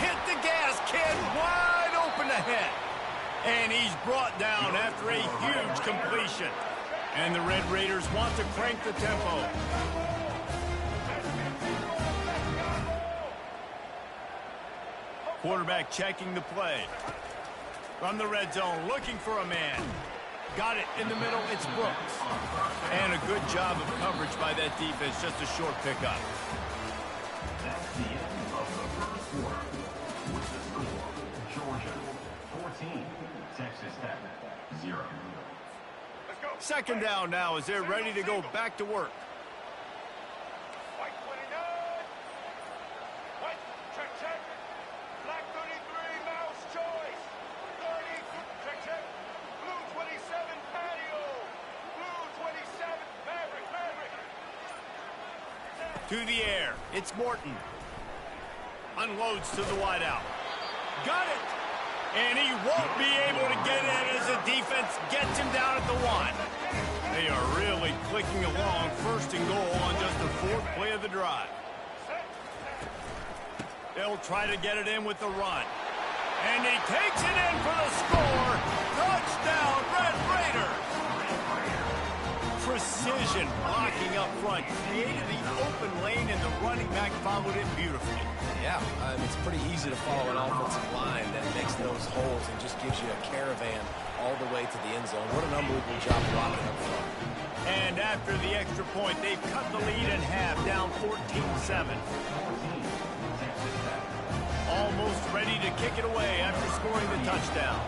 Hit the gas, kid. Wide open ahead. And he's brought down after a huge completion. And the Red Raiders want to crank the tempo. Quarterback checking the play. From the red zone, looking for a man. Got it in the middle, it's Brooks. And a good job of coverage by that defense, just a short pickup. That's the end of the first quarter. With the score Second down now as they're ready to go back to work. White 29. White, check. Black 33, mouse choice. 30, check. Blue 27, patio. Blue 27, Maverick. To the air. It's Morton. Unloads to the wideout. Got it. And he won't be able to get in as the defense gets him down at the 1. They are really clicking along. First and goal on just the 4th play of the drive. They'll try to get it in with the run. And he takes it in for the score. Touchdown, Red Raiders. Precision blocking up front. Created the open lane, and the running back followed it beautifully. Yeah, it's pretty easy to follow an offensive line that makes those holes and just gives you a caravan all the way to the end zone. What an unbelievable job blocking up front. And after the extra point, they've cut the lead in half, down 14-7. Almost ready to kick it away after scoring the touchdown.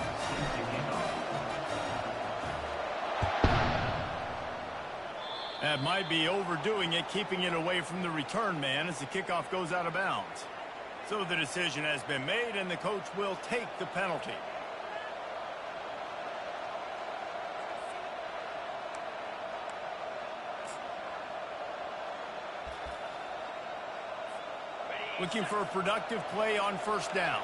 That might be overdoing it, keeping it away from the return man as the kickoff goes out of bounds. So the decision has been made, and the coach will take the penalty. Looking for a productive play on first down.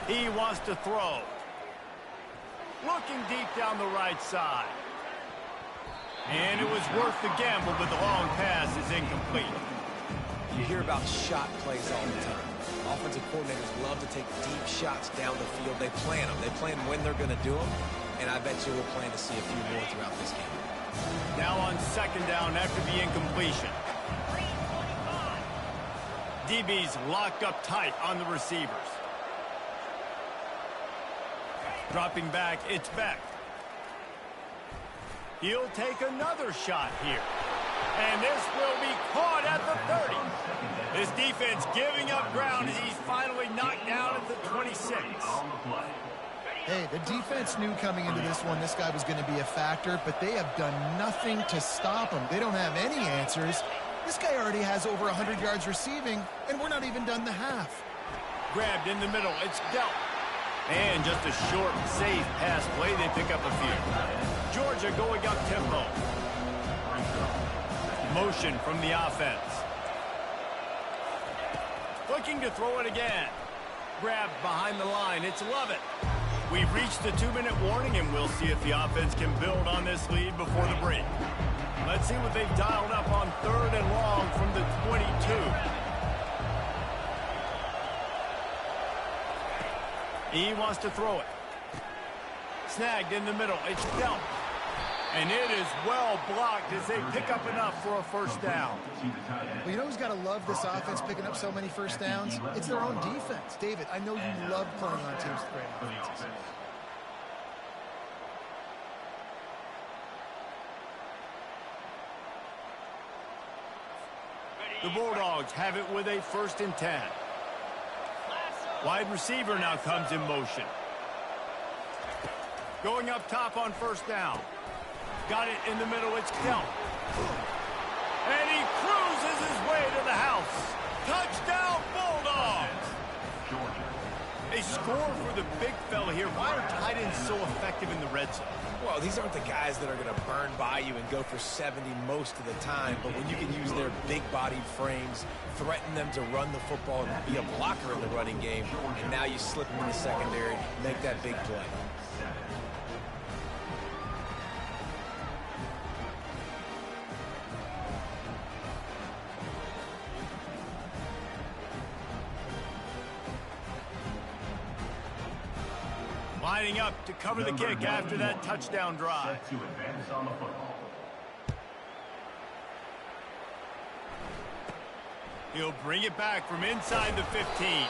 He wants to throw. Looking deep down the right side. And it was worth the gamble, but the long pass is incomplete. You hear about shot plays all the time. Offensive coordinators love to take deep shots down the field. They plan them. They plan when they're going to do them. And I bet you we'll plan to see a few more throughout this game. Now on second down after the incompletion. DB's locked up tight on the receivers. Dropping back, it's Beck. He'll take another shot here. And this will be caught at the 30. This defense giving up ground as he's finally knocked down at the 26. Hey, the defense knew coming into this one this guy was going to be a factor, but they have done nothing to stop him. They don't have any answers. This guy already has over 100 yards receiving, and we're not even done the half. Grabbed in the middle, it's dealt. And just a short, safe pass play, they pick up a few. Georgia going up tempo. Motion from the offense. Looking to throw it again. Grabbed behind the line, it's Lovett. We've reached the 2-minute warning, and we'll see if the offense can build on this lead before the break. Let's see what they've dialed up on 3rd and long from the 22. He wants to throw it. Snagged in the middle. It's dealt. And it is well blocked as they pick up enough for a first down. Well, you know who's got to love this offense picking up so many first downs? It's their own defense. David, I know you love playing on teams with great offenses. The Bulldogs have it with a 1st and 10. Wide receiver now comes in motion. Going up top on first down. Got it in the middle, it's Kelp. And he cruises his way to the house. Touchdown, Bulldogs! A score for the big fella here. Why are tight ends so effective in the red zone? Well, these aren't the guys that are going to burn by you and go for 70 most of the time, but when you can use their big-bodied frames, threaten them to run the football and be a blocker in the running game, and now you slip them in the secondary, make that big play. Lining up to cover the kick after that touchdown drive. Set to advance on the football. He'll bring it back from inside the 15.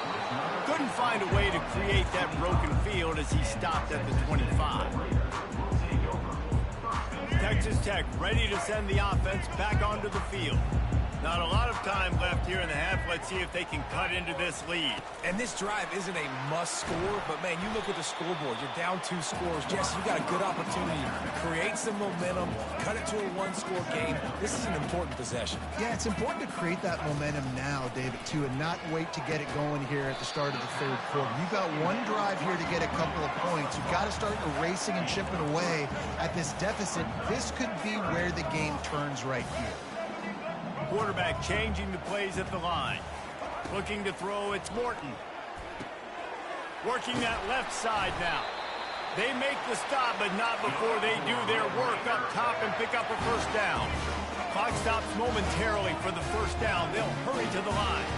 Couldn't find a way to create that broken field as he stopped at the 25. Texas Tech ready to send the offense back onto the field. Not a lot of time left here in the half. Let's see if they can cut into this lead. And this drive isn't a must score, but man, you look at the scoreboard, you're down 2 scores. Jesse, you got a good opportunity to create some momentum, cut it to a 1-score game. This is an important possession. Yeah, it's important to create that momentum now, David, too, and not wait to get it going here at the start of the third quarter. You've got one drive here to get a couple of points. You've got to start erasing and chipping away at this deficit. This could be where the game turns right here. Quarterback changing the plays at the line. Looking to throw, it's Morton. Working that left side now. They make the stop, but not before they do their work up top and pick up a first down. Clock stops momentarily for the first down. They'll hurry to the line.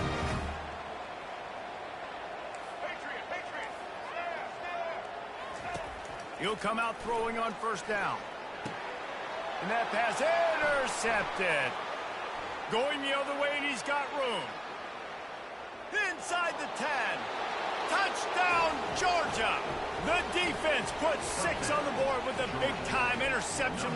He'll come out throwing on first down. And that pass intercepted. Going the other way, and he's got room. Inside the 10. Touchdown, Georgia. The defense puts 6 on the board with a big-time interception.